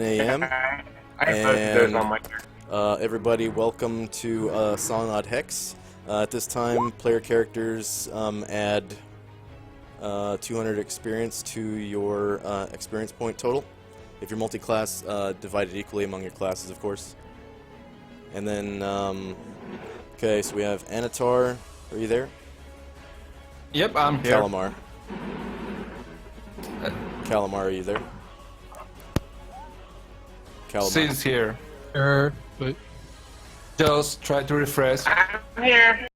a.m. I posted those on my. Everybody, welcome to Solynod Hex. At this time, player characters add 200 experience to your experience point total. If you're multi-class, divided equally among your classes, of course. And then, okay, so we have Anatar. Are you there? Yep, I'm here. Calamar. Calamar, are you there? Calamar. Sid's here. But Just try to refresh. I'm here.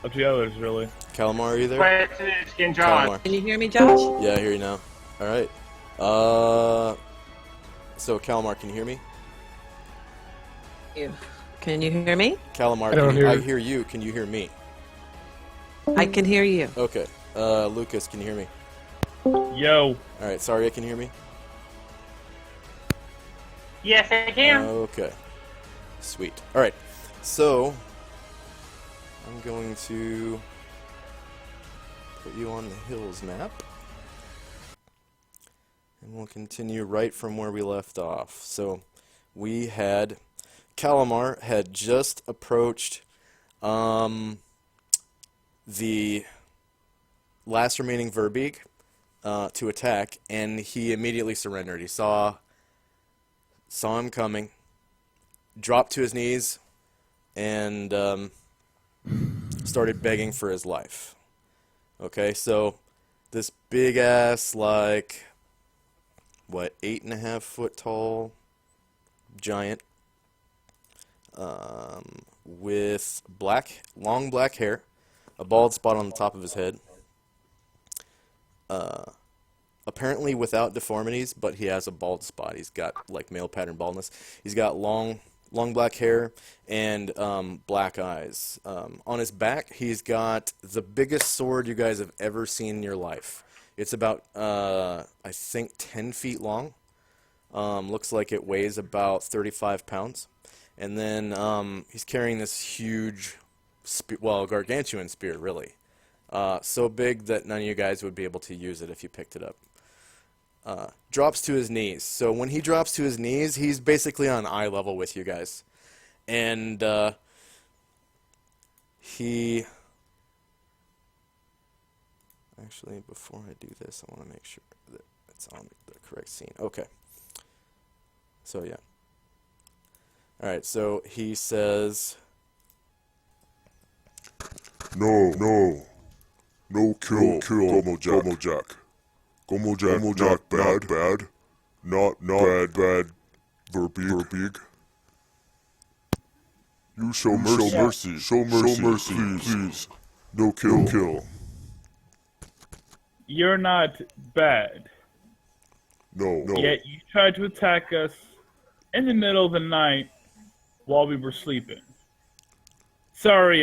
Up to the others, really. Calamar, are you there? Wait, it's getting John. Calamar. Can you hear me, Josh? Yeah, I hear you now. Alright. So Calamar, can you hear me? Can you hear me? Calamar, I hear you. Can you hear me? I can hear you. Okay. Lucas, can you hear me? Yo. Alright, Saria, can you hear me? Yes, I can. Okay. Sweet. Alright. So, I'm going to put you on the Hills map. And we'll continue right from where we left off. So, we had... Calamar had just approached the last remaining Verbeeg to attack, and he immediately surrendered. He saw him coming, dropped to his knees, and started begging for his life. Okay, so this big ass, like, what, 8.5 foot tall giant, with long black hair, a bald spot on the top of his head, apparently without deformities, but he has a bald spot. He's got like male pattern baldness. He's got long black hair and black eyes. On his back, he's got the biggest sword you guys have ever seen in your life. It's about I think 10 feet long. Looks like it weighs about 35 pounds. And then he's carrying this huge, gargantuan spear, really. So big that none of you guys would be able to use it if you picked it up. Drops to his knees. So when he drops to his knees, he's basically on eye level with you guys. And he... Actually, before I do this, I want to make sure that it's on the correct scene. Okay. So, yeah. Alright, so he says... No, kill, Gomo Jack. Gomo Jack, bad, not bad, Verbeeg. You show mercy, please. No kill. You're not bad. No. Yet you tried to attack us in the middle of the night while we were sleeping. Sorry,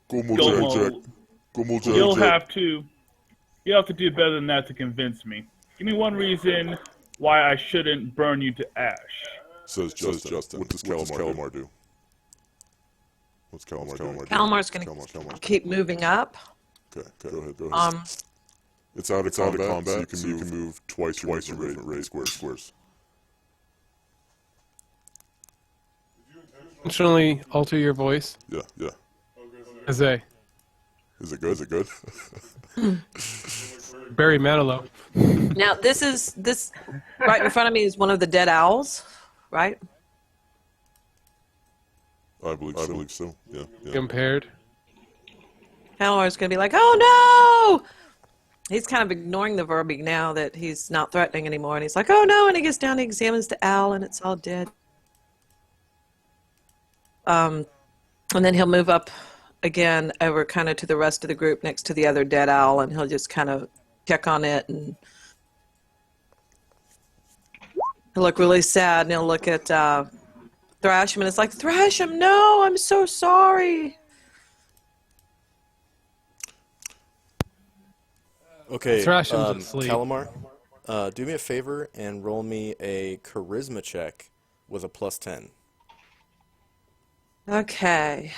Gomo Jack. You'll have to do better than that to convince me. Give me one reason why I shouldn't burn you to ash. Says Justin. What does Calamar do? What's Calamar do? Calamar's going to keep moving up. Okay, go ahead. It's out of combat, so you can move twice your raise squares. intentionally alter your voice. Yeah. As a Is it good? Barry Manilow. Now, this right in front of me is one of the dead owls, right? I believe so. Yeah. Compared. Calamar's going to be like, oh, no! He's kind of ignoring the Verbeeg now that he's not threatening anymore. And he's like, oh, no. And he gets down and examines the owl, and it's all dead. And then he'll move up again over kind of to the rest of the group next to the other dead owl, and he'll just kind of check on it. And he'll look really sad, and he'll look at Thrasham, and it's like, Thrasham, no, I'm so sorry. Okay, Thrasham's asleep. Calamar, Do me a favor and roll me a charisma check with a +10. Okay.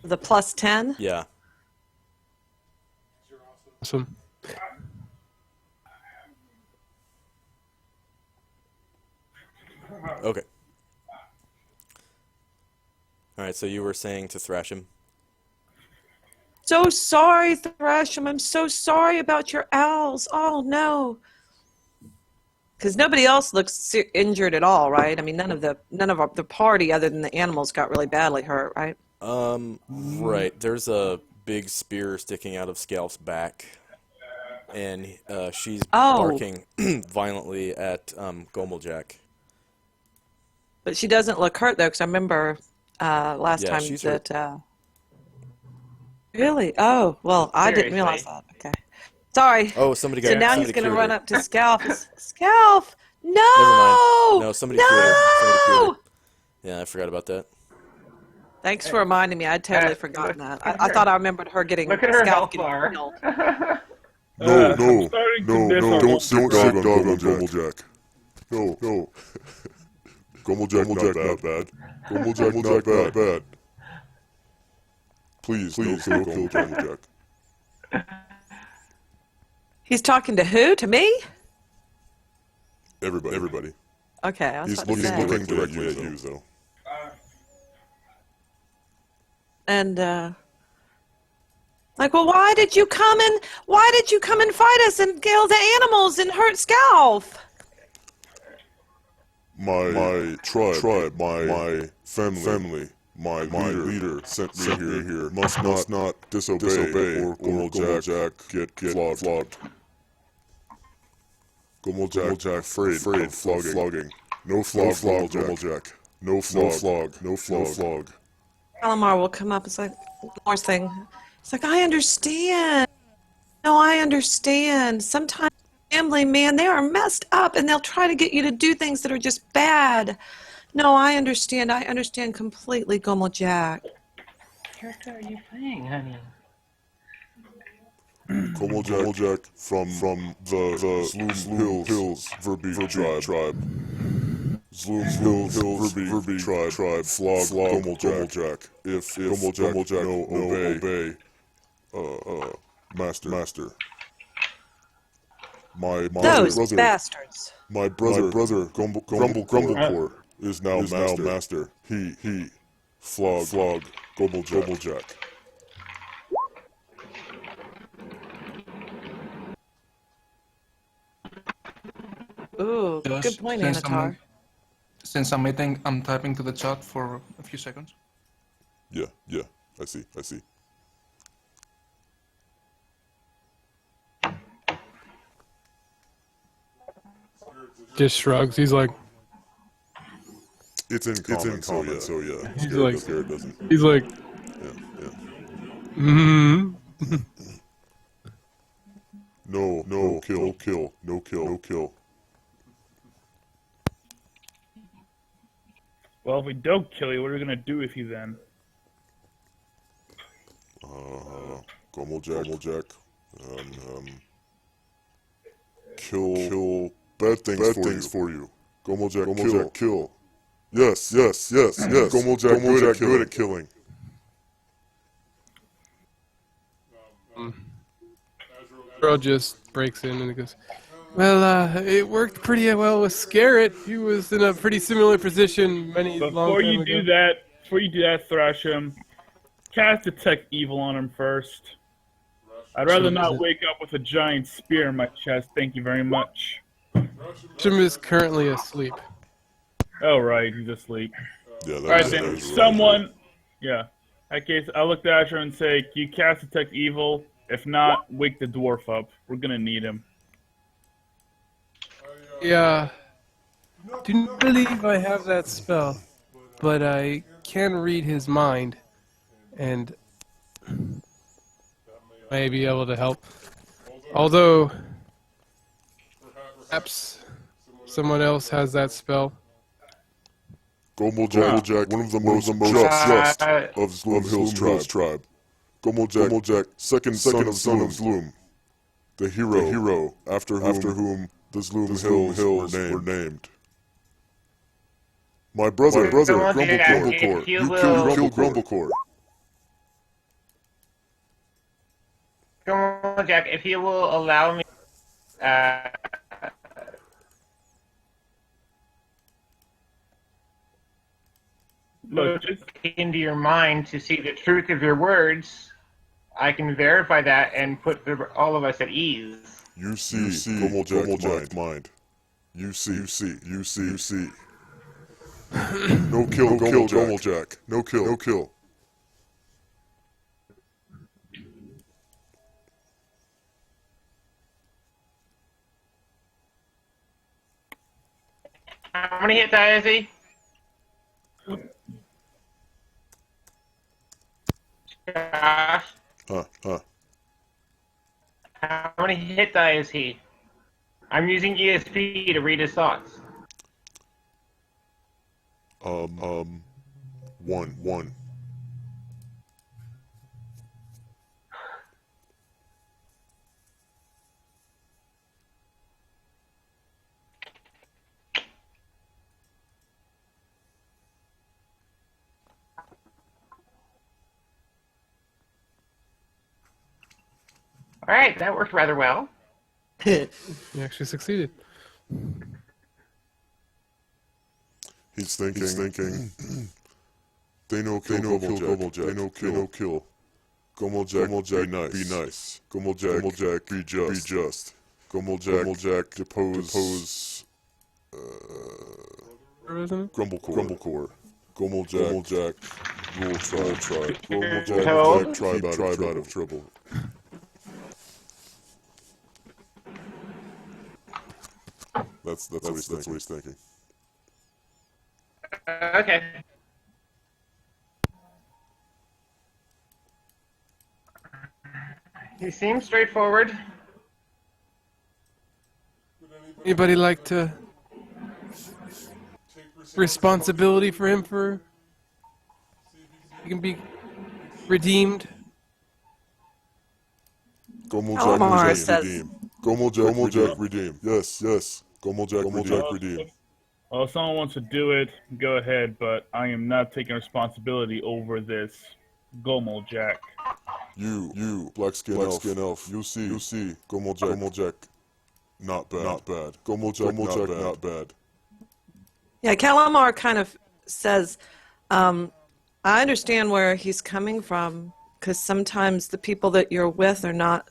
The +10? Yeah. Awesome. Okay. All right. So you were saying to thrash him. So sorry, Thrasham. I'm so sorry about your owls. Oh, no. Because nobody else looks injured at all, right? I mean, none of the party, other than the animals, got really badly hurt, right? Right. There's a big spear sticking out of Scalf's back, and she's barking violently at Gomeljack. But she doesn't look hurt, though, because I remember last Yeah, time she's that... hurt. Really? Oh, well, I didn't realize Seriously. that. Okay. Sorry. Oh, somebody got. So now somebody he's going to cured run her. up to Scalf. Scalf! No! Never mind. No, somebody cured her. Somebody cured No! her. Yeah, I forgot about that. Thanks for reminding me. I'd totally forgotten that. I thought I remembered her getting Look at her Scalf health getting bar. killed. No, I'm starting to miss a don't sit dog on Gomeljack. No. Gomeljack not bad. Gomeljack not bad. Please, no kill Gomeljack. He's talking to who? To me? Everybody. Okay, I was He's about to say. looking directly at you, though. And like, well, why did you come and fight us and kill the animals and hurt Scalf? My tribe, my family, my leader sent me here. Must not disobey or Gomeljack get flogged. Gomeljack afraid of flogging. No flog, Gomeljack. No flog. Calamar will come up. It's like one more thing. It's like, I understand. No, I understand. Sometimes family, man, they are messed up and they'll try to get you to do things that are just bad. No, I understand. I understand completely, Gomeljack. What character are you playing, honey? Gomeljack from the Sloom Hills Verbeek tribe. Sloom Hills Verbeek tribe flog Gomeljack. If Gomeljack no obey master. My Those brother, bastards. my brother Grumblecore is now master. He flog Gomeljack. Ooh, Just good point, since Anatar. Since I'm meeting, I'm typing to the chat for a few seconds. Yeah, I see. Just shrugs. He's like, It's in common, so yeah. He's like- Scared doesn't. he's like, Yeah. mm-hmm. No kill. Well, if we don't kill you, what are we gonna do with you then? Gomeljack. Kill bad things for you. Gomeljack kill. Yes. Gomeljack good at killing. Girl just breaks in and he goes, well, it worked pretty well with Scarrett. He was in a pretty similar position many long Before time you ago. do that, Thrasham, cast Detect Evil on him first. I'd rather not wake up with a giant spear in my chest. Thank you very much. Jim is currently asleep. Oh, right, he's asleep. Yeah, All right, then, someone... Yeah. In that case, I'll look to Asher and say, can you cast Detect Evil? If not, wake the dwarf up. We're gonna need him. Yeah. Do not believe I have that spell, but I can read his mind, and may be able to help. Although, perhaps someone else has that spell. Gomeljack, one of the most just of Sloom Hills tribe. Gomoljak, second son of Zloom. The hero, after whom the Zloom Hills were named. My brother, Grumblecore. You killed Grumblecore. Jack, if you will allow me, look into your mind to see the truth of your words, I can verify that and put all of us at ease. You see Gomoljak mind. You see. No kill, Gomoljak. No kill. How many hit die is he? Josh, how many hit die is he? I'm using ESP to read his thoughts. One. All right, that worked rather well. You actually succeeded. He's thinking. They no kill Gomoljak. They no kill. Gomoljak, be nice. Gomoljak, be just. Gomoljak, depose. Grumblecore. Gomoljak, rule tribe. Gomoljak, tribe out of trouble. That's what he's thinking. Okay. He seems straightforward. Anybody like to responsibility for him for he can be redeemed? Calamar says- redeem. Gomoljak, redeem. Yes. Gomoljak, redeem. Well, if someone wants to do it, go ahead, but I am not taking responsibility over this Gomoljak. You, black skin elf. You see, Gomoljak, not bad. Gomoljak, not bad. Yeah, Calamar kind of says, I understand where he's coming from, because sometimes the people that you're with are not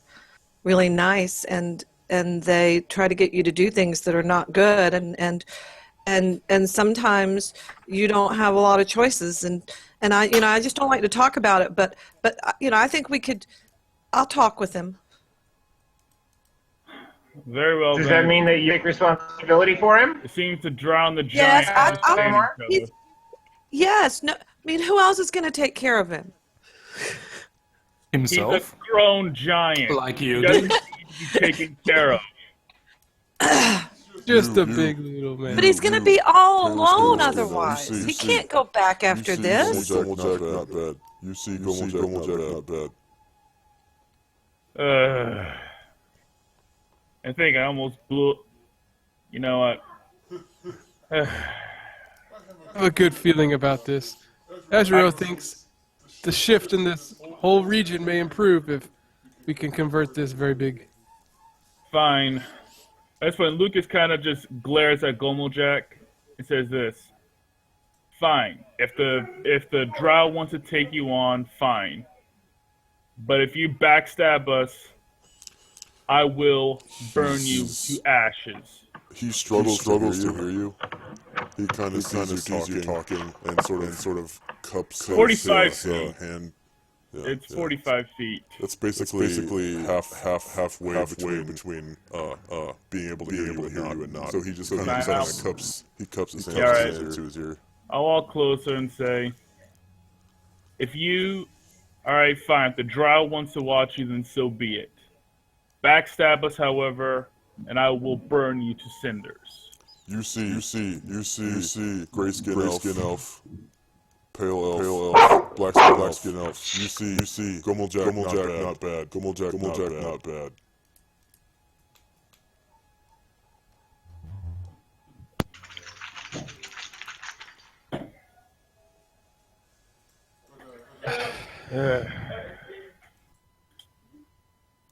really nice, and they try to get you to do things that are not good, and sometimes you don't have a lot of choices, and I just don't like to talk about it, but I think I'll talk with him. Very well. Does that mean that you take responsibility for him? It seems to drown the giant. Yes, no, I mean, who else is going to take care of him? Himself? He's a grown giant. Like you. He doesn't need to be taken care of. Just a big little man. But he's going to be all alone You otherwise. see, He can't go back after this. Gomoljak, not bad. You see, Gomoljak, not bad. I think I almost blew. You know what? I have a good feeling about this. Azrael thinks the shift in this whole region may improve if we can convert this very big. Fine. That's when Lucas kind of just glares at Gomoljak and says this. Fine. If the drow wants to take you on, fine. But if you backstab us, I will burn you to ashes. He struggles to hear you. He kind of sees you talking and sort of cups 45 his feet. hand. Yeah, It's 45 feet. That's basically halfway between being able to hear you and not. So he just kind of cups his hand Alright. to his ear. I'll walk closer and say, alright, fine. If the drow wants to watch you, then so be it. Backstab us, however, and I will burn you to cinders. You see, gray skin elf pale elf, black skin elf. You see, Gomeljack, not bad. Gomeljack, not bad.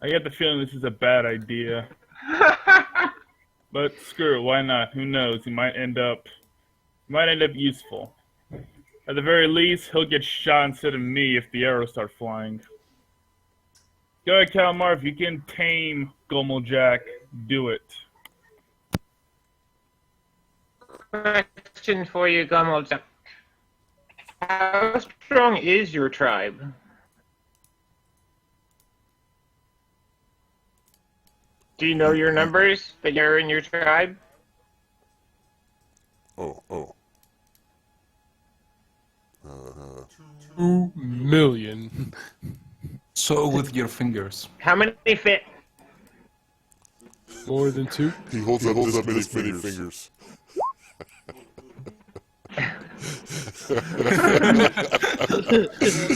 I get the feeling this is a bad idea. But screw it, why not? Who knows? He might end up useful. At the very least, he'll get shot instead of me if the arrows start flying. Go ahead, Kalmar, if you can tame Gomeljack, do it. Question for you, Gomeljack. How strong is your tribe? Do you know your numbers that you're in your tribe? Oh. 2 million. So with your fingers. How many fit? More than 2? He holds up this many fingers.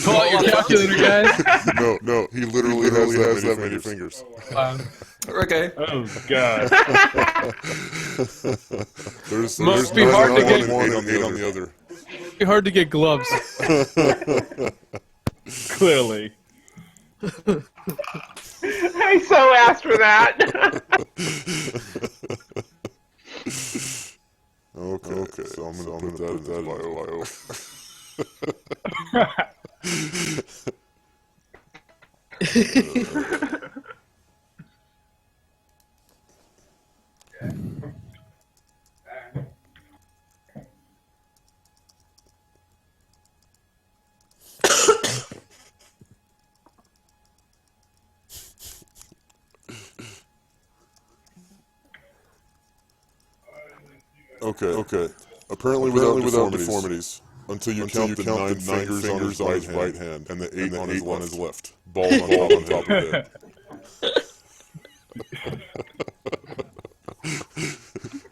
Pull out your calculator, guys. No, he literally has that many fingers. Okay. Oh, God. Must be hard to get- one and 8 on the other. Be hard to get gloves. Clearly. I so asked for that. Okay, so I'm gonna put that in bio. Okay. Apparently without deformities. Until you count the 9 fingers on his right hand and the 8 on his left. Bald on top of it.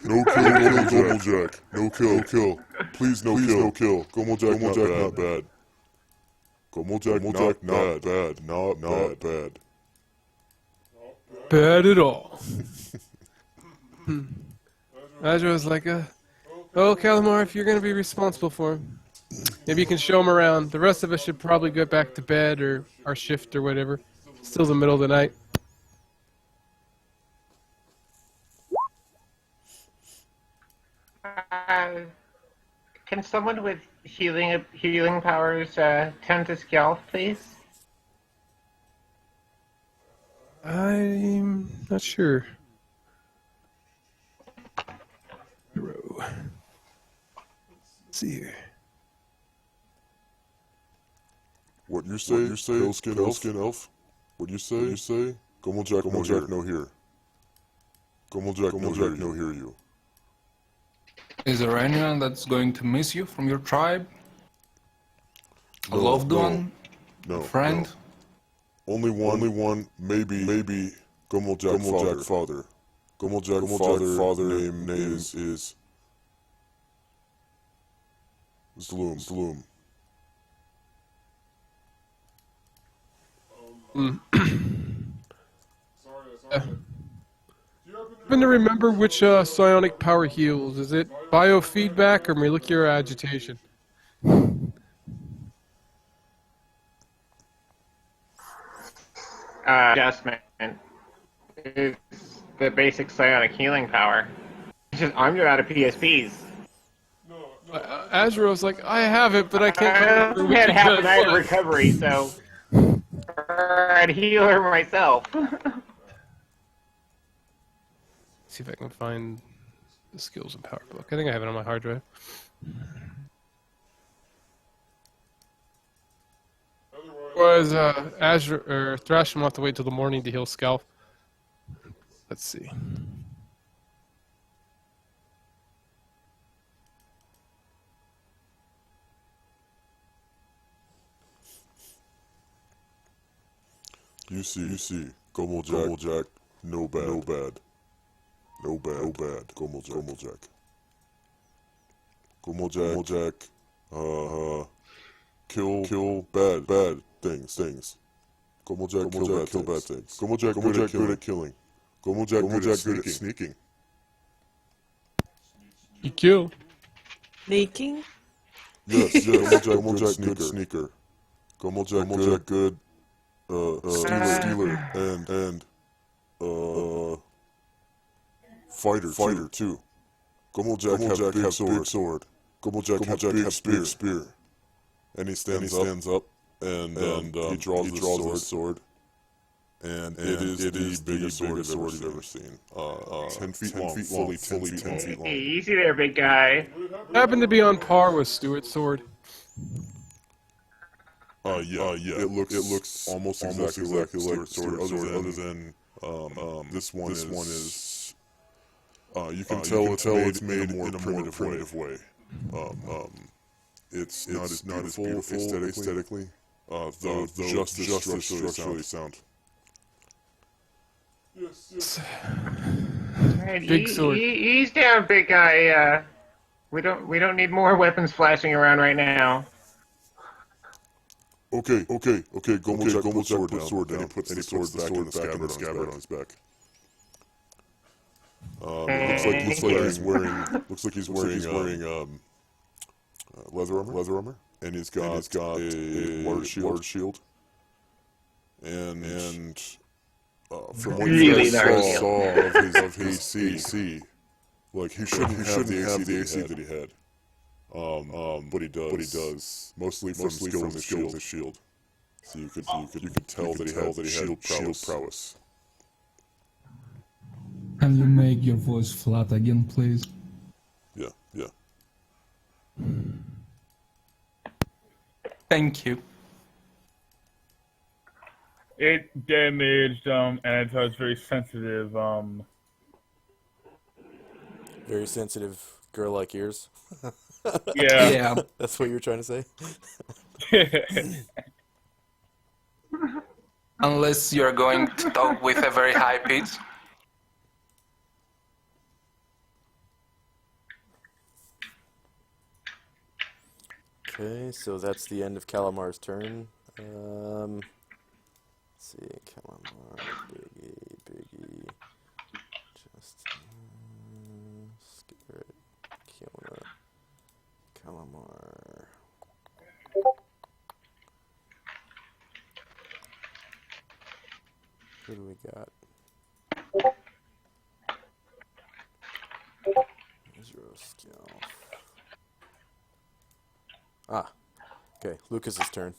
No kill, Gomeljack. No kill. Please, no kill. Gomeljack, not bad. Gomeljack, not bad. Not bad. Bad at all. Azra was like, oh, Calamar, if you're going to be responsible for him, maybe you can show him around. The rest of us should probably go back to bed or our shift or whatever. Still the middle of the night. Can someone with healing powers tend to Skjalf, please? I'm not sure. Let's see here. What you say? Pale skin elf? What you say? Gomeljack, no here. Gomeljack, no hear you. Is there anyone that's going to miss you from your tribe? A No, loved no. one? No. A friend? No. Only one, maybe Gomeljack father. Gomeljack father name is Zloom. Happen to remember which psionic power heals? Is it biofeedback or molecular agitation? Adjustment is the basic psionic healing power. It's just I'm out of PSPs. Azra was like, I have it, but I can't I remember only which had half it a night of was. recovery, so I'd heal her myself. See if I can find the skills and power book. I think I have it on my hard drive. Was Azra or Thrash will have to wait till the morning to heal Scalp. Let's see. You see. Gomeljack, no bad. Gomeljack. kill bad things. Gomojack kill bad things. Gomojack good at killing. Gomojack good at sneaking. You kill. Sneaking? Yes, Gomojack good sneaker. Gomojack good stealer and fighter too. Gomojack have big sword. Gomojack have big spear. And he stands up and he draws his sword. And it is the biggest sword you've ever seen. 10 feet long, fully 10 feet long. Hey, easy there, big guy. Happened to be on par with Stuart's sword. Yeah. It looks almost exactly like Stuart's sword, other than this one is you can tell it's made in a more primitive way. It's not as beautiful aesthetically, though just as structurally sound. Right, Big sword. Ease down, big guy. We don't need more weapons flashing around right now. Okay. Gomojack put sword down, and he puts the sword back in the scabbard on his back. Looks like he's wearing leather armor, and he's got a large shield. And from what you Really guys large saw of his AC, like he shouldn't have the AC that he had. But he does. Mostly from the skill of his shield. So you could tell that he had shield prowess. Can you make your voice flat again, please? Yeah. Thank you. It damaged, and it's very sensitive. Very sensitive girl-like ears. Yeah. Yeah. That's what you were trying to say? Unless you're going to talk with a very high pitch. Okay, so that's the end of Calamar's turn. Let's see, Calamar, Biggie, just Scarlet, Kiona, Calamar. Who do we got? Zero skill. Ah, okay, Lucas's turn.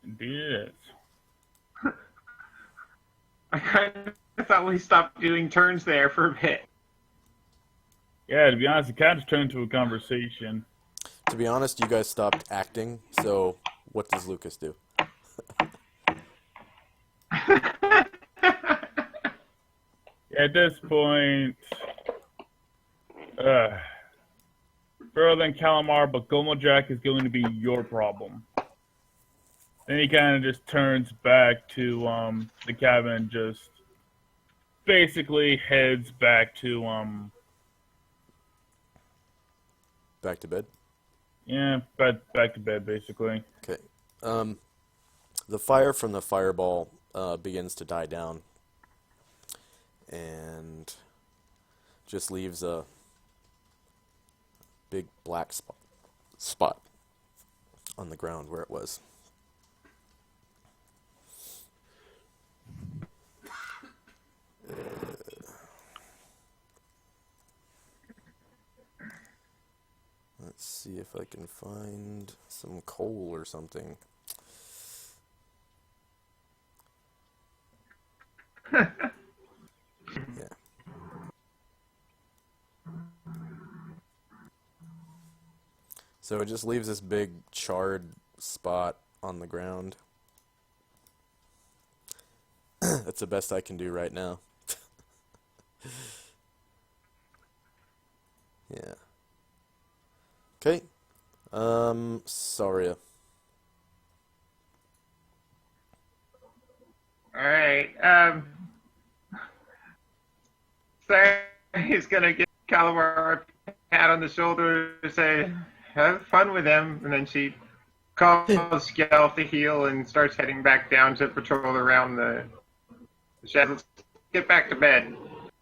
Indeed it is. I kind of thought we stopped doing turns there for a bit. Yeah, to be honest, it kind of just turned into a conversation. To be honest, you guys stopped acting, so what does Lucas do? At this point, further than Calamar, but Gomojack is going to be your problem. Then he kind of just turns back to the cabin and just basically heads back to Back to bed? back to bed basically. Okay. The fire from the fireball begins to die down and just leaves a big black spot on the ground where it was. Let's see if I can find some coal or something. Yeah. So it just leaves this big charred spot on the ground. That's the best I can do right now. Yeah. Okay. Saria. Alright, sorry, he's gonna get Calamar pat on the shoulder to say, have fun with them, and then she calls Skelf to heel and starts heading back down to patrol around the shed. Let's get back to bed.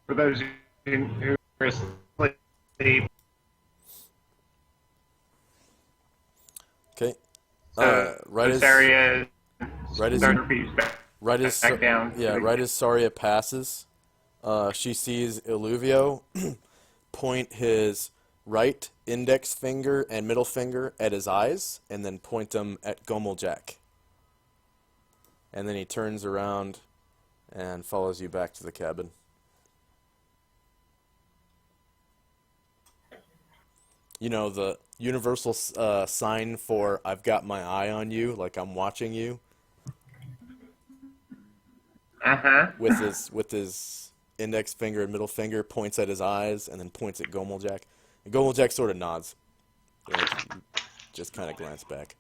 For those who are asleep. Okay. So Right as Saria right as starts right as back down. yeah, right as Saria passes, she sees Illuvio point his right index finger and middle finger at his eyes, and then point them at Gomeljak. And then he turns around and follows you back to the cabin. You know, the universal sign for "I've got my eye on you," like I'm watching you. With his index finger and middle finger, points at his eyes and then points at Gomeljak. And Gomeljak sort of nods. Just kind of glance back.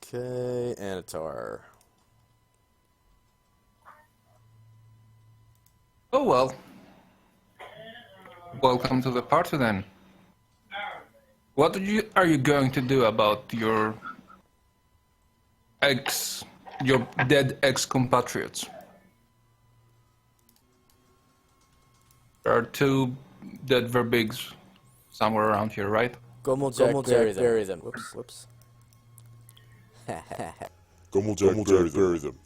Okay, Anatar. Oh well. Welcome to the party then. What are you going to do about your dead ex-compatriots? There are 2 dead verbigs somewhere around here, right? Gomeljak, bury them. Whoops. Gomeljak, bury them.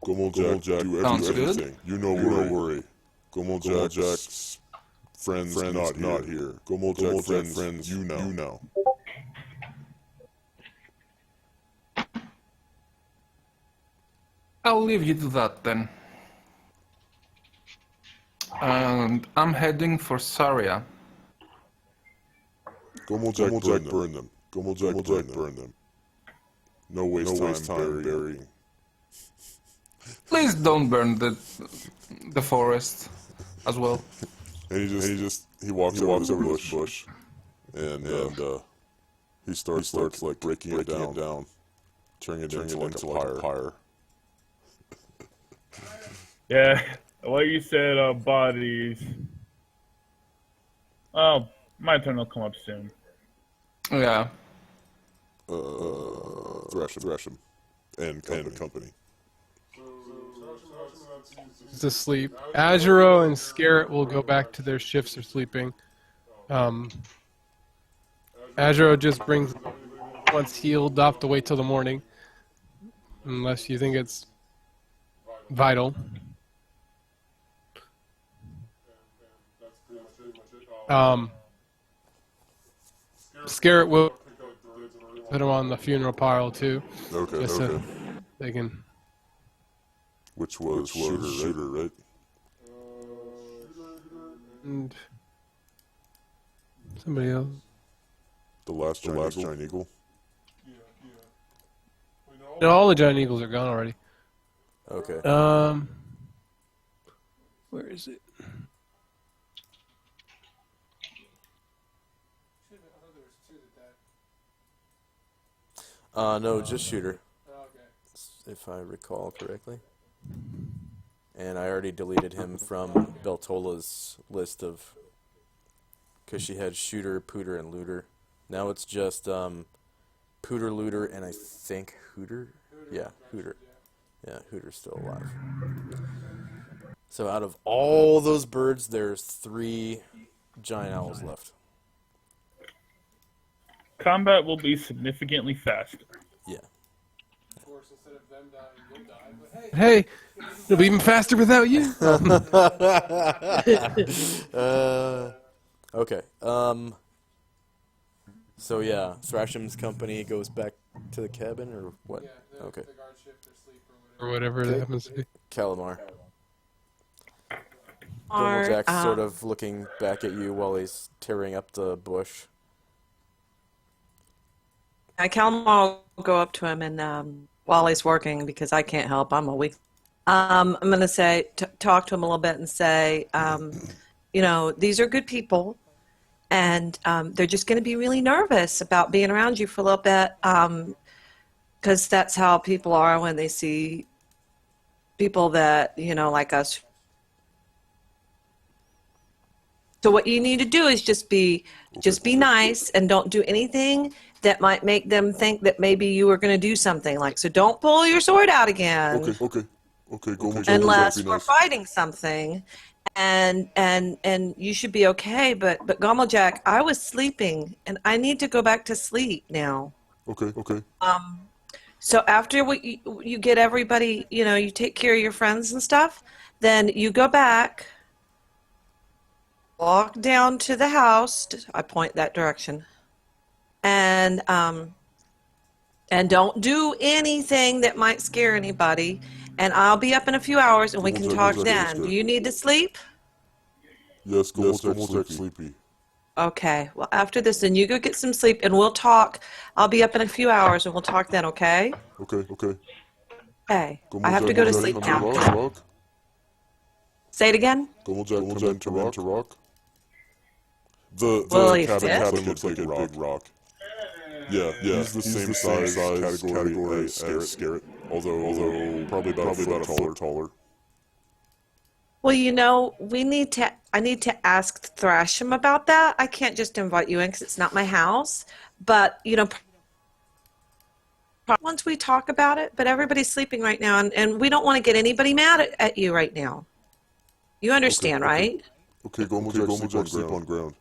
Gomeljak, do Sounds everything. good. You know worry. Gomeljak's friends not here. Gomeljak friends, you now. I'll leave you to that then. And I'm heading for Saria. Gomeljak, burn them. Gomeljak, burn them. No waste time burying. Please don't burn the forest as well. And he walks over to the bush, and he starts like breaking it down, turning it into like a pyre. Yeah, well, you said bodies. Oh, my turn will come up soon. Yeah. Thresh him, and company. He's asleep. Azuro and Scarret will go back to their shifts of sleeping. Azuro just brings once healed off to wait till the morning, unless you think it's vital. Scarret will put him on the funeral pile too. Okay. Just so they can. Which was shooter, right? And somebody else. The last giant eagle. No, all the giant eagles are gone already. Okay. Where is it? No, just shooter. If I recall correctly. And I already deleted him from Beltola's list of... because she had shooter, pooter, and looter. Now it's just pooter, looter, and I think hooter? Yeah, hooter. Yeah, hooter's still alive. So out of all those birds, there's 3 giant owls left. Combat will be significantly faster. Yeah. Hey, it'll be even faster without you. Okay. So yeah, Thrasham's company goes back to the cabin, or what? Okay. Or whatever it happens to be. Calamar. Or, Gomeljak sort of looking back at you while he's tearing up the bush. Calamar will go up to him and while he's working, because I can't help, I'm a weak. I'm going to say, talk to him a little bit and say, these are good people, and they're just going to be really nervous about being around you for a little bit, because that's how people are when they see people that, like us. So what you need to do is just be nice and don't do anything that might make them think that maybe you were going to do something like. So don't pull your sword out again Okay, Gomu Jack, unless be we're nice. fighting something, and you should be okay. But Gomeljack, I was sleeping and I need to go back to sleep now. Okay. So after you get everybody, you take care of your friends and stuff, then you go back, walk down to the house. I point that direction, and don't do anything that might scare anybody. And I'll be up in a few hours, and we can talk then. Do you need to sleep? Yes, Gomu Jack, sleepy. Okay. Well, after this, then you go get some sleep, and we'll talk. I'll be up in a few hours, and we'll talk then. Okay? Okay. Okay. Gomu I have to go to sleep now. Rock? Say it again. Gomu Jack, come into rock? The Will he cabin fit? looks like a big rock. Yeah. He's the same size category as Scarret. Although probably about a foot taller. Well, I need to ask Thrasham about that. I can't just invite you in because it's not my house. But, once we talk about it, but everybody's sleeping right now, and we don't want to get anybody mad at you right now. You understand, right? Okay, Gomu Jack, sleep on ground.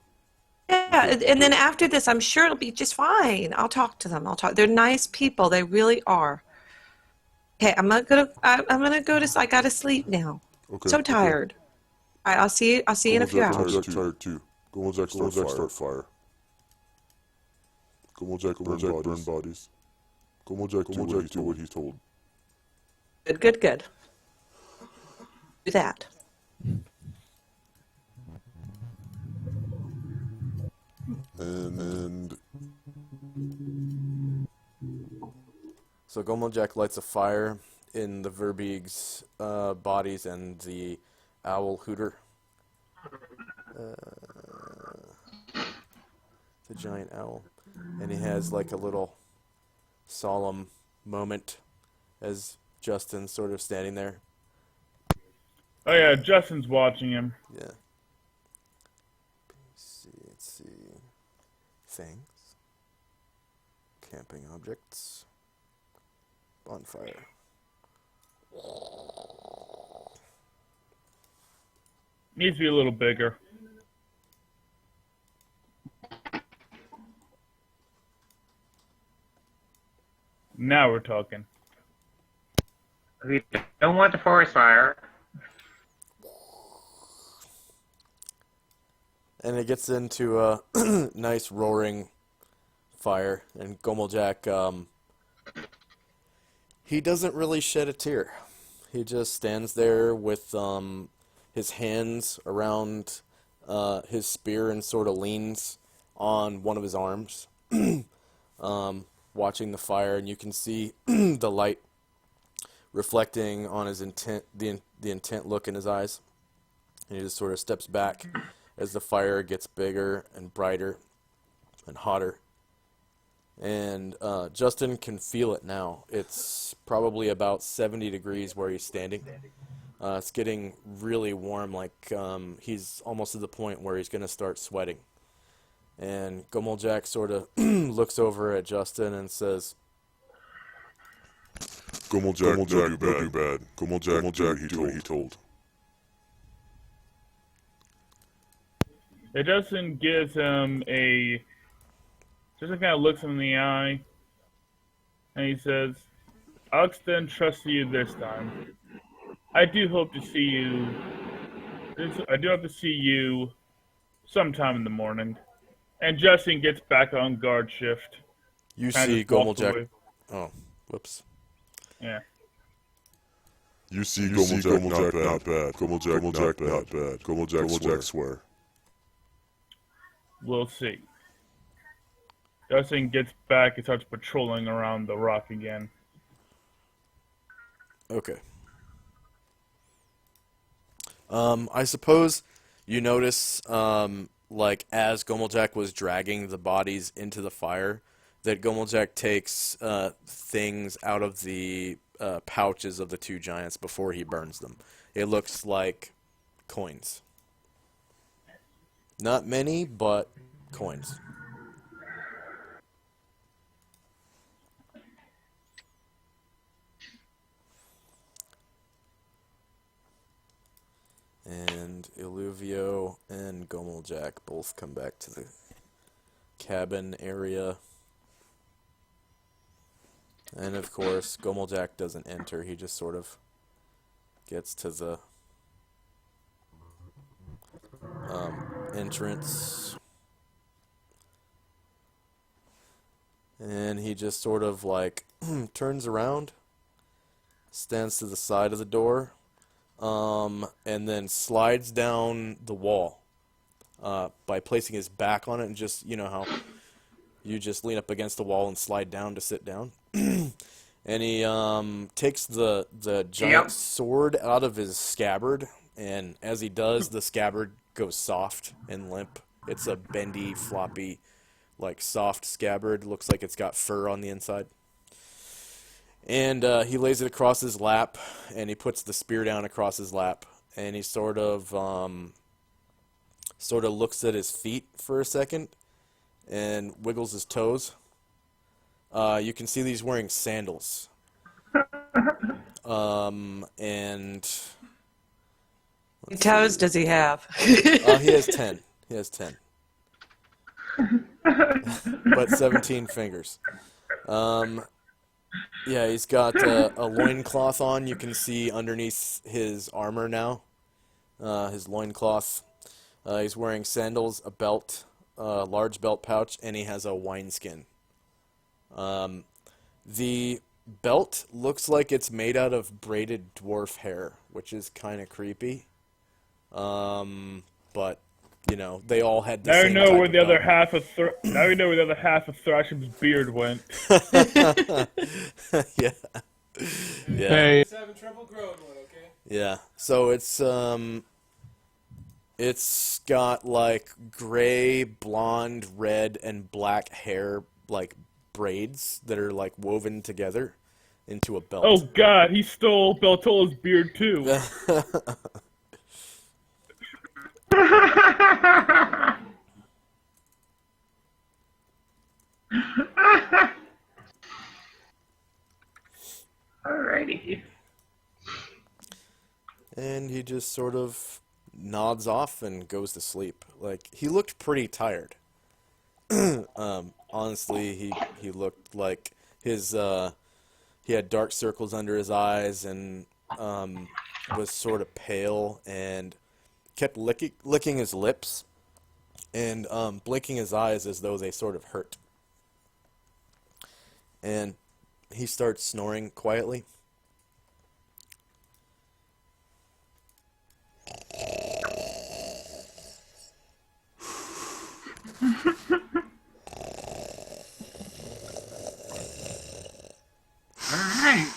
Yeah, and then after this, I'm sure it'll be just fine. I'll talk to them. They're nice people. They really are. Okay, I'm gonna go to. I gotta sleep now. Okay. So tired. All right, I'll see you in a few hours. Gomu Jack tired too. Gomu Jack start fire. Gomu Jack burn bodies. Gomu Jack do what he's told. Good. Do that. And So Gomeljack lights a fire in the Verbeeg's bodies and the owl hooter. The giant owl. And he has like a little solemn moment as Justin's sort of standing there. Oh yeah, Justin's watching him. Yeah. Let's see. Things. Camping objects. Bonfire. Needs to be a little bigger. Now we're talking. We don't want the forest fire. And it gets into a nice roaring fire. And Gomeljack, he doesn't really shed a tear. He just stands there with his hands around his spear and sort of leans on one of his arms, watching the fire. And you can see the light reflecting on his intent, the intent look in his eyes. And he just sort of steps back as the fire gets bigger and brighter and hotter. And Justin can feel it now. It's probably about 70 degrees where he's standing. It's getting really warm, like he's almost to the point where he's going to start sweating. And Gomeljack sort of looks over at Justin and says, Gomeljack don't do bad. Gomeljack do what he told. Justin gives him Justin kind of looks him in the eye, and he says, I'll extend trust to you this time. I do hope to see you. I do have to see you sometime in the morning. And Justin gets back on guard shift. you Kind see of walks Gomeljack. away. Oh, whoops. Yeah. You see Gomeljack not bad. Gomeljack not bad. Gomeljack swear. We'll see. Justin gets back and starts patrolling around the rock again. Okay. I suppose you notice, like, as Gomeljack was dragging the bodies into the fire, that Gomeljack takes things out of the pouches of the two giants before he burns them. It looks like coins. Not many, but coins. And Illuvio and Gomeljack both come back to the cabin area. And of course, Gomeljack doesn't enter. He just sort of gets to the entrance. And he just sort of like turns around, stands to the side of the door, and then slides down the wall by placing his back on it, and just, you know how you just lean up against the wall and slide down to sit down. And he takes the giant sword out of his scabbard, and as he does, the scabbard goes soft and limp. It's a bendy, floppy, like soft scabbard. Looks like it's got fur on the inside. And he lays it across his lap, and he puts the spear down across his lap, and he sort of looks at his feet for a second and wiggles his toes. You can see that he's wearing sandals. And How many toes does he have? he has 10. He has 10. But 17 fingers. Yeah, he's got a loincloth on. You can see underneath his armor now. His loincloth. He's wearing sandals, a belt, a large belt pouch, and he has a wineskin. The belt looks like it's made out of braided dwarf hair, which is kind of creepy. But you know, they all had the same Now we know type where of the other belt. half of now we know where the other half of Thrasham's beard went. Yeah. Yeah. Hey, he's having trouble growing one, okay? Yeah. So it's got like gray, blonde, red, and black hair, like braids that are like woven together into a belt. Oh God, he stole Beltola's beard too. Alrighty. And he just sort of nods off and goes to sleep. Like, he looked pretty tired. Honestly, he looked like his he had dark circles under his eyes, and was sort of pale, and kept licking his lips and blinking his eyes as though they sort of hurt. And he starts snoring quietly. Alright.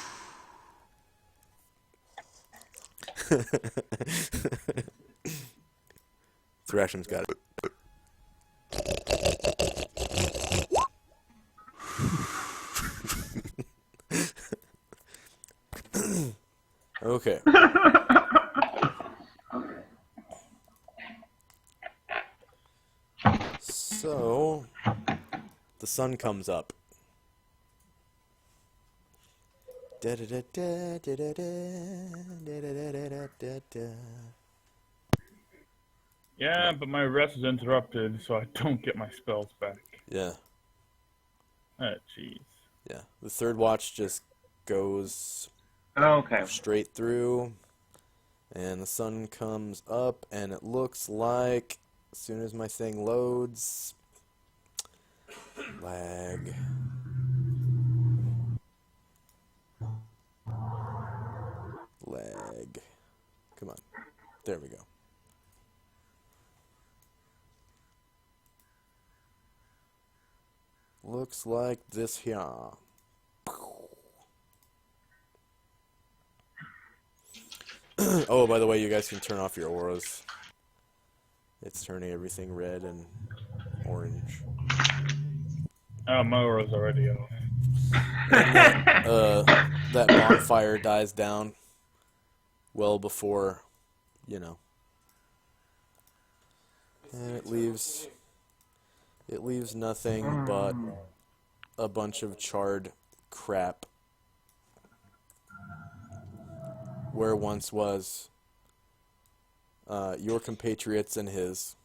Thrasham's got it. Okay. So, the sun comes up. Yeah, but my rest is interrupted, so I don't get my spells back. Yeah, Oh, jeez. yeah. The third watch just goes Okay. straight through, and the sun comes up, and it looks like, as soon as my thing loads, lag. Lag. Come on. There we go. Looks like this here. Oh, by the way, you guys can turn off your auras. It's turning everything red and orange. Oh, my aura's already off. that bonfire dies down well before, you know. And it leaves nothing but a bunch of charred crap where once was your compatriots and his.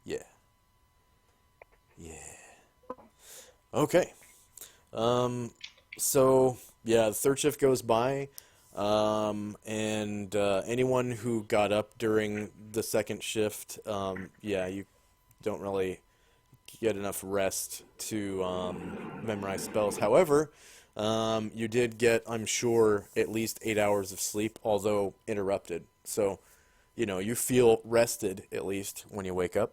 Yeah. Yeah. Okay. So, yeah, the third shift goes by, and anyone who got up during the second shift, yeah, you don't really get enough rest to memorize spells. However, you did get, I'm sure, at least 8 hours of sleep, although interrupted. So, you know, you feel rested, at least, when you wake up.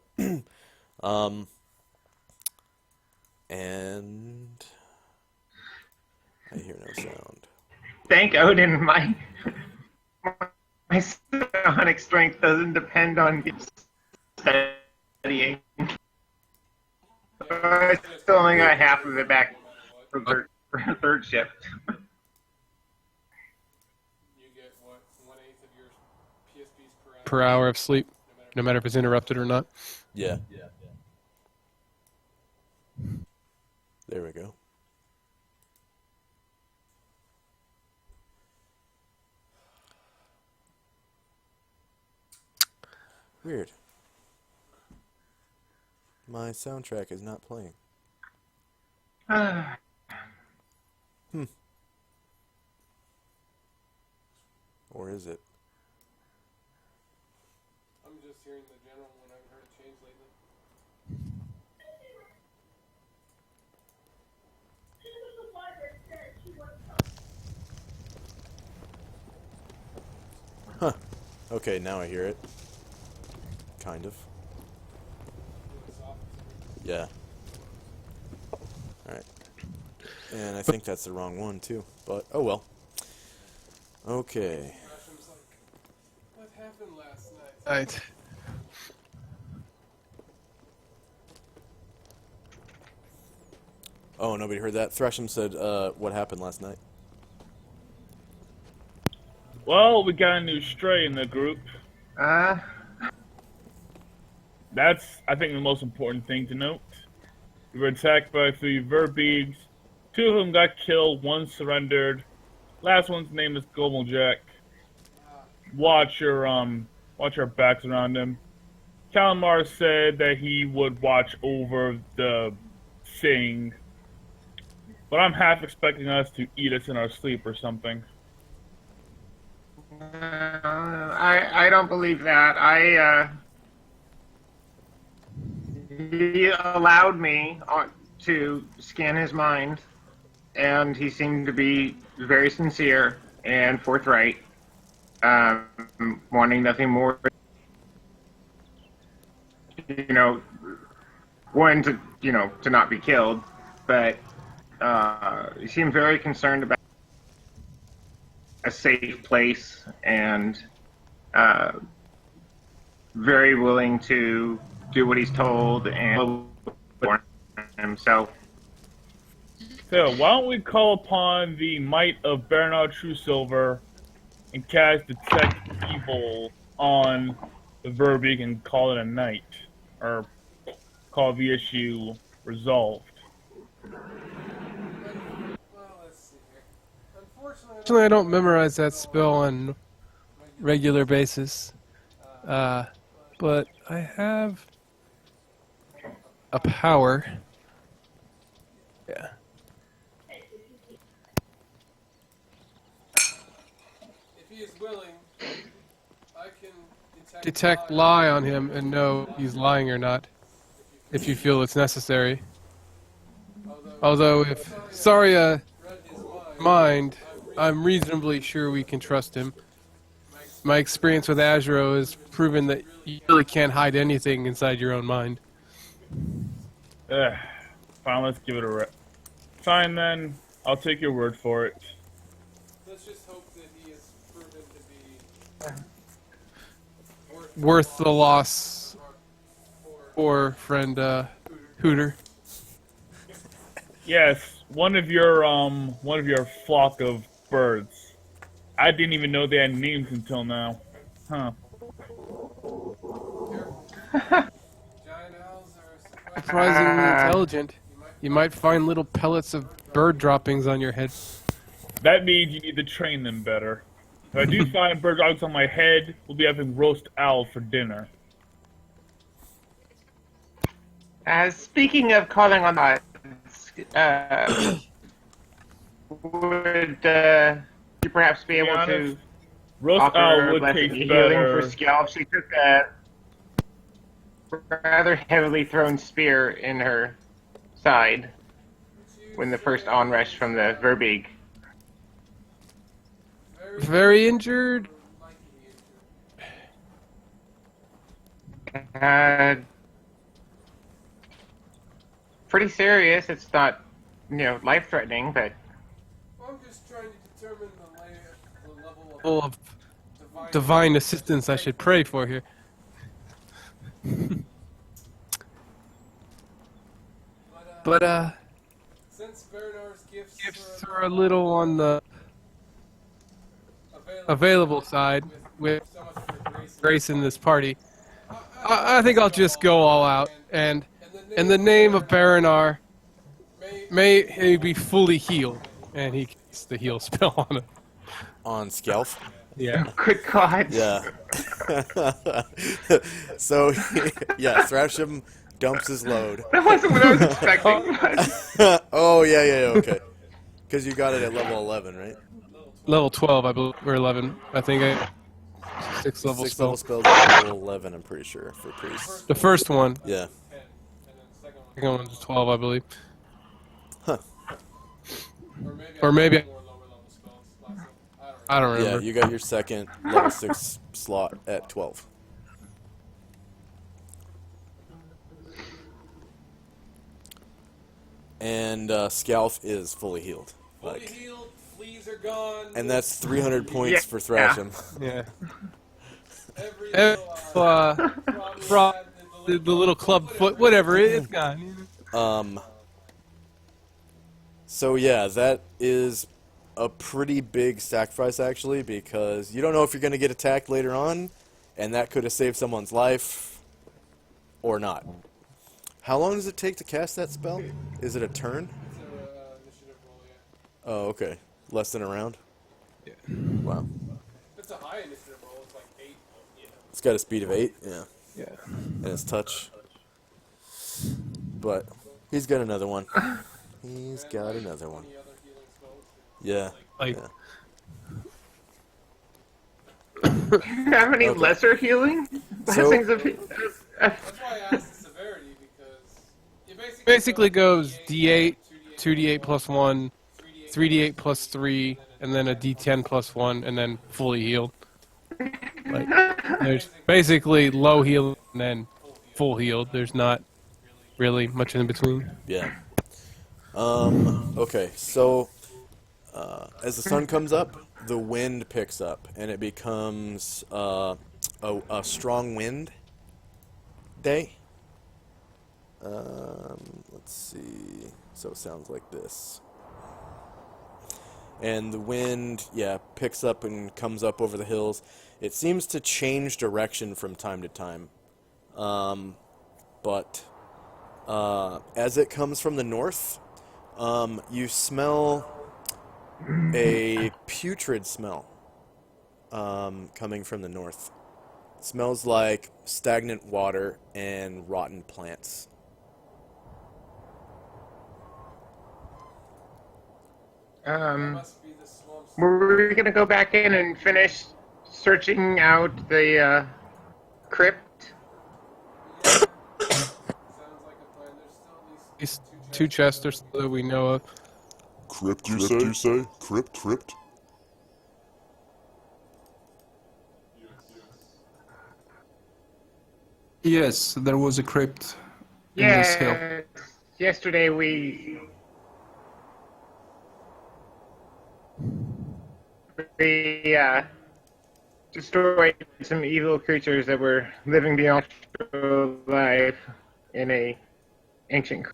And I hear no sound. Thank Odin, my psionic strength doesn't depend on studying. I still only got half of it back for third shift. You get what, 1/8 of your PSPs per hour of sleep, no matter if it's interrupted or not. Yeah. There we go. Weird. My soundtrack is not playing. Or is it? I'm just hearing the general one. I haven't heard it change lately. Huh. Okay, now I hear it. Kind of. Yeah. Alright. And I think that's the wrong one, too. But, oh well. Okay. What happened last night? Oh, nobody heard that? Thresham said, what happened last night? Well, we got a new stray in the group. That's, I think, the most important thing to note. We were attacked by 3 Verbeegs. 2 of them got killed, 1 surrendered. Last one's name is Gomeljack. Watch your backs around him. Calamar said that he would watch over the thing, but I'm half expecting us to eat us in our sleep or something. I don't believe that. He allowed me to scan his mind, and he seemed to be very sincere and forthright, wanting nothing more. One to not be killed, but he seemed very concerned about a safe place and very willing to do what he's told and himself. So, why don't we call upon the might of Bernard Truesilver and cast Detect Evil on the Verbeeg and call it a night? Or call the issue resolved. Unfortunately, I don't memorize that spell on a regular basis. But I have a power. Yeah. If he is willing, I can detect lie on him and know he's lying or not, if you feel it's necessary. Although if Saria mind, I'm reasonably sure we can trust him. My experience with Azuro has proven that you really can't hide anything inside your own mind. Fine, let's give it a rep. Fine then, I'll take your word for it. Let's just hope that he is proven to be worth the loss for friend Hooter. Yes, one of your flock of birds. I didn't even know they had names until now. Huh. Giant owls are surprisingly intelligent. You might find little pellets of bird droppings on your head. That means you need to train them better. If I do find bird dogs on my head, we'll be having roast owl for dinner. Speaking of calling on odds, would you perhaps be able to roast owl offer would blessing taste healing for better. Scalp? She took a rather heavily thrown spear in her side when the first onrush from the Verbeeg. Very injured. Pretty serious. It's not, life-threatening, but I'm just trying to determine the level of divine assistance I should pray for here. But since Bernard's gifts are a little on the available side with so much grace in this party, I think I'll just go all out, and in the name of Baranar, may he be fully healed, and he casts the heal spell on him. On Skelf. Yeah. good God. Yeah. So, yeah, Thrashim dumps his load. That wasn't what I was expecting. But Oh, yeah, okay. Because you got it at level 11, right? Level 12, I believe, or 11. I think six level Six spell. level spells at level 11, I'm pretty sure, for priests. The first one. Yeah. The second one's 12, I believe. Huh. Or maybe I don't Yeah, remember. you got your second level 6 slot at 12. And Scalf is fully healed. Like, healed, fleas are gone. and that's 300 points Yeah. for Thrashim. Yeah. The little club foot, whatever, it's gone. So yeah, that is a pretty big sacrifice actually, because you don't know if you're going to get attacked later on, and that could have saved someone's life or not. How long does it take to cast that spell? Is it a turn? Oh, okay. Less than a round? Yeah. Wow. It's a high initiative roll, it's like 8. It's got a speed of 8, yeah. Yeah. And it's touch. But he's got another one. He's got another one. Yeah. Like, have any Okay. lesser healing? Blessings of that's why I asked the severity, because it basically goes D8, 2D8 plus 1, 3D8 plus 3, and then a D10 plus 1, and then fully healed. Like, there's basically low heal and then full healed. There's not really much in between. Yeah. Okay, so as the sun comes up, the wind picks up, and it becomes a strong wind day. Let's see. So it sounds like this. And the wind, yeah, picks up and comes up over the hills. It seems to change direction from time to time. But as it comes from the north, you smell a putrid smell coming from the north. It smells like stagnant water and rotten plants. Were we gonna go back in and finish searching out the crypt? These 2 chests or so that we know of. Crypt, you say? Crypt? Yes, there was a crypt in this hill. Yeah. Yesterday we destroyed some evil creatures that were living beyond life in a ancient.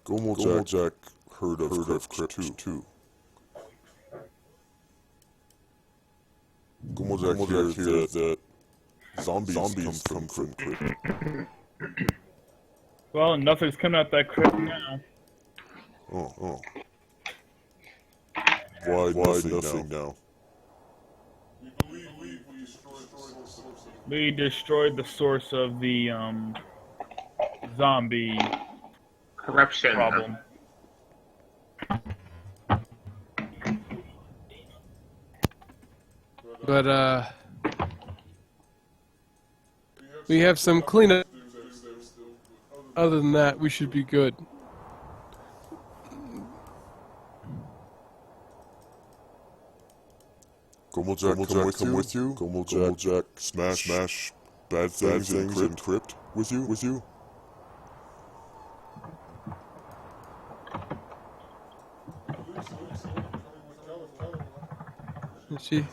Gomo Jack heard of crypt too. Gomo Jack hears that zombies come from crypt. Well, nothing's coming out that crypt now. Oh. Why nothing now? We destroyed the source of the zombie Corruption. problem. But we have some cleanup. Other than that, we should be good. Gomo Jack come with you? Gomo Jack smash bad things in crypt with you?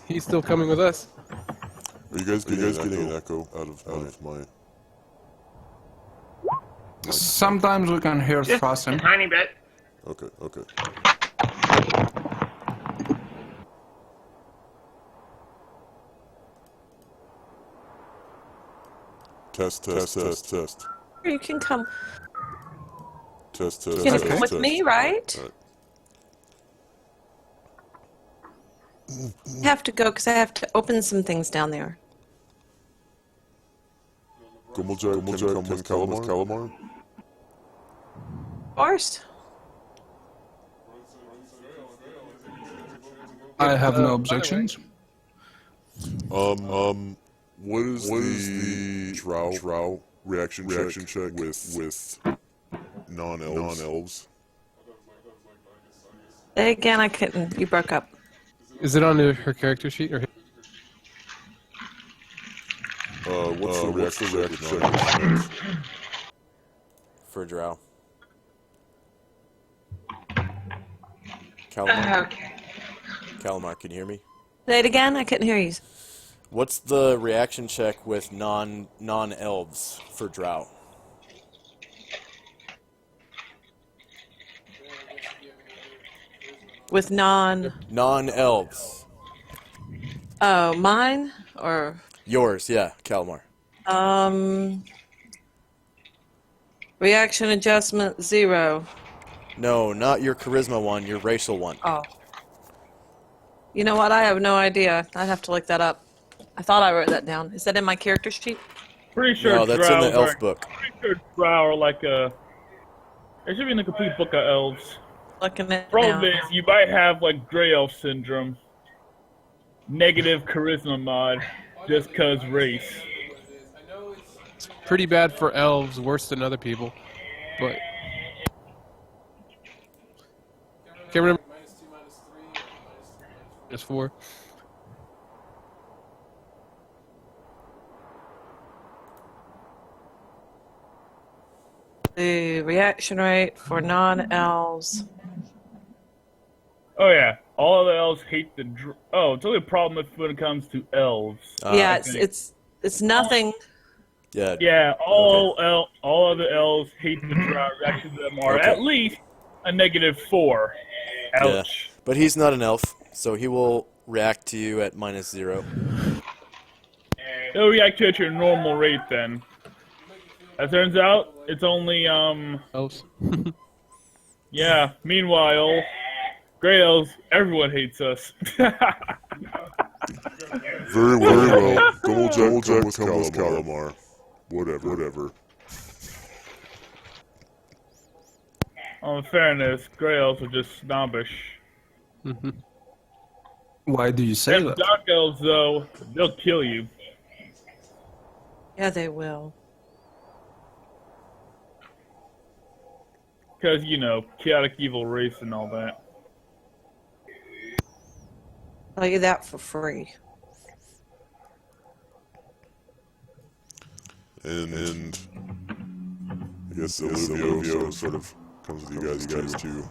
He's still coming with us. Are you guys getting an echo out of my... Sometimes we can hear Just a thrusting. tiny bit. Okay. Test. You can come. Test. You can come with me, right? Alright. I have to go because I have to open some things down there. Gomo Jack come with Calamar? Of course. I have no objections. What is the drow reaction check with non-elves? Say again, I couldn't. You broke up. Is it on her character sheet or? What's the reaction check with non-elves? For Drow. Calamar, Okay. Calamar, can you hear me? Say it again. I couldn't hear you. What's the reaction check with non-elves for Drow? With Non-elves. Oh, mine or Yours, yeah, Calamar. reaction adjustment 0. No, not your charisma one, your racial one. Oh. You know what? I have no idea. I'd have to look that up. I thought I wrote that down. Is that in my character sheet? Pretty sure No, that's in the elf book. Pretty sure Drow are like a... It should be in the complete book of elves. Looking at it Problem now. is, you might have like Grey Elf syndrome. Negative charisma mod, just cause race. It's pretty bad for elves, worse than other people, but can't remember. -4. The reaction rate for non-elves. Oh yeah, all of the elves hate the. It's only a problem when it comes to elves. Yeah, I think. it's nothing. Yeah. Yeah, all of the elves hate the Drow. Reaction to them are Okay. at least a -4. Ouch. Yeah. But he's not an elf, so he will react to you at -0. They'll react to it at your normal rate then. As turns out, it's only Elves. yeah. Meanwhile, Grey Elves, everyone hates us. Very well. Gomo Jack with Calamar. Whatever. In fairness, Grey Elves are just snobbish. Why do you say And that? Dark Elves, though, they'll kill you. Yeah, they will. Because, chaotic evil race and all that. Tell you that for free. And I guess Olivio sort of comes with you guys too.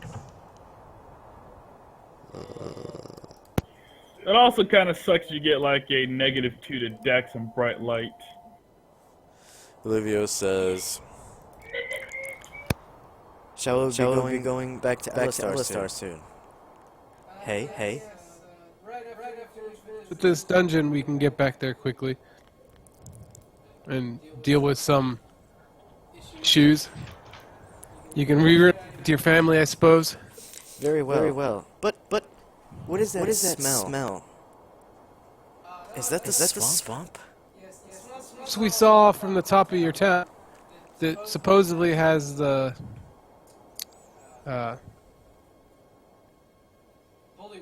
It also kind of sucks you get like a -2 to Dex and Bright Light. Olivio says, Shall we be going back to Ellistar soon? Hey. With this dungeon, we can get back there quickly and deal with some issues. You can reunite to your family, I suppose. Very well. But what is that smell? Is that the swamp? So we saw from the top of your town that supposedly has the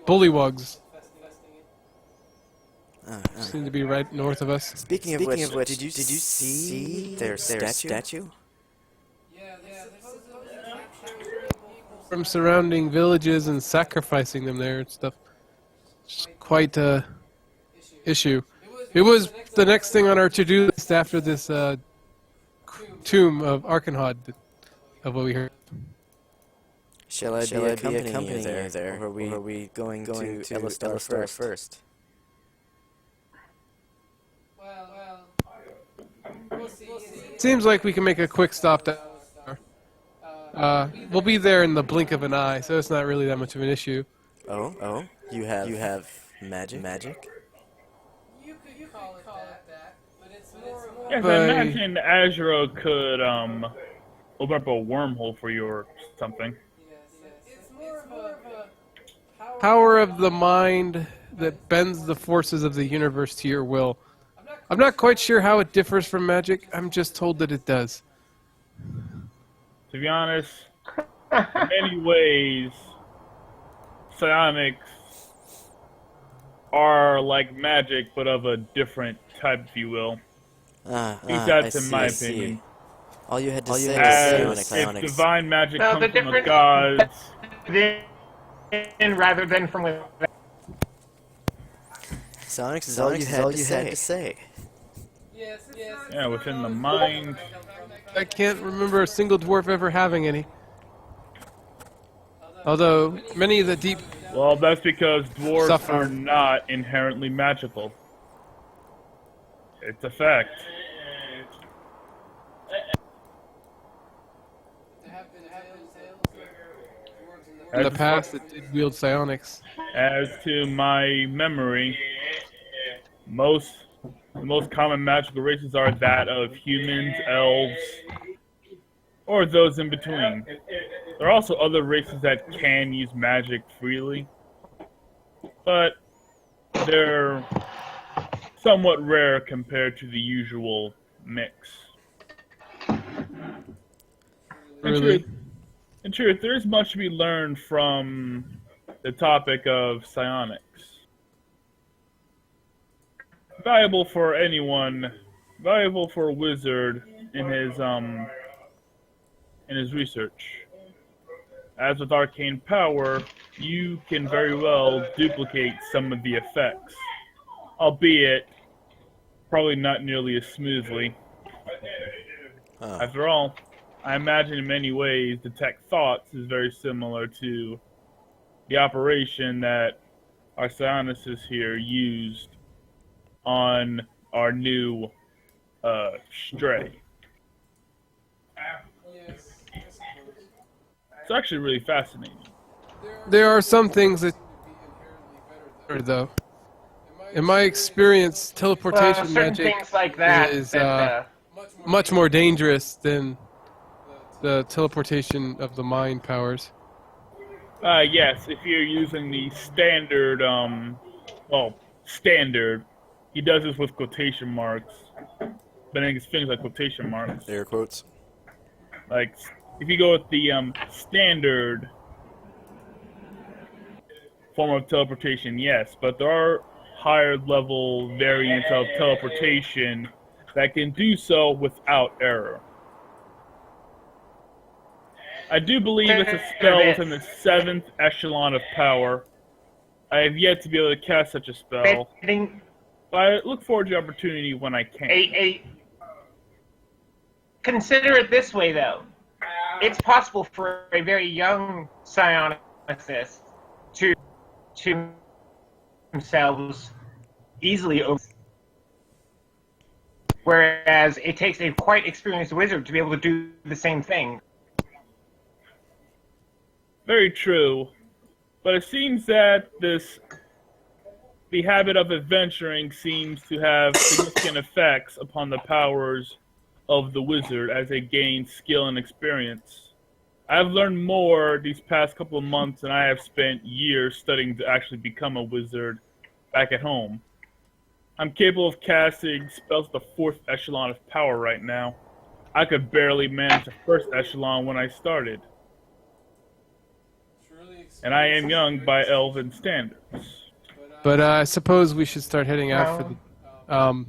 bullywugs. Seem to be right north of us. Speaking of which, did you see their statue? From surrounding villages and sacrificing them there and stuff. It's quite a issue. It was the next thing on our to-do list after this tomb of Arkenhod, of what we heard. Shall I be accompanying you there, or are we going to Ellistar first? Seems like we can make a quick stop there. We'll be there in the blink of an eye, so it's not really that much of an issue. Oh, you have magic? Yes, I imagine Azura could open up a wormhole for you or something. Power of the mind that bends the forces of the universe to your will. I'm not quite sure how it differs from magic. I'm just told that it does. To be honest, in many ways, psionics are like magic, but of a different type, if you will. At least that's in my opinion. All you had to say As was if divine magic No, comes the from the difference- gods, Then, rather than from within. Psionics is all you had to say. yeah, within the mind. I can't remember a single dwarf ever having any. Although many of the deep Well, that's because dwarves Suffer. are not inherently magical. It's a fact. in the past that did wield psionics. As to my memory, the most common magical races are that of humans, elves, or those in between. There are also other races that can use magic freely, but they're somewhat rare compared to the usual mix. Really? In truth, there is much to be learned from the topic of psionics. Valuable for anyone, valuable for a wizard in his research. As with arcane power, you can very well duplicate some of the effects, albeit probably not nearly as smoothly. After all, I imagine in many ways detect thoughts is very similar to the operation that our psionicists here used on our new stray. It's actually really fascinating. There are some things that are though. In my experience, teleportation certain magic things like that. is that much more dangerous than the teleportation of the mind powers. Yes, if you're using the standard, standard, he does this with quotation marks, but it's things like quotation marks. Air quotes. Like, if you go with the standard form of teleportation, yes, but there are higher level variants of teleportation that can do so without error. I do believe it's a spell within the 7th echelon of power. I have yet to be able to cast such a spell, but I look forward to the opportunity when I can. Consider it this way, though. It's possible for a very young psionicist to themselves easily over. Whereas it takes a quite experienced wizard to be able to do the same thing. Very true. But it seems that the habit of adventuring seems to have significant effects upon the powers of the wizard as they gain skill and experience. I've learned more these past couple of months than I have spent years studying to actually become a wizard back at home. I'm capable of casting spells at the 4th echelon of power right now. I could barely manage the 1st echelon when I started. And I am young by elven standards. But I suppose we should start heading out for the.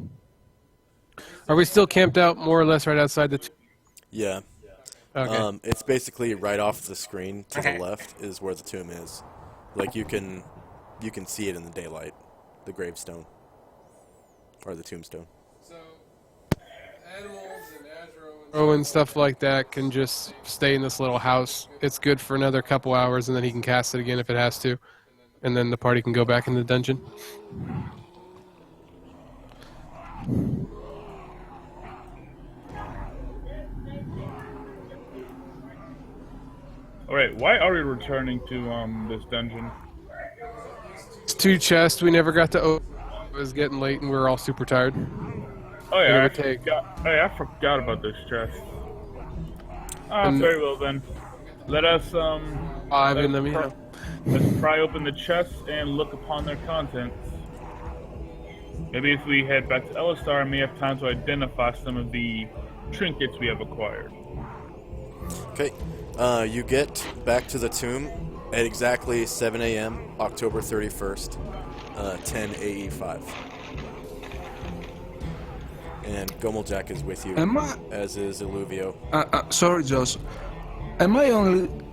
Are we still camped out more or less right outside the? Yeah. Okay. It's basically right off the screen to the left is where the tomb is. Like you can see it in the daylight, the gravestone or the tombstone. So animals and stuff like that can just stay in this little house. It's good for another couple hours, and then he can cast it again if it has to, and then the party can go back in the dungeon. Alright, why are we returning to this dungeon? It's 2 chests we never got to open. It was getting late, and we were all super tired. Oh yeah, I I forgot about this chest. Very well then. Let us 5 in them, yeah. let's pry open the chests and look upon their contents. Maybe if we head back to Elistar, I may have time to identify some of the trinkets we have acquired. Okay. You get back to the tomb at exactly 7 a.m. October 31st, 10 AE5. And Gomeljack is with you, as is Illuvio. Sorry, Josh. Am I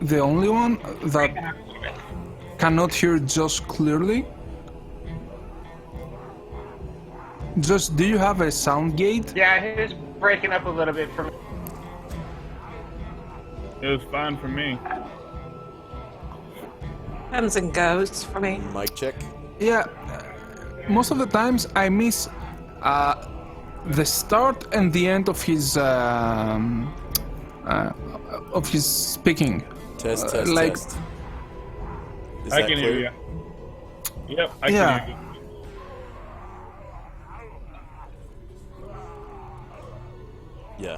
the only one that cannot hear Josh clearly? Josh, do you have a sound gate? Yeah, it is breaking up a little bit for me. It was fine for me. Comes and goes for me. Mic check. Yeah, most of the times I miss the start and the end of his speaking. Test. like- Is I that can clear? hear you. Yep, I Yeah. can hear you. Yeah.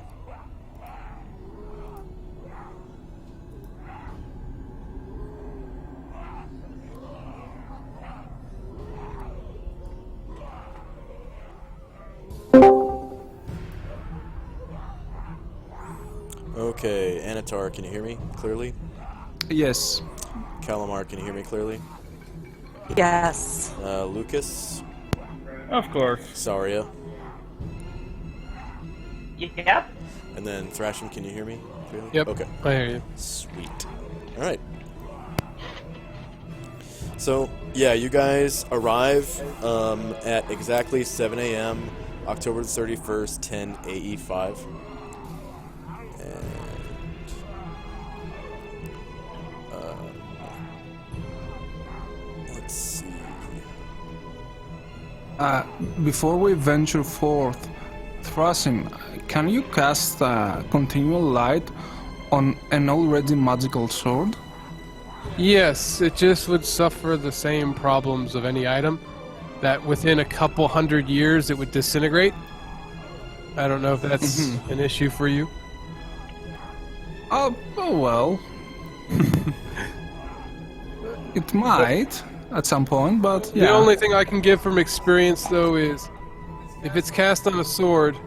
Okay, Anatar, can you hear me clearly? Yes. Calamar, can you hear me clearly? Yes. Lucas, Of course. Saria, Yep. and then Thrasham, can you hear me clearly? Yep. Okay. I hear you. Sweet. All right. So, yeah, you guys arrive at exactly 7 a.m., October 31st, 10 AE5. And, let's see. Before we venture forth, Thrasim, can you cast continual light on an already magical sword? Yes, it just would suffer the same problems of any item, that within a couple 100 years it would disintegrate. I don't know if that's an issue for you. Oh well. It might at some point, but yeah. The only thing I can give from experience, though, is if it's cast on a sword,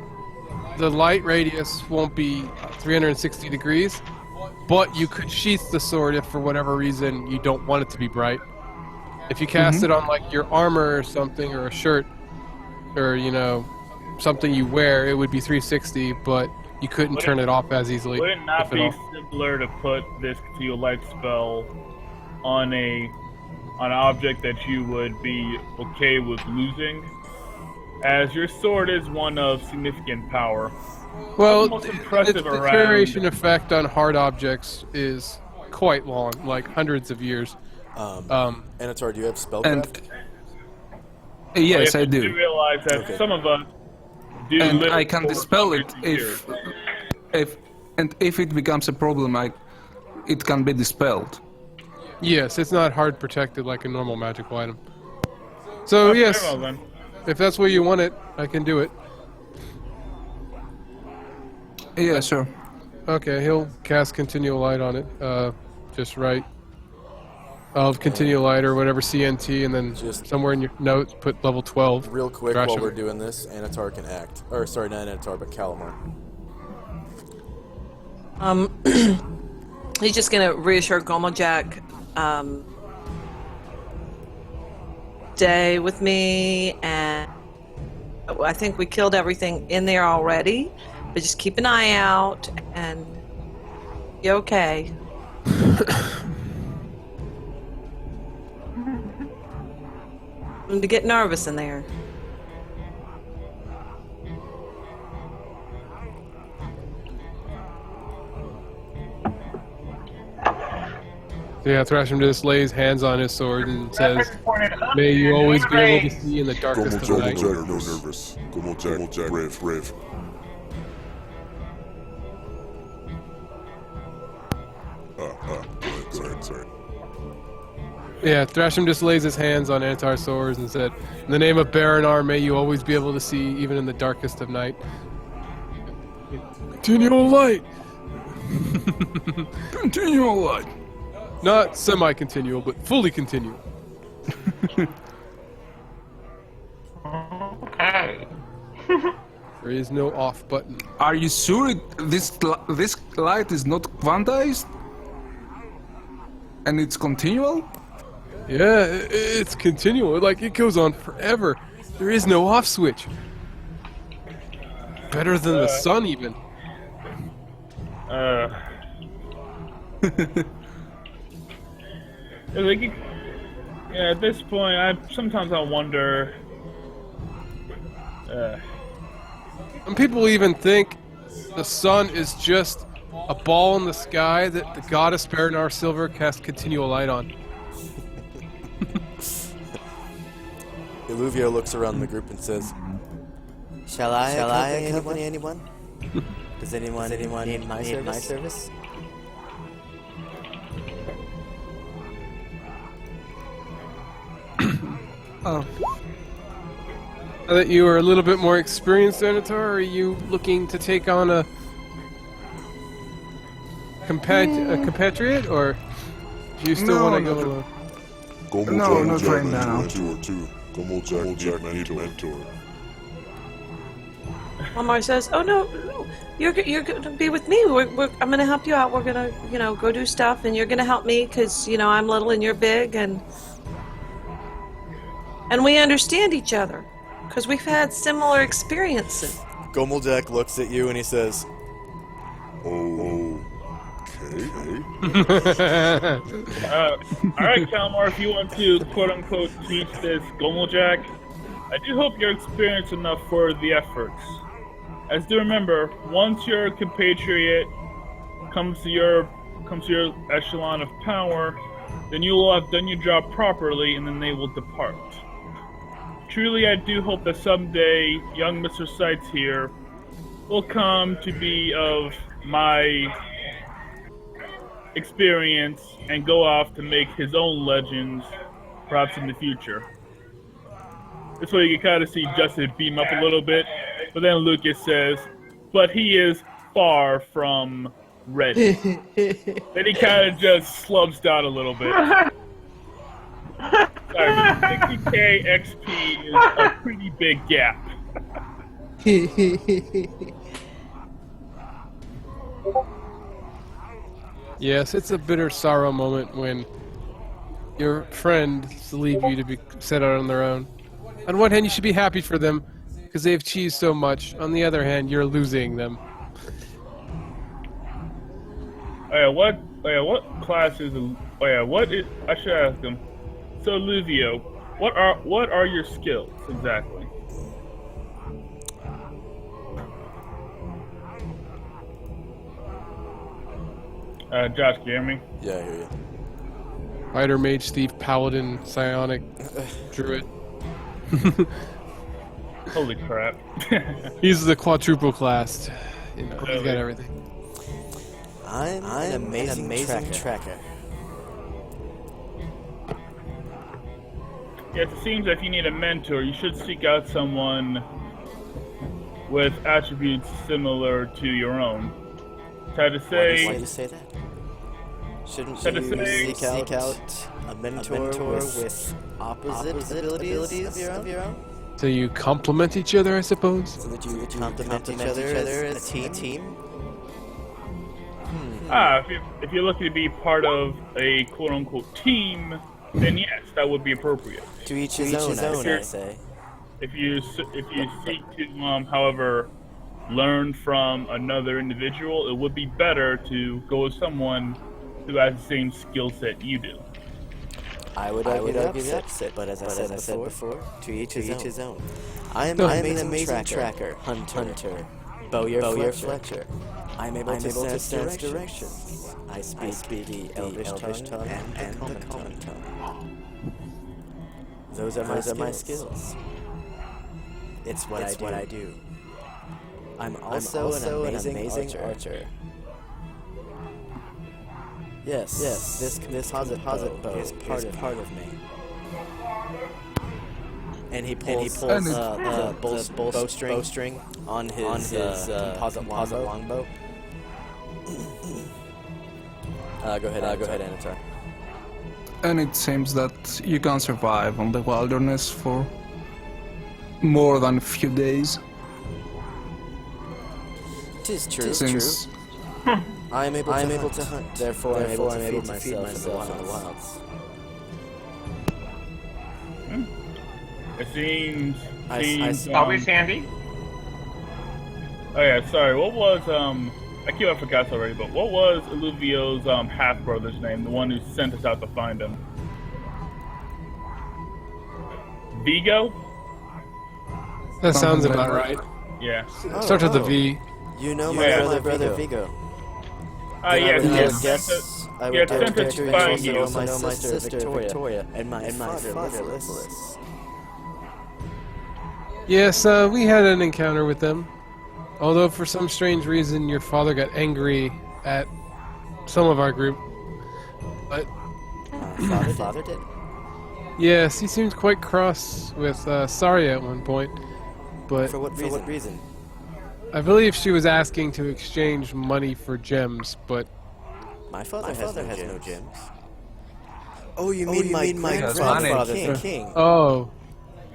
the light radius won't be 360 degrees, but you could sheath the sword if for whatever reason you don't want it to be bright. If you cast it on like your armor or something, or a shirt, or something you wear, it would be 360, but you couldn't turn it off as easily. Would it not if at be all. simpler to put this continual light spell on an object that you would be okay with losing? As your sword is one of significant power. Well, Most its impressive deterioration effect on hard objects is quite long, like hundreds of years. Anatar, do you have spellcraft? And yes, I do. Realize that Okay. some of us do And live I can for dispel it hundreds of years. if it becomes a problem, it can be dispelled. Yes, it's not hard protected like a normal magical item. So yes, Very well then. if that's where you want it, I can do it. Yeah, sure. Okay, he'll cast Continual Light on it. Just right. Of Continual Light or whatever CNT, and then Just- somewhere in your notes put level 12. Real quick, Thrash while him. we're doing this, Anatar can act. Or, sorry, not Anatar, but Calamar. He's just gonna reassure Gomojack, stay with me, and I think we killed everything in there already, but just keep an eye out and be okay. To get nervous in there. So yeah, Thrashim just lays hands on his sword and says, "May you always be able to see in the darkest of night." Gomojack, no nervous. Gomojack, brave. Sorry. Yeah, Thrashim just lays his hands on Antar's swords and said, "In the name of Baranar, may you always be able to see even in the darkest of night." Continual light! Continual light. Not semi-continual, but fully continual. Okay. There is no off button. Are you sure this light is not quantized? And it's continual? Yeah, it's continual. Like, it goes on forever. There is no off switch. Better than the sun, even. Like, yeah, at this point, sometimes I wonder. And people even think the sun is just a ball in the sky that the goddess Baranar Silver casts continual light on. Illuvio looks around the group and says, Shall I accompany anyone? Does anyone need my service? Oh. Now that you are a little bit more experienced, Anatar, are you looking to take on a compatriot, or do you still No, want to no, go no. alone? No, not right now. Mentor too. Gomojack, mentor. Lamar says, "Oh no, you're gonna be with me. I'm gonna help you out. We're gonna, go do stuff, and you're gonna help me because I'm little and you're big, and we understand each other because we've had similar experiences." Gomeldek looks at you and he says, Okay. Alright, Kalmar, if you want to quote-unquote teach this Gomeljak, I do hope you're experienced enough for the efforts. As do remember, once your compatriot comes to your echelon of power, then you will have done your job properly and then they will depart. Truly, I do hope that someday young Mr. Sights here will come to be of my experience and go off to make his own legends, perhaps in the future. This way you can kind of see Justin beam up a little bit, but then Lucas says, but he is far from ready. Then he kind of just slumps down a little bit. Sorry, but 60k XP is a pretty big gap. Yes, it's a bitter sorrow moment when your friends leave you to be set out on their own. On one hand, you should be happy for them because they've cheesed so much. On the other hand, you're losing them. What class is? I should ask him. So, Luvio, what are your skills exactly? Josh, can you hear me? yeah, I hear you. Fighter, Mage, Thief, Paladin, Psionic, Druid. Holy crap. He's the quadruple classed. He's got everything. I'm an amazing tracker. Yes, it seems that if you need a mentor, you should seek out someone with attributes similar to your own. Sad to say, Why'd you say that? Shouldn't Sad to you say- seek out a mentor with opposite abilities of your own? So you complement each other, I suppose? So that you complement each other as a team? if you're looking to be part of a quote-unquote team, then yes, that would be appropriate. To each his own, I say. If you seek to, however, learn from another individual, it would be better to go with someone who has the same skill set you do. I would argue the opposite, but as I said before, to each his own. I am an amazing tracker, hunter, Bowyer Fletcher. I'm able to sense directions. I speak the Elvish tongue and the common tongue. Those are my skills. It's what I do. I'm also an amazing archer. Yes, this composite bow is part of me. And he pulls the bowstring on his composite longbow. Go ahead, Anatar. And it seems that you can survive on the wilderness for more than a few days. Tis true. Since I am able to hunt. Therefore, I'm able to feed myself in the wilds. It seems. Always handy. Oh yeah, sorry. What was I forgot already, but what was Illuvio's half brother's name? The one who sent us out to find him. Vigo. That sounds about right. Yeah. Starts with a V. You know Yeah. my brother Vigo. Yes. I Yes. guess I Yeah, would sent us to find you. also know my sister Victoria and my father Nicholas. Yes, we had an encounter with them. Although for some strange reason your father got angry at some of our group. But Father did. yes, he seemed quite cross with Saria at one point. But For what reason? I believe she was asking to exchange money for gems, but My father has no gems. Oh, you mean my grandfather, grandfather, the the king? oh,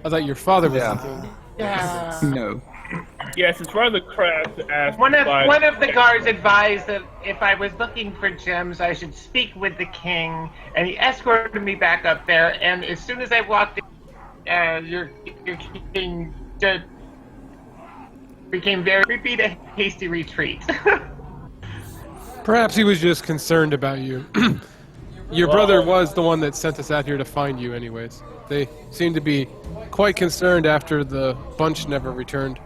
I thought your father was the king. Yeah. no. Yes, it's rather crass to ask. One by- of the guards advised that if I was looking for gems, I should speak with the king, and he escorted me back up there. And as soon as I walked in, your king just became very repeat a hasty retreat. Perhaps he was just concerned about you. Your brother was the one that sent us out here to find you anyways. They seemed to be quite concerned after the bunch never returned.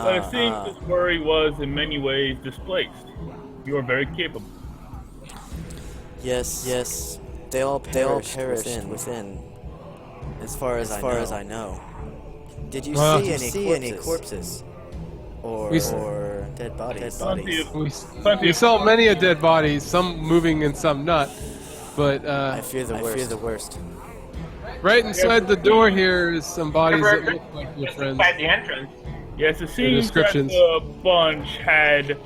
But it seems this worry was in many ways displaced. You are very capable. Yes. They all perished within. As far as I know. Did you see any corpses? Or dead bodies? We saw many a dead bodies, some moving and some not. But I fear the worst. right inside the door here is some bodies that look like your friends. By the entrance. Yes, it seems that descriptions. the bunch had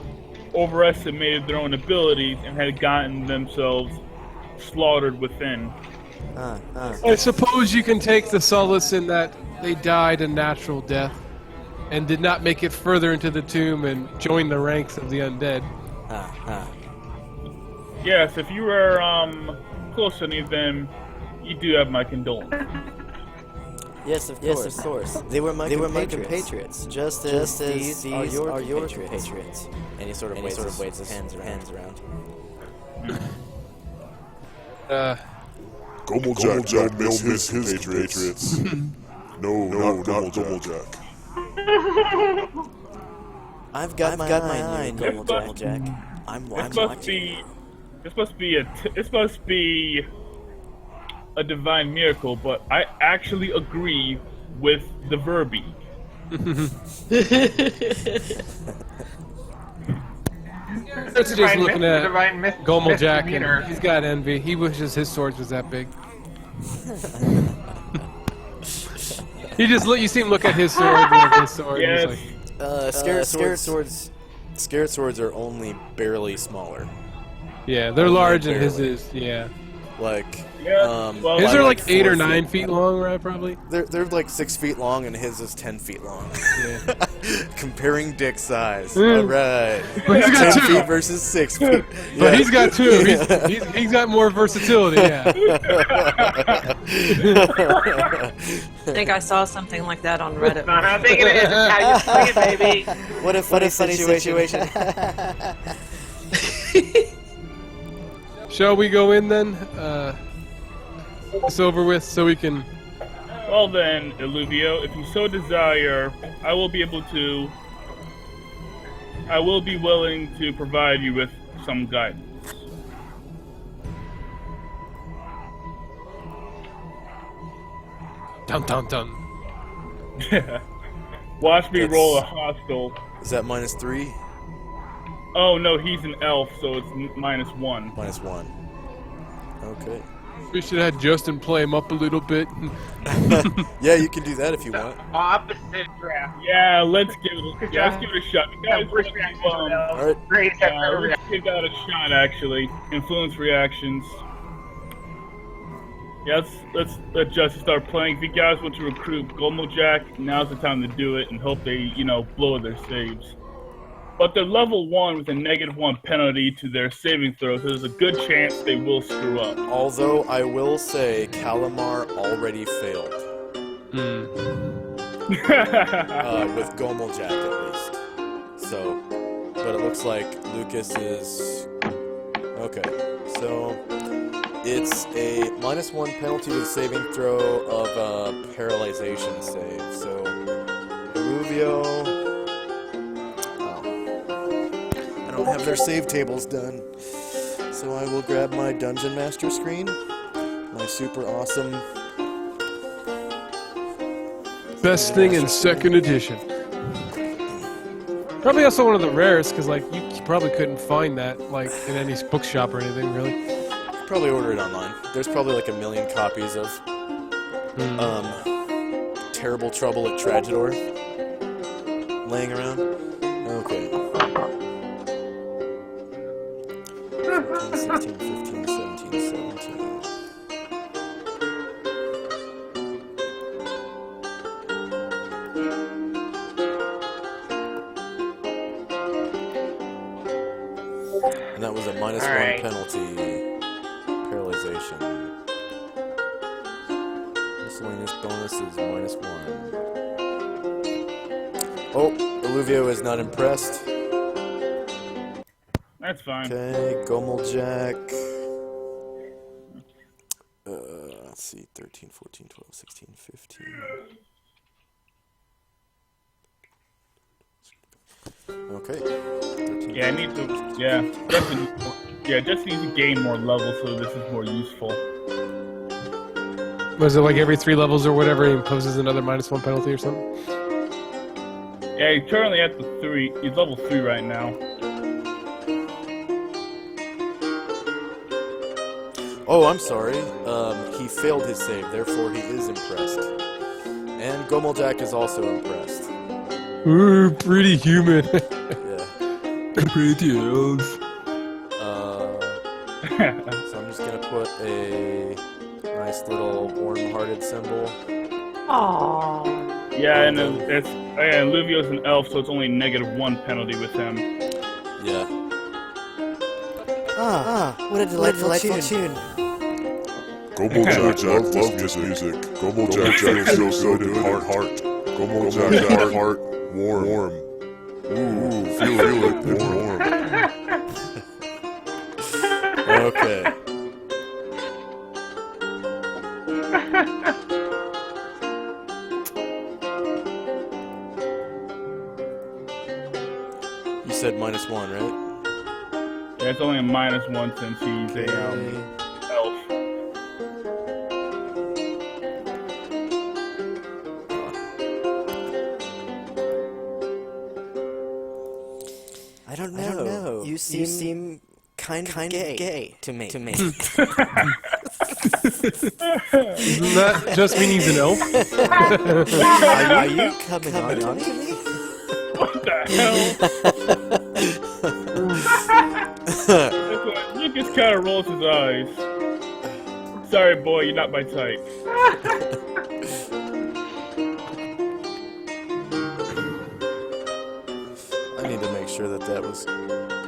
overestimated their own abilities and had gotten themselves slaughtered within. I suppose you can take the solace in that they died a natural death and did not make it further into the tomb and join the ranks of the undead. Yes, if you were close to any of them, you do have my condolences. Yes, of course. They were my compatriots. Just as these are your compatriots. And he sort of waves his hands around. Gomeljack will miss his patriots. No, not Gomeljack. I've got my eye on you, Gomeljack. I'm watching. This must be a divine miracle, but I actually agree with the verbiage. That's just looking at Divine Gomeljack, misdemeanor. and he's got envy. He wishes his sword was that big. You see him look at his sword, like his sword. Yes. And he's like, Scarab swords are only barely smaller. yeah, they're Only large, and his barely. is Like, Yeah, well, His by are like 8 or 4 9 feet. feet long, right? Probably. They're like 6 feet long, and his is 10 feet long. Yeah. Comparing dick size. Mm. All right. But he's got 10 two. feet versus 6 feet. But Yeah. he's got 2. He's got more versatility. Yeah. I think I saw something like that on Reddit. Not how big it is, it's how you play it, baby. What a funny situation. Shall we go in then? It's over with, so we can. Well then, Illuvio, if you so desire, I will be willing to provide you with some guidance. Dun dun dun. Watch me That's- roll a hostile. Is that -3? Oh no, he's an elf, so it's -1. -1. Okay. We should have Justin play him up a little bit. Yeah, you can do that if you want. Opposite draft. Yeah, let's give it a shot. You guys, First reaction, Alright. Great let's give that a shot. Actually, influence reactions. Yeah, let's let Justin start playing. If you guys want to recruit Gomojack, now's the time to do it, and hope they, blow their saves. But they're level 1 with a -1 penalty to their saving throws, so there's a good chance they will screw up. Although I will say Calamar already failed. With Gomojack at least. So, but it looks like Lucas is... Okay, so it's a -1 penalty to the saving throw of a paralyzation save. So, Illuvio... I don't have their save tables done. So I will grab my Dungeon Master screen. My super awesome... Best thing in 2nd edition. Probably also one of the rarest, because like you probably couldn't find that like in any bookshop or anything, really. Probably order it online. There's probably like 1 million copies of Terrible Trouble at Tragedor laying around. Okay. 15, 16, 15, 17, 17. And that was a -1 Alright. penalty. Paralyzation. Miscellaneous bonus is -1. Oh, Illuvio is not impressed. That's fine. Okay, Gomojack. Let's see, 13, 14, 12, 16, 15. Okay. 13, Yeah, I need to. Yeah, just need to gain more levels, so this is more useful. Was it like every 3 levels or whatever he imposes another -1 penalty or something? Yeah, he's currently at the 3. He's level 3 right now. Oh, I'm sorry. He failed his save, therefore he is impressed. And Gomojack is also impressed. Ooh, pretty human. Yeah. Pretty elf. So I'm just gonna put a nice little warm-hearted symbol. Aww. Yeah, and Illuvio's an elf, so it's only -1 penalty with him. Yeah. What a delightful tune. Gomojack love this music. Gomojack feels so good in heart. Gomojack heart warm. Ooh, feel it warm. Okay. You said -1, right? Yeah, it's only a -1 since he's a elf. I don't know. You seem kind of gay to me. Doesn't that just mean he's an elf? Are you coming on to me? What the hell? Lucas kind of rolls his eyes. Sorry, boy, you're not my type. I need to make sure that that was...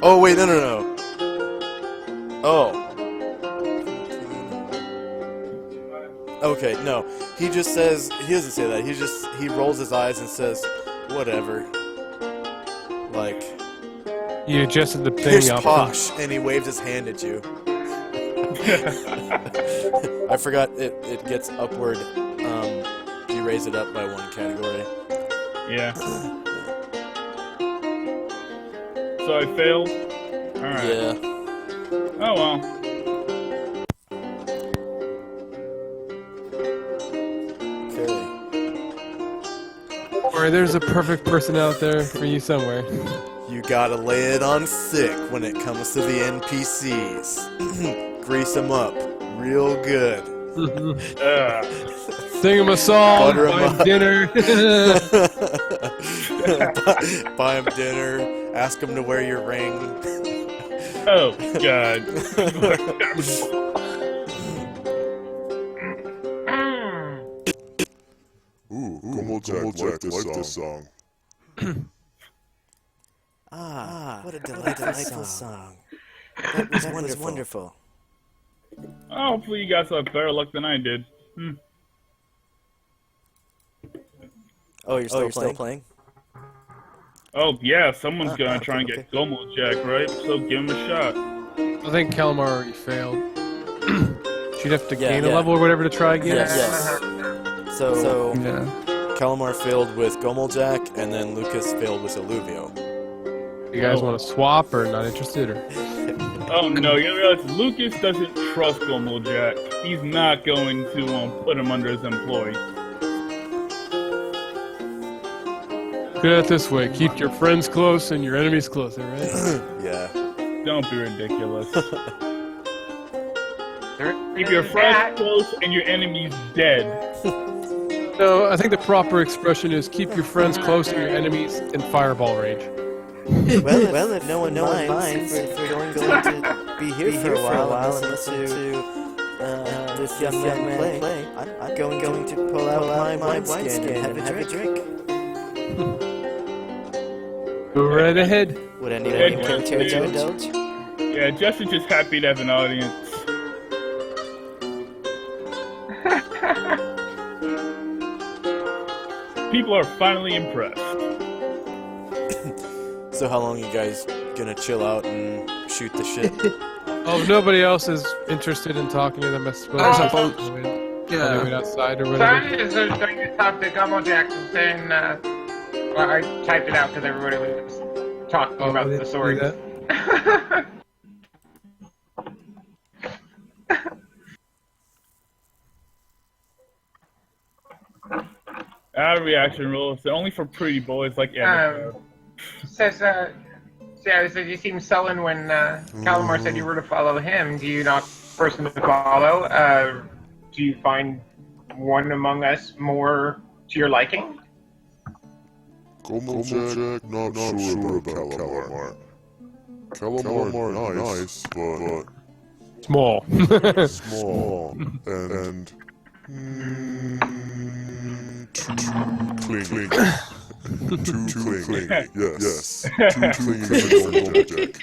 Oh, wait, no. Oh. Okay, no. He just says... He doesn't say that. He rolls his eyes and says, whatever. Like... You adjusted the Pish thing up. posh, and he waves his hand at you. I forgot it gets upward. You raise it up by one category. Yeah. So I failed? Alright. Yeah. Oh well. Okay. Or there's a perfect person out there for you somewhere. You gotta lay it on thick when it comes to the NPCs. Grease them up real good. Sing him a song, Butter 'em buy him up. dinner. Buy him dinner. Ask him to wear your ring. Oh, God. Ooh, Gumblejack liked this song. What a delightful song. That was wonderful. Oh, hopefully you guys have better luck than I did. Oh, you're still playing? Oh, yeah, someone's gonna try and get Gumblejack, right? So give him a shot. I think Calamar already failed. She'd have to Yeah, gain a yeah. level or whatever to try again. Yes. So Yeah. Calamar failed with Gomeljack, and then Lucas failed with Illuvio. You guys want to swap or not interested? Or Oh no, you realize Lucas doesn't trust Gumblejack. He's not going to put him under his employ. look at it this way: keep your friends close and your enemies closer, right? Yeah. Don't be ridiculous. Keep your friends close and your enemies dead. No, I think the proper expression is keep your friends close and your enemies in fireball range. Well, if no one minds, if we're going to be here for a while and listen to this young man play, I'm going to pull out my wineskin and have a drink. Go right ahead. Would anyone care to indulge? Yeah, Justin's just happy to have an audience. People are finally impressed. So how long you guys gonna chill out and shoot the shit? Oh, if nobody else is interested in talking to them, I suppose. I suppose. They Yeah. wait outside or So whatever. I'm just going to talk to Gumblejack and saying, well, I typed it out because everybody was talking about they the didn't sword. do that? Out of reaction rules, they're only for pretty boys like Emma. Says, you seemed sullen when Calamar said you were to follow him. Do you not person to follow? Do you find one among us more to your liking? Gumblejack, not sure about Calamar. Calamar nice, but Small. small and too clingy. Too clingy. Yes. Too clingy for Gumblejack.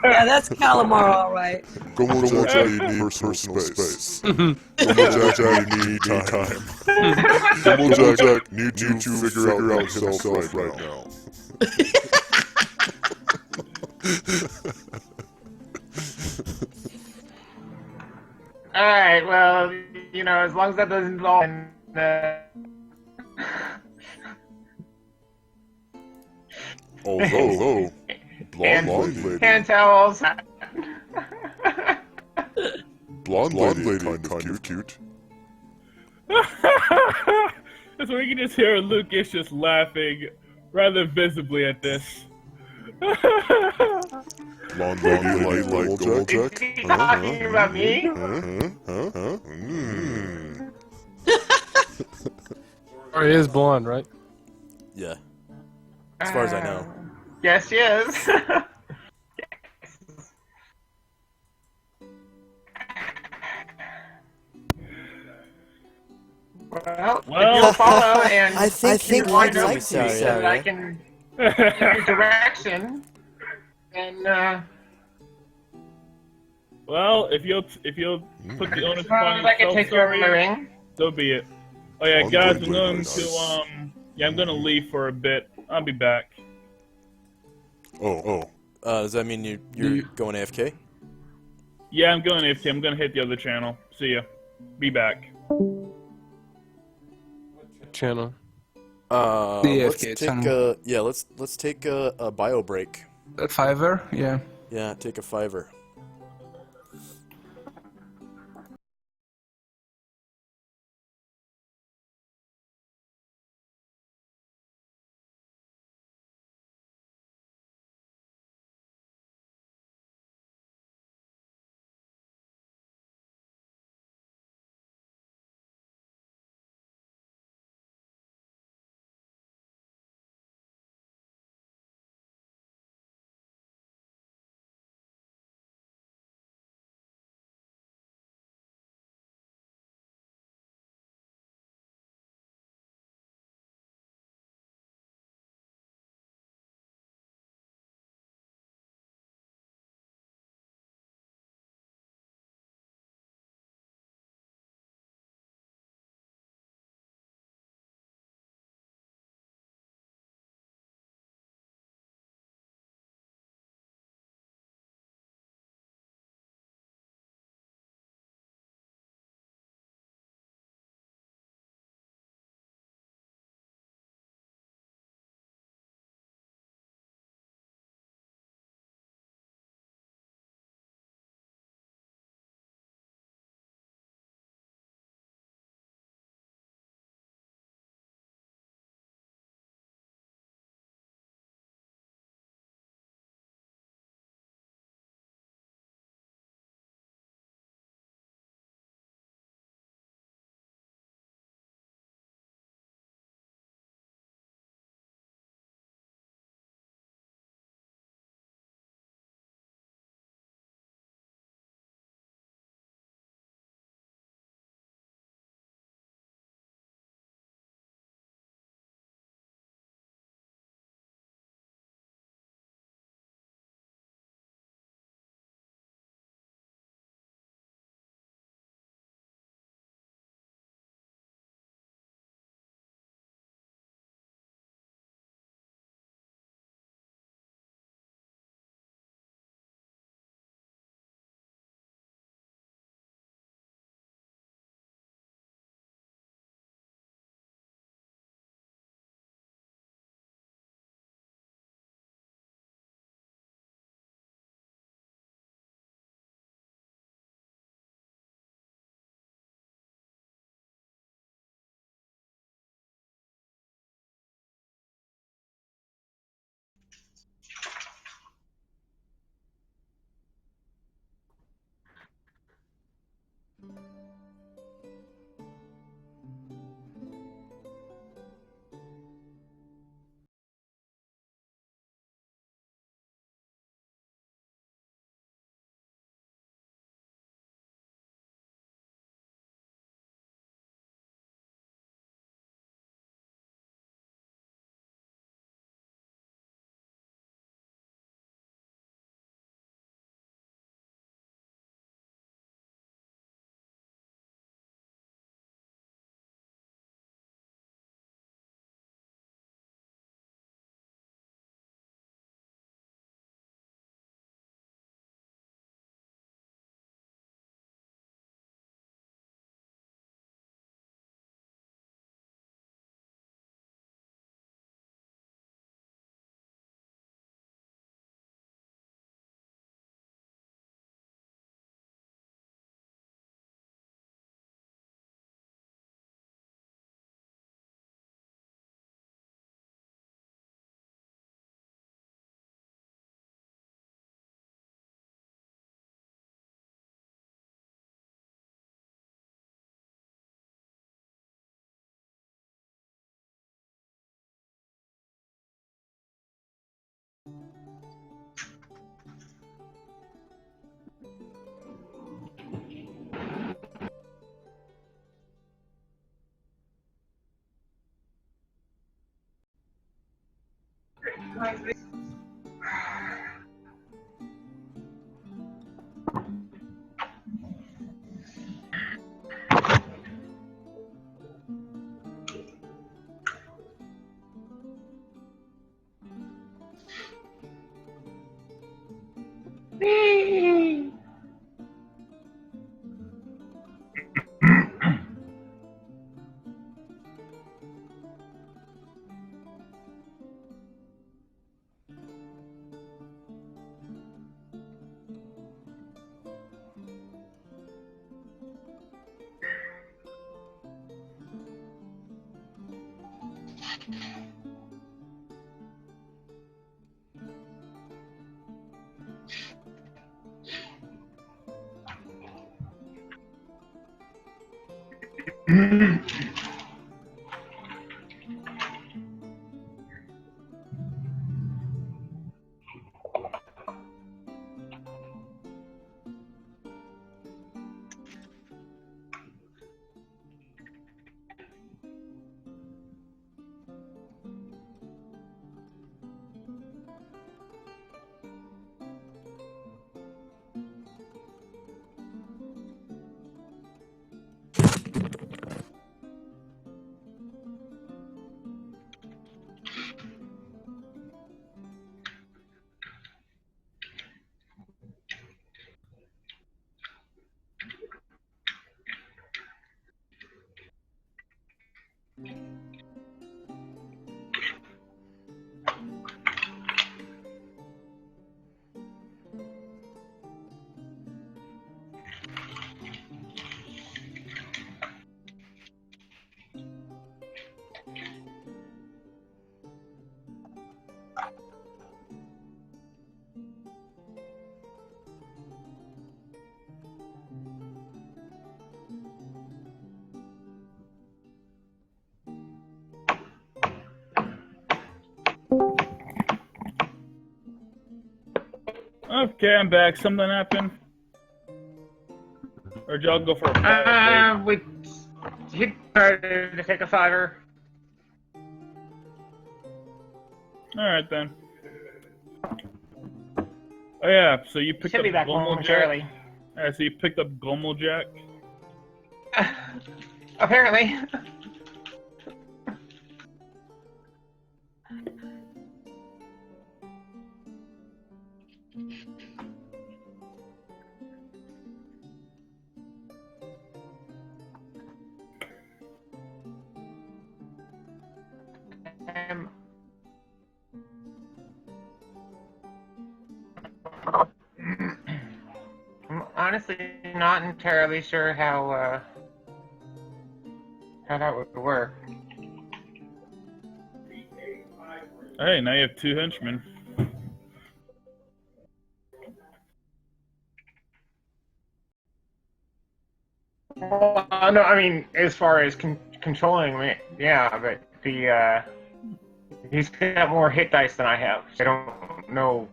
Yeah, that's Calamar, all right. Gumblejack, you need personal space. Gumblejack, you need time. Gumblejack need to figure out himself right now. Alright, well, as long as that doesn't involve Although, blonde lady, can't tell also. blonde lady kind of cute. That's where you can just hear Lucas just laughing rather visibly at this. Blonde lady like Goldjack? Is he talking about me? Or he is blonde, right? Yeah, as far as I know. Yes, yes. Well, if you'll follow and I think you I'd wind up like to, so that I can give you direction, and Well, if you'll put the onus as long upon as I can yourself, take care of my sorry, ring. so be it. Oh yeah, Oh, guys, great, I'm going nice. to I'm gonna leave for a bit. I'll be back. Oh. Does that mean you're going AFK? Yeah, I'm going AFK. I'm gonna hit the other channel. See ya. Be back. Channel. Let's AFK take channel. let's take a bio break. Fiverr? Yeah. Yeah, take a fiver. Okay, I'm back. Something happened? Or did y'all go for a fire break? He started to take a fiver. Alright then. Oh yeah, so you picked Should up be back Gomo momentarily. Jack? Alright, so you picked up Gomo Jack? Apparently. I'm honestly not entirely sure how that would work. Hey, now you have 2 henchmen. Well, no, I mean, as far as controlling me, yeah, but he's got more hit dice than I have. So I don't know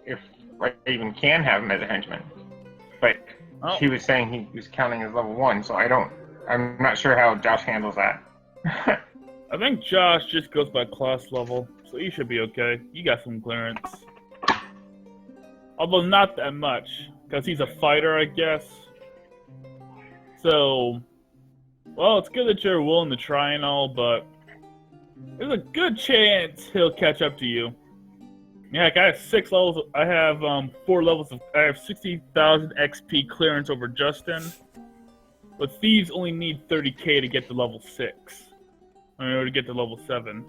if I even can have him as a henchman. But he was saying he was counting as level 1, so I'm not sure how Josh handles that. I think Josh just goes by class level, so you should be okay. You got some clearance. Although not that much, because he's a fighter, I guess. So, well, it's good that you're willing to try and all, but there's a good chance he'll catch up to you. Yeah, I have 6 levels. I have 4 levels of. I have 60,000 XP clearance over Justin, but thieves only need 30k to get to level 6, or to get to level 7.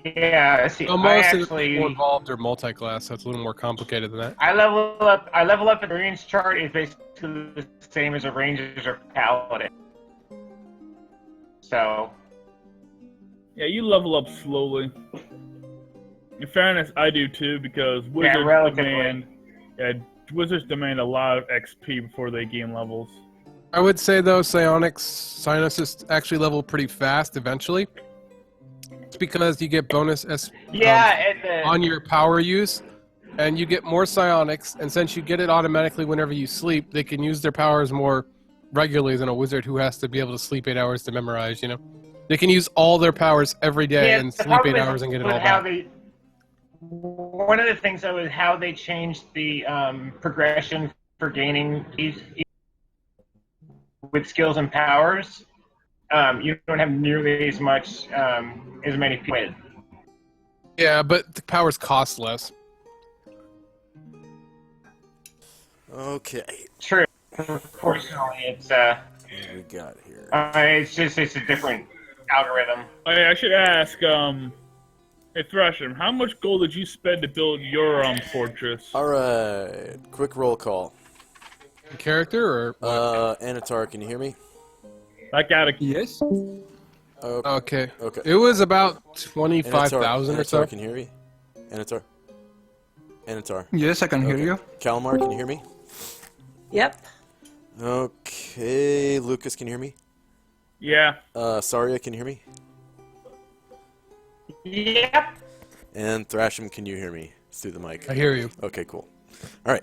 Yeah, see, Well, I most of actually the more involved are multi-class, so it's a little more complicated than that. I level up. The range chart is basically the same as a ranger or paladin. So Yeah, you level up slowly. In fairness, I do too, because wizards demand a lot of XP before they gain levels. I would say though, Psionics actually level pretty fast eventually. It's because you get bonus on your power use, and you get more psionics, and since you get it automatically whenever you sleep, they can use their powers more regularly than a wizard who has to be able to sleep 8 hours to memorize, you know? They can use all their powers every day and sleep 8 hours and get it all back. One of the things, though, is how they changed the progression for gaining these with skills and powers. You don't have nearly as many people. Yeah, but the powers cost less. Okay. True. Unfortunately, it's What do we got here? it's a different algorithm. Hey, I should ask, hey Thresham, how much gold did you spend to build your fortress? Alright, quick roll call. Character or what? Anatar, can you hear me? I got a Yes. Okay. Okay. It was about Anatar, 25,000 or so. Anatar, can you hear me? Anatar. Anatar. Yes, I can hear Okay. you. Calamar, can you hear me? Yep. Okay. Lucas, can you hear me? Yeah. Saria, can you hear me? Yep. And Thrasham, can you hear me through the mic? I hear you. Okay, cool. All right.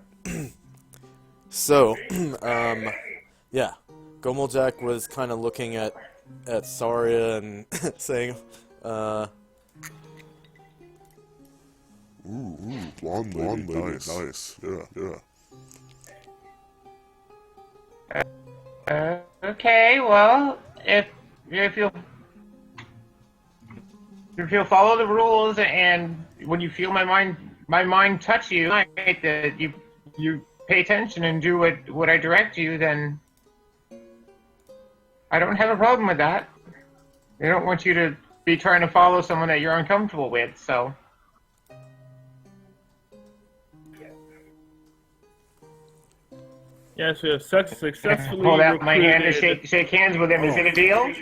So, yeah, Gomeljak was kind of looking at Saria and saying, Blonde lady, nice. Yeah. Okay, well, if you'll follow the rules, and when you feel my mind touch you, that you pay attention and do what I direct you, then I don't have a problem with that. I don't want you to be trying to follow someone that you're uncomfortable with, so. Yeah, so you have successfully Hold out my hand and recruited- shake hands with him. Is it a deal?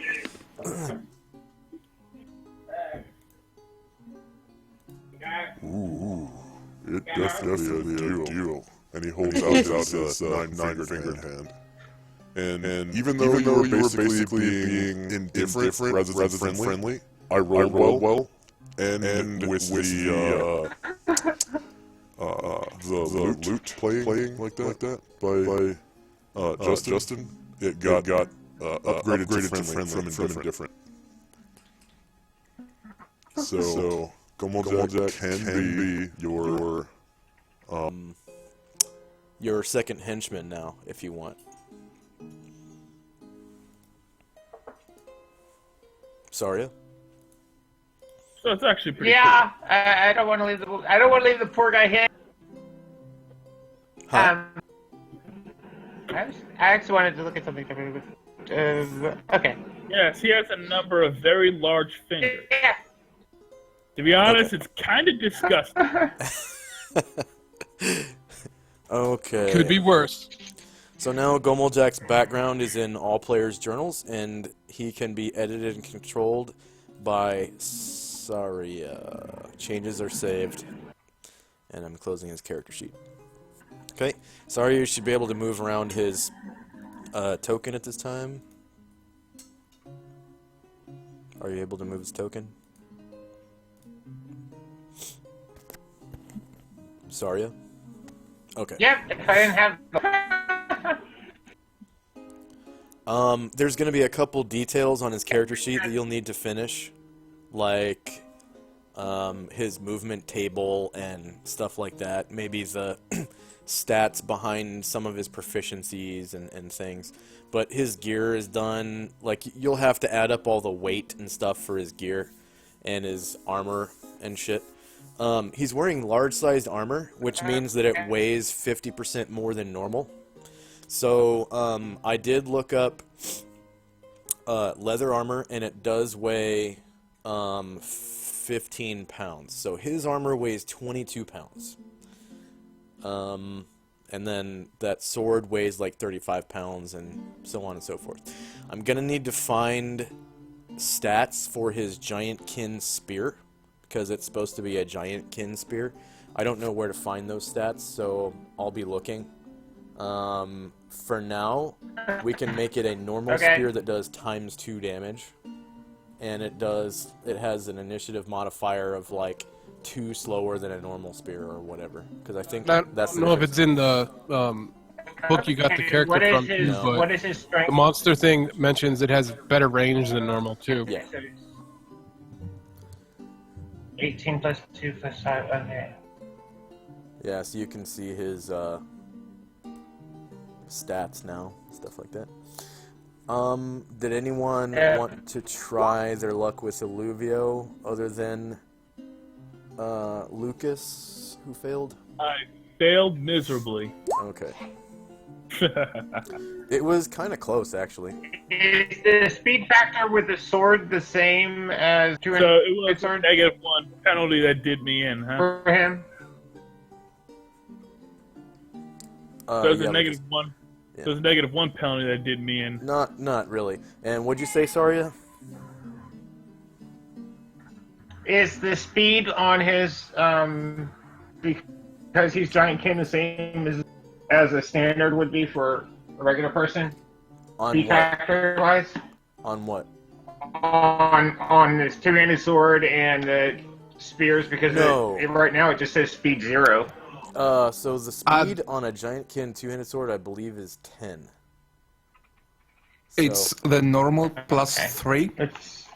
It definitely a deal. And he holds out his nine-fingered hand. And even though you were basically being indifferent rather than friendly, I rolled well. And with the lute playing like that by Justin, it got upgraded to friendly from indifferent. So Gomeljak can be your second henchman now, if you want. Saria? So it's actually pretty Yeah, I don't want to leave the poor guy here. Huh? I actually wanted to look at something different. Okay. cool. Yes, he has a number of very large fingers. Yeah. To be honest, it's kind of disgusting. Okay. Could be worse. So now Gomeljak's background is in all players' journals, and he can be edited and controlled by Saria. Changes are saved. And I'm closing his character sheet. Okay. Saria should be able to move around his token at this time. Are you able to move his token? Saria? Okay. Yep. If I didn't have. There's going to be a couple details on his character sheet that you'll need to finish, like his movement table and stuff like that. Maybe the stats behind some of his proficiencies and things. But his gear is done. Like, you'll have to add up all the weight and stuff for his gear and his armor and shit. He's wearing large-sized armor, which means that it weighs 50% more than normal. So, I did look up leather armor, and it does weigh 15 pounds. So his armor weighs 22 pounds. And then that sword weighs like 35 pounds, and so on and so forth. I'm going to need to find stats for his giant kin spear, because it's supposed to be a giant kin spear. I don't know where to find those stats, so I'll be looking. For now, we can make it a normal spear that does ×2 damage, and it has an initiative modifier of like 2 slower than a normal spear or whatever. Because I think I that's don't know if it's in the book you got the character What is from, his, but what is his strength? the monster thing mentions it has better range than normal too. Yeah. 18 plus 2 plus 5. Okay. Yeah, so you can see his stats now, stuff like that. Did anyone want to try their luck with Illuvio other than Lucas, who failed? I failed miserably. Okay. It was kind of close, actually. Is the speed factor with the sword the same as So it was a sword -1 penalty that did me in, huh? for him? So it's yeah, a negative Lucas. 1. Yeah. So it's a -1 penalty that did me in. Not really. And what'd you say, Saria? Is the speed on his because he's giantkin the same as a standard would be for a regular person? On Speed what? factor wise? On what? On this two-handed sword and the spears, because No. right now it just says speed 0. So the speed on a giantkin two-handed sword, I believe, is 10. It's So, the normal plus 3. It's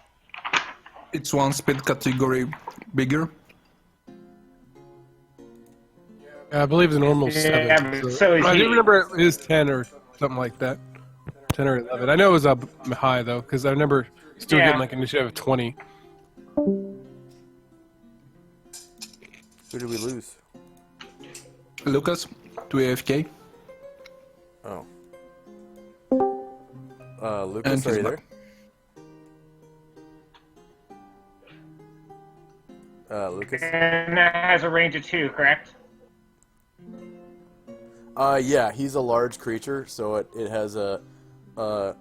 It's one speed category bigger. I believe the normal's Yeah, 7. but so is I he. do remember it is 10 or something like that. 10 or 11. I know it was up high, though, because I remember still Yeah. getting like an initiative of 20. who did we lose? Lucas, to AFK. Oh. Lucas, And are he's you back. there? Lucas? And that has a range of 2, correct? Yeah, he's a large creature, so it has I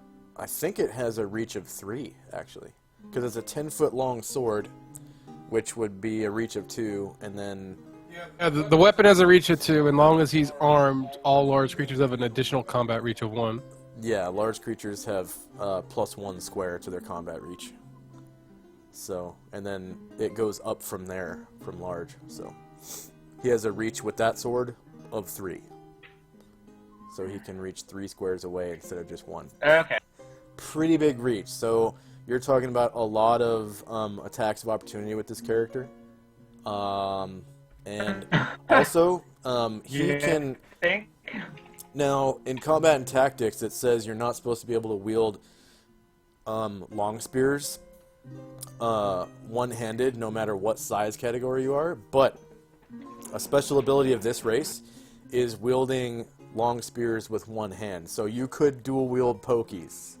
think it has a reach of 3, actually. Because it's a 10-foot long sword, which would be a reach of 2, and then... Yeah, the weapon has a reach of 2, and long as he's armed, all large creatures have an additional combat reach of 1. Yeah, large creatures have +1 square to their combat reach. So, and then it goes up from there, from large, so... He has a reach with that sword of 3. So he can reach 3 squares away instead of just 1. Okay. Pretty big reach, so you're talking about a lot of attacks of opportunity with this character. And also, he Yeah. can... Think? Now, in combat and tactics, it says you're not supposed to be able to wield long spears one-handed, no matter what size category you are, but a special ability of this race is wielding long spears with one hand. So you could dual wield pokies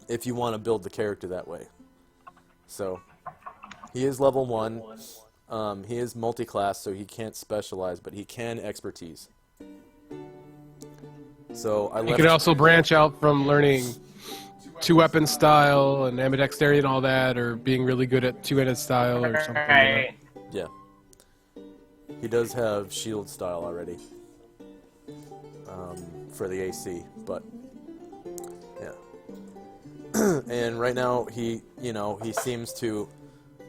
if you want to build the character that way. So he is level 1. He is multi-class, so he can't specialize, but he can expertise. So I You left. could also branch out from learning two-weapon style and ambidexterity and all that, or being really good at two-handed style or something. Right. Yeah. He does have shield style already for the AC, but yeah. And right now he seems to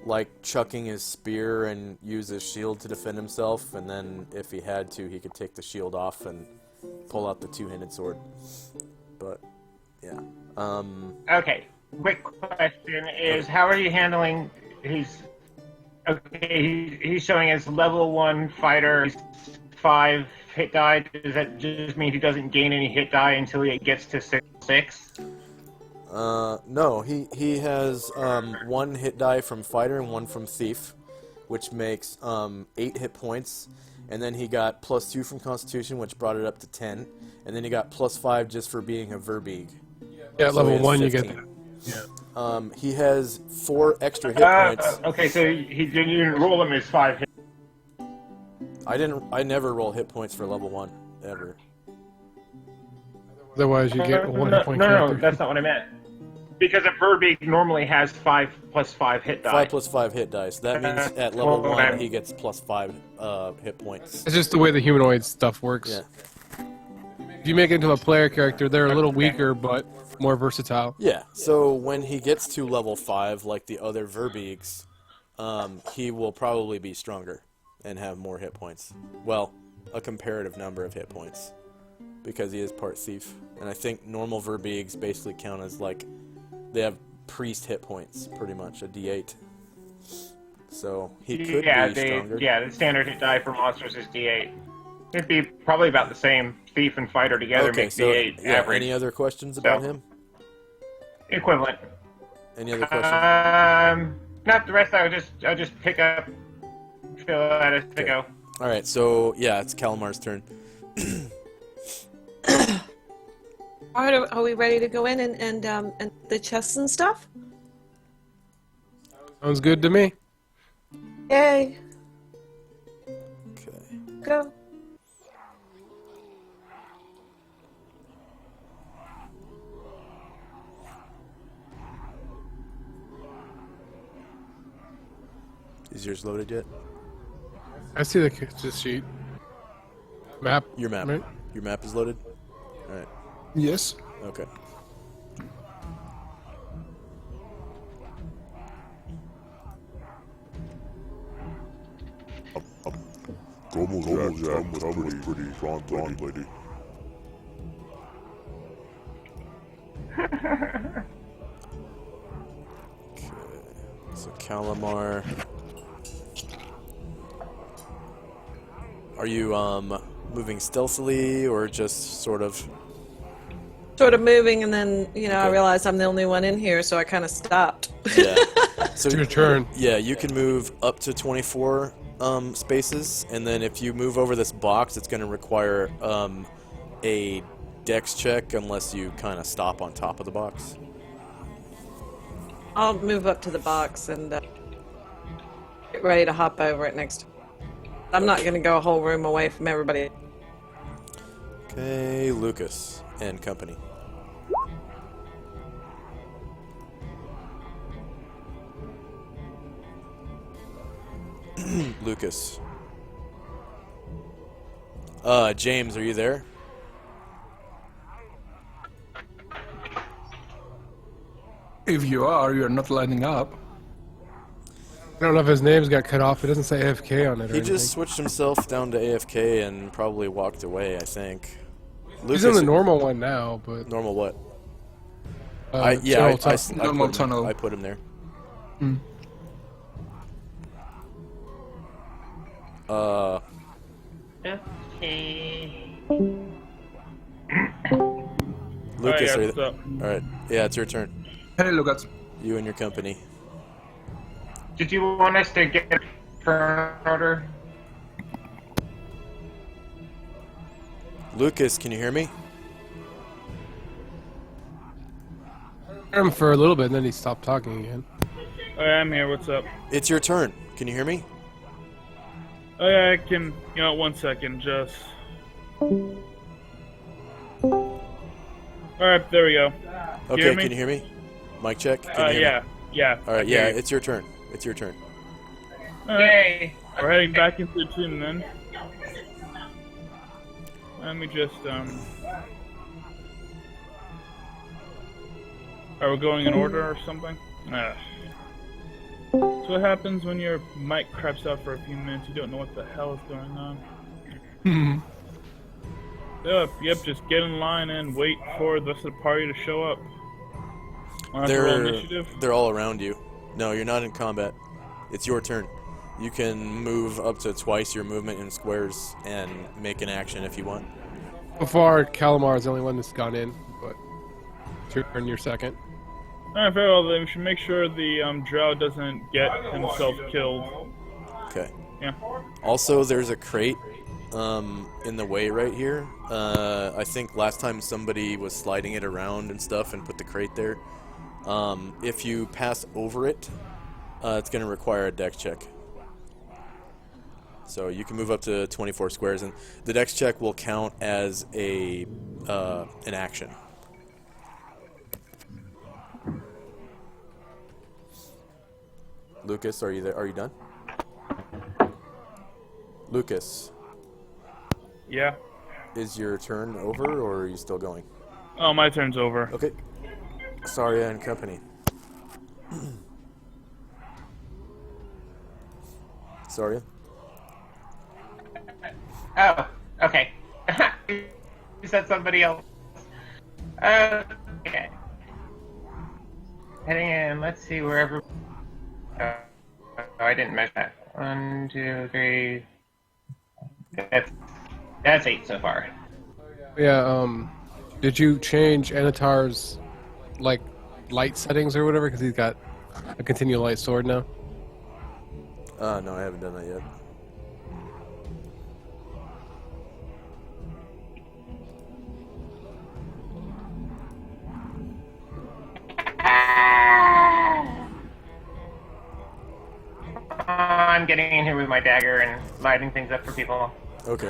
like chucking his spear and use his shield to defend himself, and then if he had to, he could take the shield off and pull out the two-handed sword. But yeah. Okay. Quick question is, how are you handling he's showing as level 1 fighter, he's 5 hit die. Does that just mean he doesn't gain any hit die until he gets to 6? No, he has 1 hit die from fighter and 1 from thief, which makes 8 hit points, and then he got +2 from constitution, which brought it up to 10, and then he got +5 just for being a Verbeeg. Yeah, So level he has 1 you get 15. that. Yeah. He has 4 extra hit points. Okay, so you didn't roll him as 5 hit. I never roll hit points for level 1 ever. Otherwise, you get a 1 hit point No, character. that's not what I meant. Because a Verbeeg normally has 5 + 5 hit die. 5 + 5 hit dice. That means at level 1 he gets +5 hit points. It's just the way the humanoid stuff works. Yeah. If you make it into a player character, they're a little weaker, but more versatile. Yeah, so when he gets to level 5, like the other Verbeegs, he will probably be stronger and have more hit points. Well, a comparative number of hit points, because he is part thief. And I think normal Verbeegs basically count as like, they have priest hit points, pretty much, a D8. So he could be stronger. Yeah, the standard hit die for monsters is D8. It'd be probably about the same. Thief and fighter together Okay, make so D8 yeah, average. any other questions about him? Equivalent. Any other questions? Not the rest. I'll just pick up. Fill out as to go. All right, so yeah, it's Calamar's turn. All right, are we ready to go in and the chests and stuff? Sounds good to me. Yay, Okay. go. Is yours loaded yet? I see the sheet. Map. Your map. Right? Your map is loaded? Alright. Yes. Okay. Gomu Jack was pretty front lady. Okay. So Calamar. Are you moving stealthily or just sort of? Sort of moving, and then I Okay. realized I'm the only one in here, so I kind of stopped. Yeah. So It's your turn. Yeah, you can move up to 24 spaces, and then if you move over this box, it's going to require a dex check unless you kind of stop on top of the box. I'll move up to the box and get ready to hop over it next. I'm not going to go a whole room away from everybody. Okay, Lucas and company. Lucas. James, are you there? If you are, you're not lighting up. I don't know if his name's got cut off. It doesn't say AFK on it. Or He anything. just switched himself down to AFK and probably walked away, I think. He's in the normal one now, but Normal what? channel top. Normal tunnel. I put him there. Hmm. Okay. Lucas, yeah, are you what's up? Alright, yeah, it's your turn. Hey, Lucas. You and your company. Did you want us to get turn order? Lucas, can you hear me? Heard him for a little bit, and then he stopped talking again. Oh, yeah, I'm here. What's up? It's your turn. Can you hear me? Oh, yeah, I can. 1 second, just. Alright, there we go. Okay, hear me? can you hear me? Mic check. Can you hear Yeah. me? Yeah. Alright, I yeah, hear you. it's your turn. It's your turn. Alright, Yay! we're heading back into the tomb then. Let me just, Are we going in order or something? So what happens when your mic craps out for a few minutes? You don't know what the hell is going on. Yep, just get in line and wait for the rest of the party to show up. I'll have to roll initiative. They're all around you. No, you're not in combat. It's your turn. You can move up to twice your movement in squares and make an action if you want. So far, Calamar is the only one that's gone in, but it's your turn, your second. Alright, very well then. We should make sure the drow doesn't get himself killed. Okay. Yeah. Also, there's a crate in the way right here. I think last time somebody was sliding it around and stuff and put the crate there. If you pass over it, it's going to require a dex check. So you can move up to 24 squares, and the dex check will count as an action. Lucas, are you there? Are you done? Lucas, Yeah. is your turn over, or are you still going? Oh, my turn's over. Okay. Saria and company. Saria? Oh, okay. You said somebody else. Okay. Heading in, let's see wherever. Oh, I didn't measure that. 1, 2, 3. That's 8 so far. Yeah, did you change Anatar's, light settings or whatever? Because he's got a continual light sword now. No, I haven't done that yet. I'm getting in here with my dagger and lighting things up for people. Okay.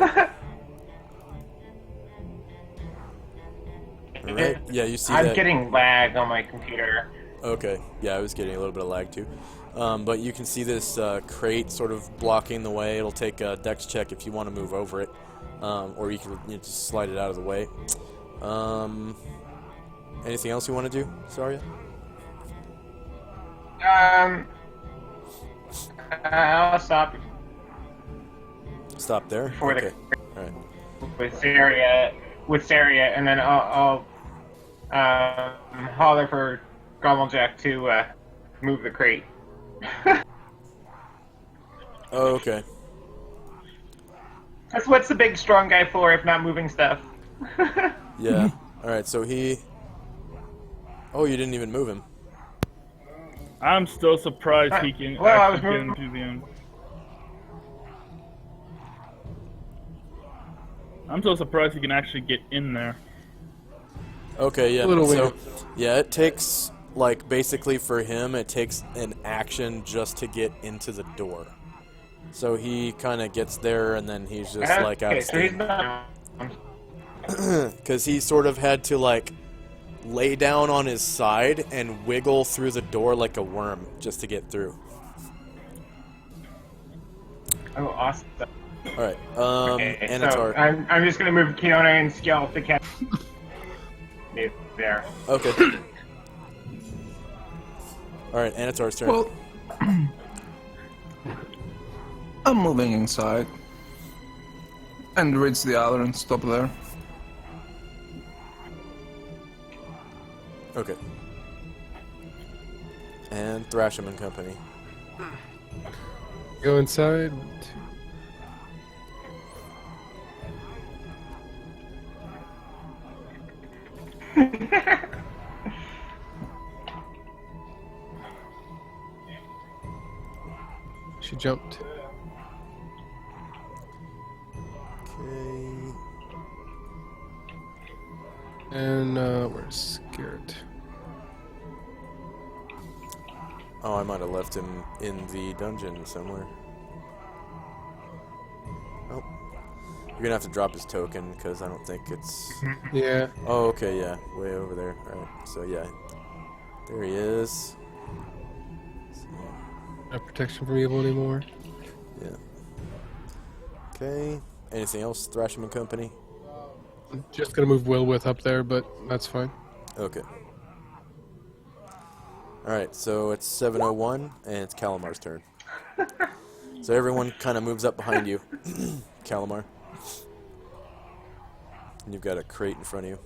Alright, yeah, you see I'm that. getting lag on my computer. Okay, yeah, I was getting a little bit of lag too. But you can see this crate sort of blocking the way. It'll take a dex check if you want to move over it, or you can just slide it out of the way. Anything else you want to do, Saria? I'll stop Stop there? before Okay. Alright. with Saria, and then I'll holler for Gobblejack to move the crate. Oh, okay. What's the big strong guy for if not moving stuff? Yeah. Alright, so he... Oh, you didn't even move him. I'm still surprised he can Well, I was actually get moving- into the end. I'm so surprised he can actually get in there. Okay, yeah. A little So, weird. yeah, it takes, like, basically for him, it takes an action just to get into the door. So he kind of gets there, and then he's just, like, out Okay, of so he's steam. not. Because he sort of had to, like, lay down on his side and wiggle through the door like a worm just to get through. Oh, awesome. Alright, Okay, Anatar. so I'm just gonna move Kiona and Skell to catch there. Okay. Alright, Anatar's turn. Well, I'm moving inside and reach the other and stop there. Okay. And Thrasham and Company. Go inside. 1, 2. She jumped. Okay. And where's Garrett? Oh, I might have left him in the dungeon somewhere. Oh. You're gonna have to drop his token, because I don't think it's... Yeah. Oh, okay, yeah. Way over there. Alright, so yeah. There he is. No protection from evil anymore. Yeah. Okay. Anything else, Thrasham and Company? I'm just gonna move Willwith up there, but that's fine. Okay. Alright, so it's 7:01, and it's Calamar's turn. So everyone kind of moves up behind you. Calamar. And you've got a crate in front of you.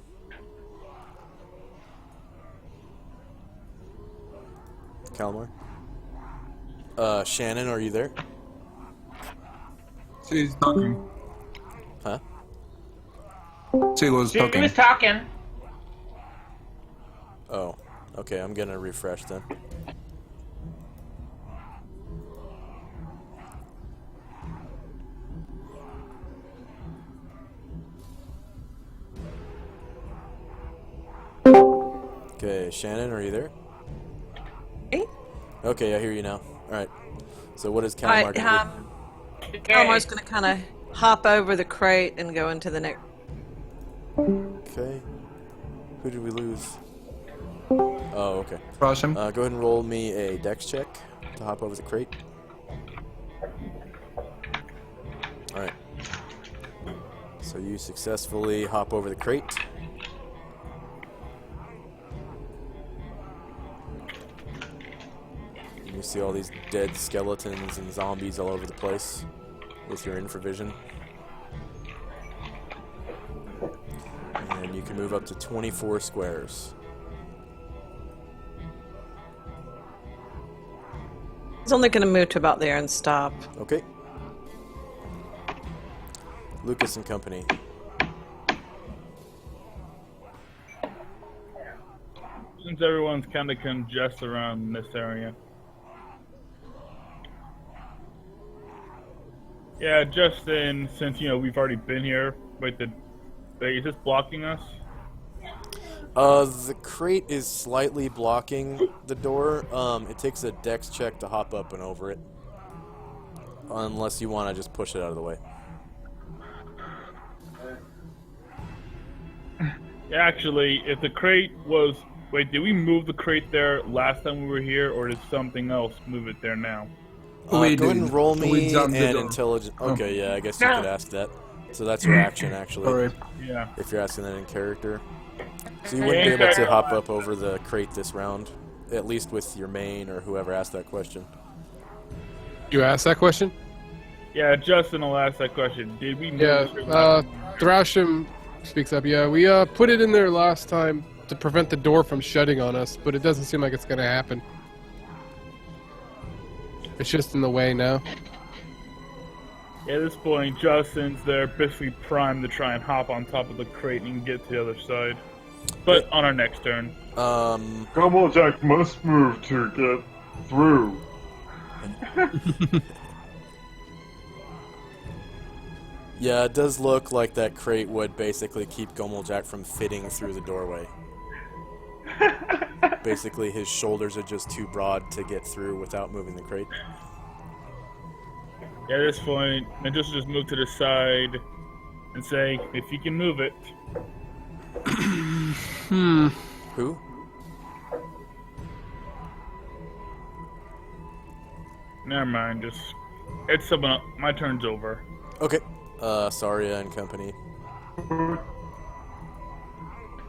Calamar? Shannon, are you there? She's talking. Huh? She was She talking. was talking. Oh, okay, I'm gonna refresh then. Okay, Shannon, are you there? Hey? Okay, I hear you now. Alright. So what is Calamar Alright, gonna Calamar's gonna kind of hop over the crate and go into the next. do? Okay. Who did we lose? Oh, okay. Russian. Go ahead and roll me a dex check to hop over the crate. Alright. So you successfully hop over the crate. And you see all these dead skeletons and zombies all over the place with your infravision. And you can move up to 24 squares. He's only gonna move to about there and stop. Okay. Lucas and Company. Since everyone's kind of congested around this area. Yeah, Justin, since, we've already been here, wait, is this blocking us? The crate is slightly blocking the door. It takes a dex check to hop up and over it. Unless you want to just push it out of the way. Yeah, actually, if the crate was Wait, did we move the crate there last time we were here, or did something else move it there now? We Go ahead and did. roll We me jammed the an door. intelligence. Oh. Okay, yeah, I guess you No. could ask that. So that's your action, actually, Sorry. Yeah. if you're asking that in character. So you wouldn't be able to hop up over the crate this round, at least with your main or whoever asked that question. You asked that question? Yeah, Justin will ask that question. Did we move Yeah. it last time? Thrasham speaks up. Yeah, we put it in there last time to prevent the door from shutting on us, but it doesn't seem like it's gonna happen. It's just in the way now. Yeah, at this point, Justin's there, basically primed to try and hop on top of the crate and get to the other side. But on our next turn. Gumblejack must move to get through. Yeah, it does look like that crate would basically keep Gomeljack from fitting through the doorway. Basically, his shoulders are just too broad to get through without moving the crate. Yeah, at this point, Medusa just move to the side and say, if you can move it. Who? Never mind, just... It's someone else. My turn's over. Okay. Saria and company.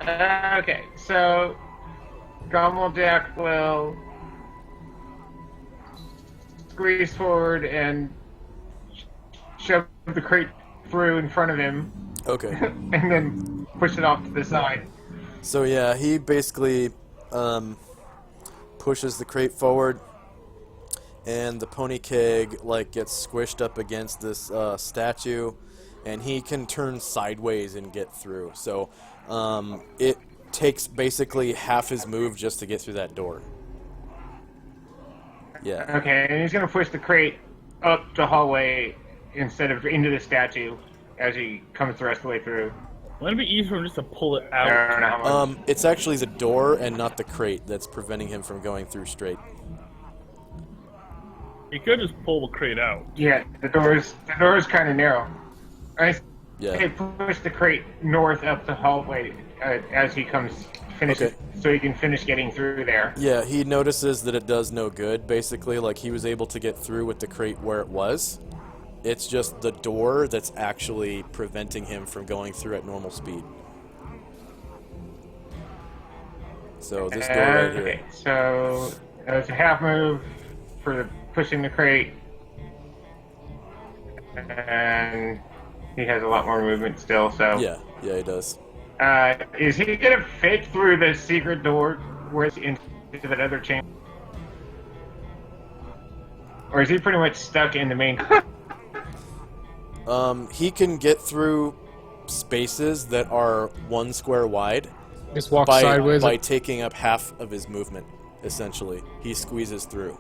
Okay, so Gomeljack will squeeze forward and shove the crate through in front of him, Okay. and then push it off to the side. So yeah, he basically pushes the crate forward, and the pony keg like gets squished up against this statue, and he can turn sideways and get through. So it takes basically half his move just to get through that door. Yeah. Okay, and he's gonna push the crate up the hallway instead of into the statue as he comes the rest of the way through. Wouldn't it be easier for him just to pull it I out? don't know how much. It's actually the door and not the crate that's preventing him from going through straight. He could just pull the crate out. Yeah, the door's kind of narrow. I Yeah. say push the crate north up the hallway as he comes Okay. so he can finish getting through there. Yeah, he notices that it does no good, basically. Like, he was able to get through with the crate where it was. It's just the door that's actually preventing him from going through at normal speed. So, this door right here. Okay, so it's a half move for the pushing the crate. And he has a lot more movement still, so... Yeah, he does. Is he gonna fit through the secret door where it's into that other chamber? Or is he pretty much stuck in the main? He can get through spaces that are 1 square wide Just walk sideways. by taking up half of his movement, essentially. He squeezes through.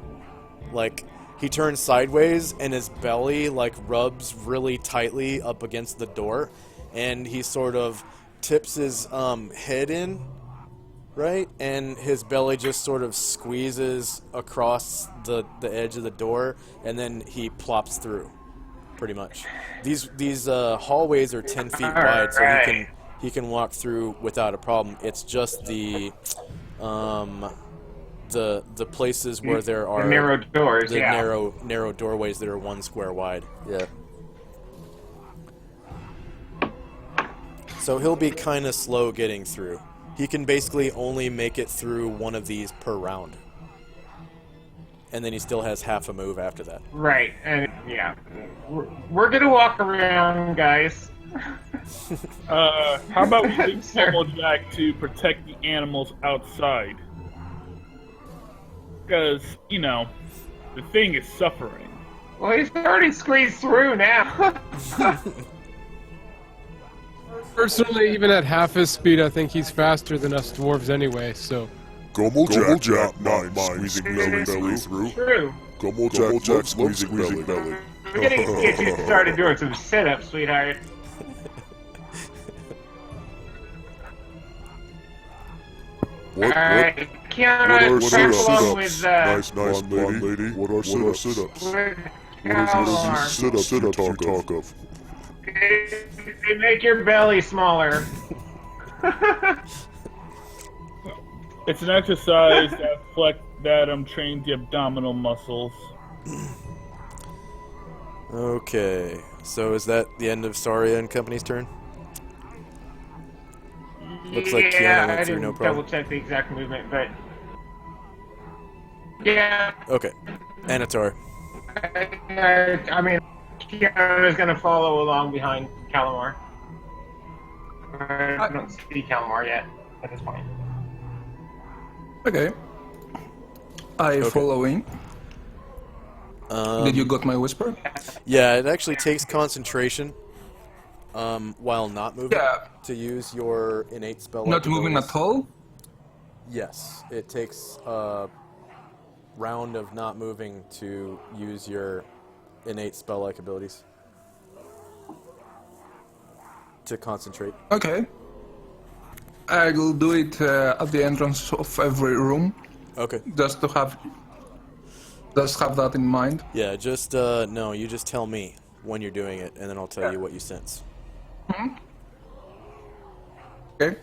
Like, he turns sideways and his belly, like, rubs really tightly up against the door, and he sort of tips his head in, right? And his belly just sort of squeezes across the edge of the door, and then he plops through, pretty much. These hallways are 10 feet wide, so he can walk through without a problem. It's just the places where there are the narrow doors, the yeah. narrow doorways that are 1 square wide. Yeah. So he'll be kind of slow getting through. He can basically only make it through one of these per round. And then he still has half a move after that. Right, and yeah. We're gonna walk around, guys. How about we leave Gomeljack to protect the animals outside? Because, you know, the thing is suffering. Well, he's already squeezed through now. Personally, even at half his speed, I think he's faster than us dwarves anyway, so... Gumblejack not squeezing belly through. True. Gumblejack squeezing belly. We're gonna get you started doing some sit-ups, sweetheart. Alright, What Kiana, are track along sit-ups? with, Nice blonde lady. What are sit-ups? with What Calmar. is these sit-ups you talk of? They make your belly smaller. It's an exercise that trains the abdominal muscles. Okay, so is that the end of Saria and Company's turn? Looks like Kiana Yeah, went I through, didn't no problem. double check the exact movement, but yeah. Okay, Anatar. I mean, Kiana's gonna follow along behind Calamar. I don't see Calamar yet at this point. Okay. I follow in. Did you got my whisper? Yeah, it actually takes concentration while not moving Yeah. to use your innate spell. Not moving at all? Yes, it takes a round of not moving to use your innate spell-like abilities to concentrate. Okay. I will do it at the entrance of every room, Okay. just have that in mind. Yeah, just no, you just tell me when you're doing it, and then I'll tell you what you sense. Okay.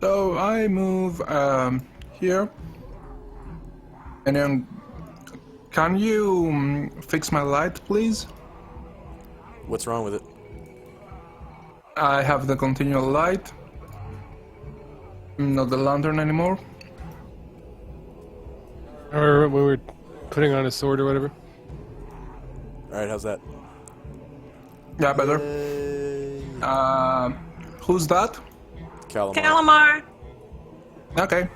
So I move here, and then can you fix my light, please? What's wrong with it? I have the continual light, not the lantern anymore. Or when we were putting on his sword or whatever. All right, how's that? Yeah, better. Who's that? Calamar. Calamar. Okay.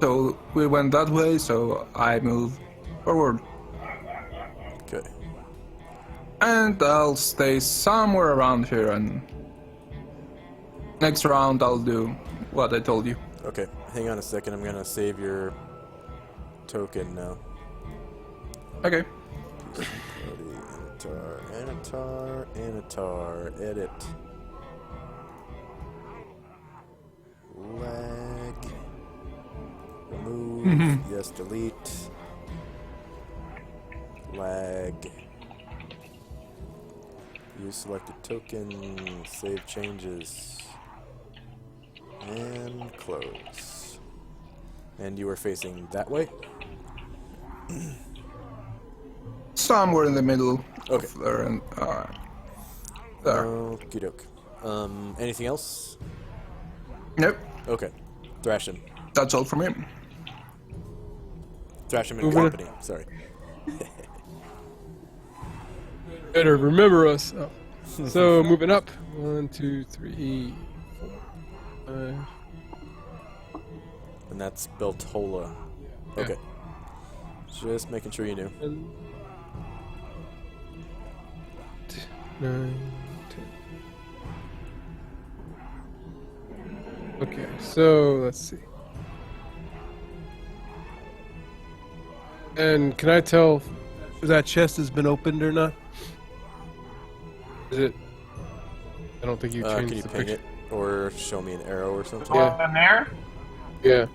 So we went that way, so I move forward. Okay. And I'll stay somewhere around here, and next round I'll do what I told you. Okay, hang on a second. I'm gonna save your token now. Okay. Anatar, edit. Lag. Remove. Yes, delete. Lag. Use selected token. Save changes. And close. And you were facing that way? Somewhere in the middle Okay. of there, and there. Okie doke. Anything else? Nope. Okay. Thrash him. That's all from me. Thrash him in Moving. company. Sorry. Better remember us. Oh. So moving up. 1, 2, 3, 4, 5. And that's Beltola. Okay. Just making sure you knew. 9, 10. Okay, so let's see. And can I tell if that chest has been opened or not? Is it? I don't think you changed Can you the ping picture. it? Or show me an arrow or something? Yeah. One there? Yeah.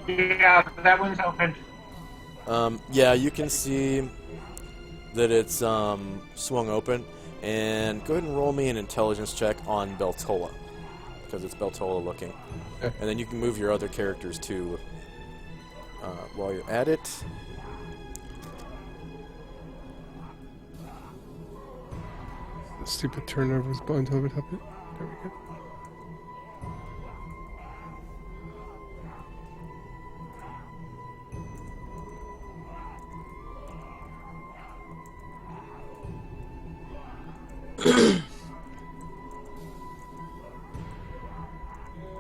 Yeah, that one's open. Yeah, you can see that it's swung open. And go ahead and roll me an intelligence check on Beltola, because it's Beltola looking. Okay. And then you can move your other characters too while you're at it. The stupid turnover was bound to top it. There we go.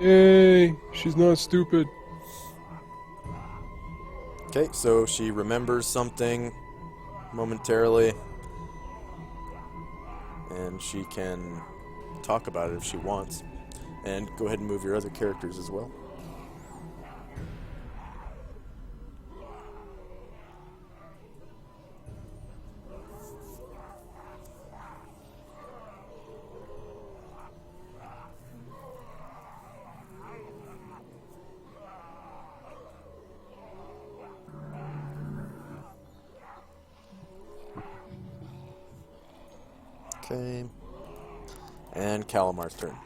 Yay! She's not stupid. Okay, so she remembers something momentarily, and she can talk about it if she wants. And go ahead and move your other characters as well. Okay. And Calamar's turn.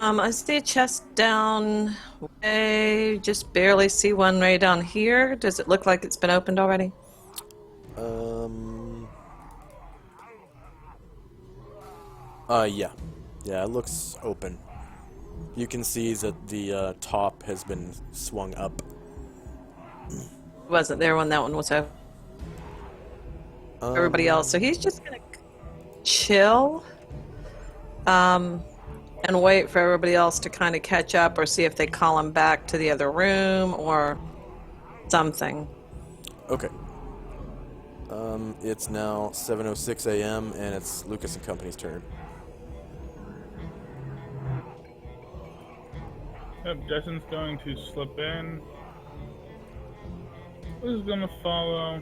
I see a chest down way, just barely see one right down here. Does it look like it's been opened already? Yeah. Yeah, it looks open. You can see that the top has been swung up. Wasn't there when that one was open? Everybody else. So he's just gonna chill, and wait for everybody else to kind of catch up or see if they call him back to the other room or something. Okay. It's now 7:06 a.m. and it's Lucas and Company's turn. Yep, Justin's going to slip in. Who's gonna follow?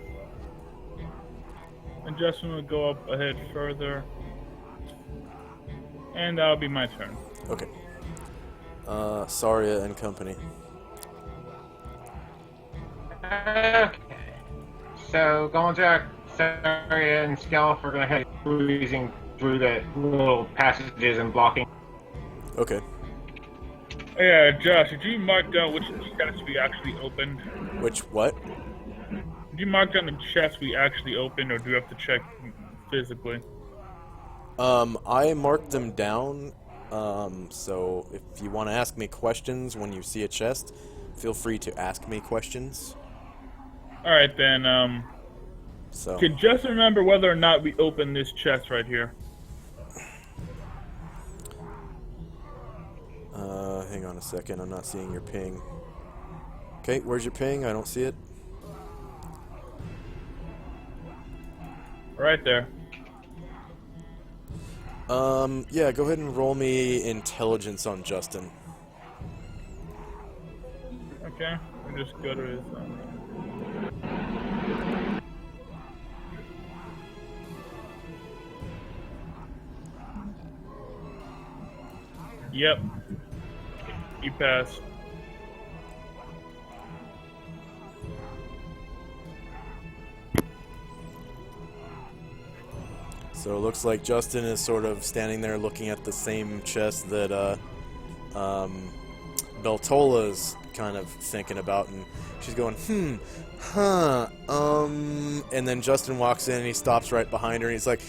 And Justin will go up ahead further. And that'll be my turn. Okay. Saria and Company. Okay. So, Goldjack, Saria, and Scalp are going to head cruising through the little passages and blocking. Okay. Yeah, Josh, did you mark down which chests we actually opened? Which what? Did you mark down the chests we actually opened, or do you have to check physically? I marked them down, so if you want to ask me questions when you see a chest, feel free to ask me questions. Alright then, So, can Justin remember whether or not we opened this chest right here? hang on a second, I'm not seeing your ping. Okay, where's your ping? I don't see it. Right there. Yeah, go ahead and roll me intelligence on Justin. Okay, we'll just go to his. Yep. You passed. So it looks like Justin is sort of standing there looking at the same chest that Beltola's kind of thinking about, and she's going, and then Justin walks in and he stops right behind her and he's like,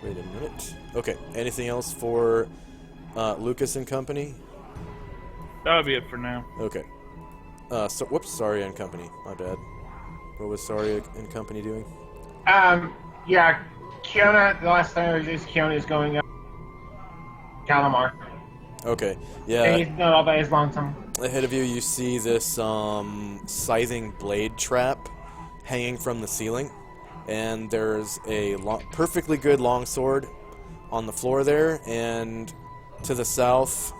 Wait a minute. Okay, anything else for Lucas and Company? That'll be it for now. Okay. So, whoops, Saria and Company. My bad. What was Saria and Company doing? Yeah, Kiona, the last time I was Kiona is going up Calamar. Okay, And yeah. he's not all by his lonesome. Ahead of you, you see this scything blade trap hanging from the ceiling, and there's a perfectly good longsword on the floor there, and to the south,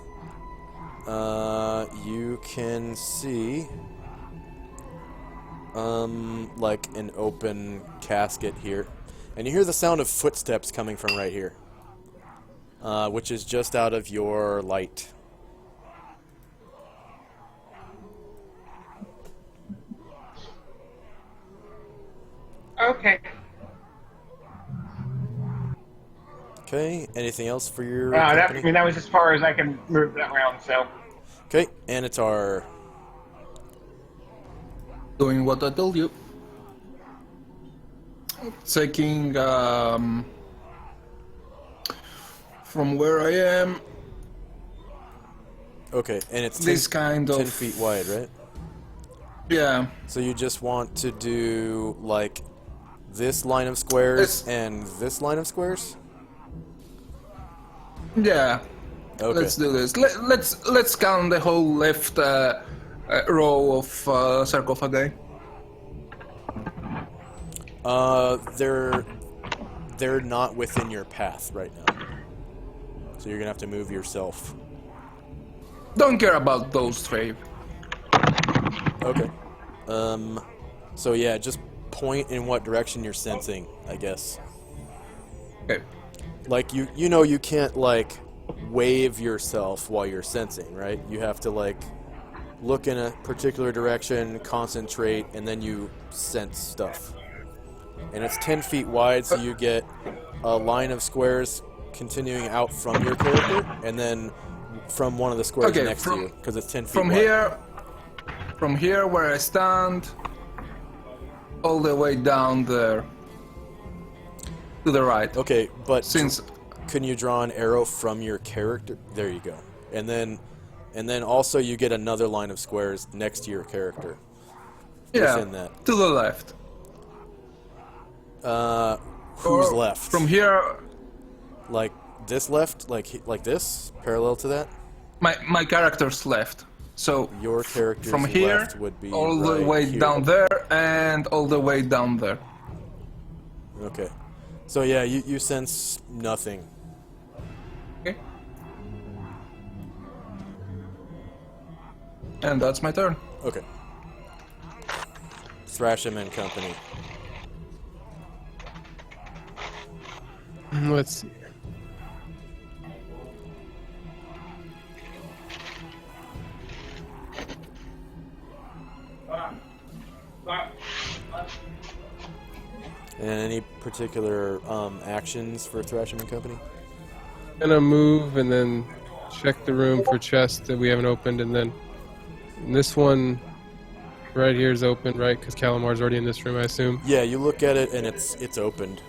you can see like an open casket here, and you hear the sound of footsteps coming from right here, which is just out of your light. Okay. Okay, anything else for your That, that was as far as I can move that round, so. Okay, Anatar. Doing what I told you. Taking from where I am. Okay, and it's This 10, kind 10 of feet wide, right? Yeah. So you just want to do like this line of squares and this line of squares? Yeah. Okay. Let's do this. Let's count the whole left row of sarcophagi. They're not within your path right now. So you're gonna have to move yourself. Don't care about those three. Okay. So yeah, just point in what direction you're sensing, I guess. Okay. Like you know you can't like wave yourself while you're sensing, right? You have to like look in a particular direction, concentrate, and then you sense stuff. and it's 10 feet wide, so you get a line of squares continuing out from your character, and then from one of the squares Okay, next to you, because it's 10 feet From wide. from here where I stand, all the way down there. To the right. Okay, but Since can you draw an arrow from your character? There you go. And then also you get another line of squares next to your character. yeah, Within that. to the left. Who's Or left? From here, Like this left? Like this? Parallel to that? my character's left. So Your character's from here, left would be all the right way here. down there, and all the way down there. Okay. So yeah, you sense nothing. Okay. And that's my turn. Okay. Thrasham and Company. Let's see. And any particular actions for Thrasham and Company? Gonna move and then check the room for chests that we haven't opened, and then this one right here is open, right? Because Calamar's already in this room, I assume. Yeah, you look at it and it's opened.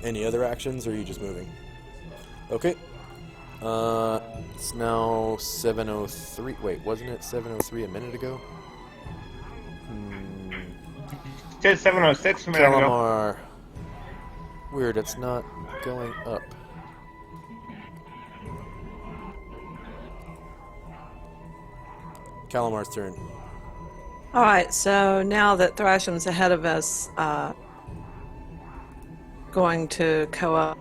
Any other actions, or are you just moving? Okay. It's now 7:03. Wait, wasn't it 7:03 a minute ago? It says 706 a minute ago. Calamar. Weird, it's not going up. Calamar's turn. All right, so now that Thrasham's ahead of us, going to co-op.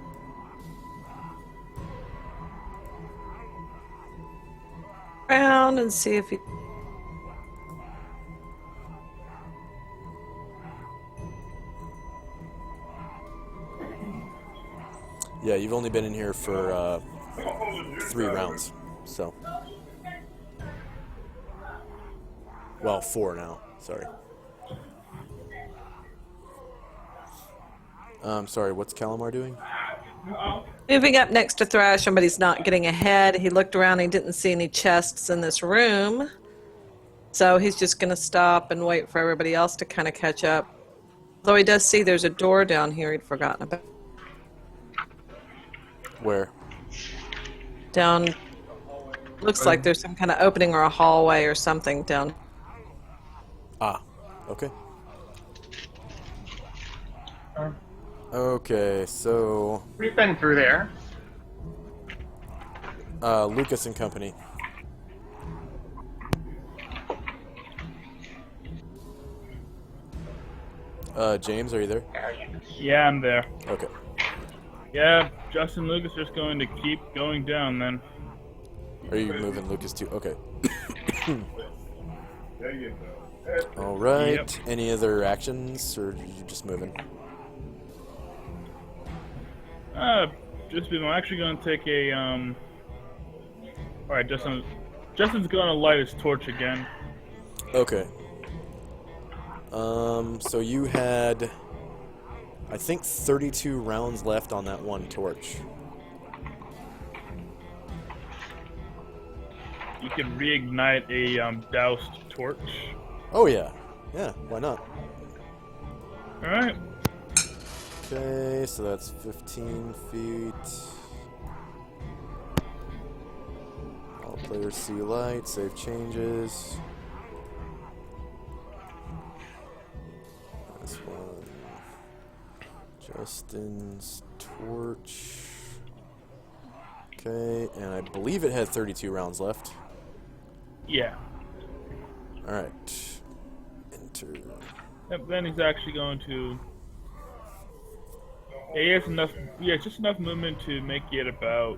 Around and see if he. Yeah, you've only been in here for 3 rounds, so. Well, 4 now. Sorry. Sorry, what's Calamar doing? Moving up next to Thrasham, but he's not getting ahead. He looked around, he didn't see any chests in this room. So he's just going to stop and wait for everybody else to kind of catch up. Though he does see there's a door down here he'd forgotten about. Where? Down, looks like there's some kind of opening or a hallway or something down. Ah, okay. Okay, so We've been through there. Lucas and Company. James, are you there? Yeah, I'm there. Okay. Yeah, Justin Lucas just going to keep going down then. Are you moving Lucas too? Okay. All right. Yep. Any other actions, or are you just moving? I'm actually going to take a, Alright, Justin's going to light his torch again. Okay. So you had, I think, 32 rounds left on that one torch. You can reignite a, doused torch. Oh yeah. Yeah, why not? Alright. Okay, so that's 15 feet. All players see light, save changes. This one. Justin's torch. Okay, and I believe it had 32 rounds left. Yeah. Alright. Enter. Yep, then he's actually going to... Yeah, he has enough... Yeah, just enough movement to make it about...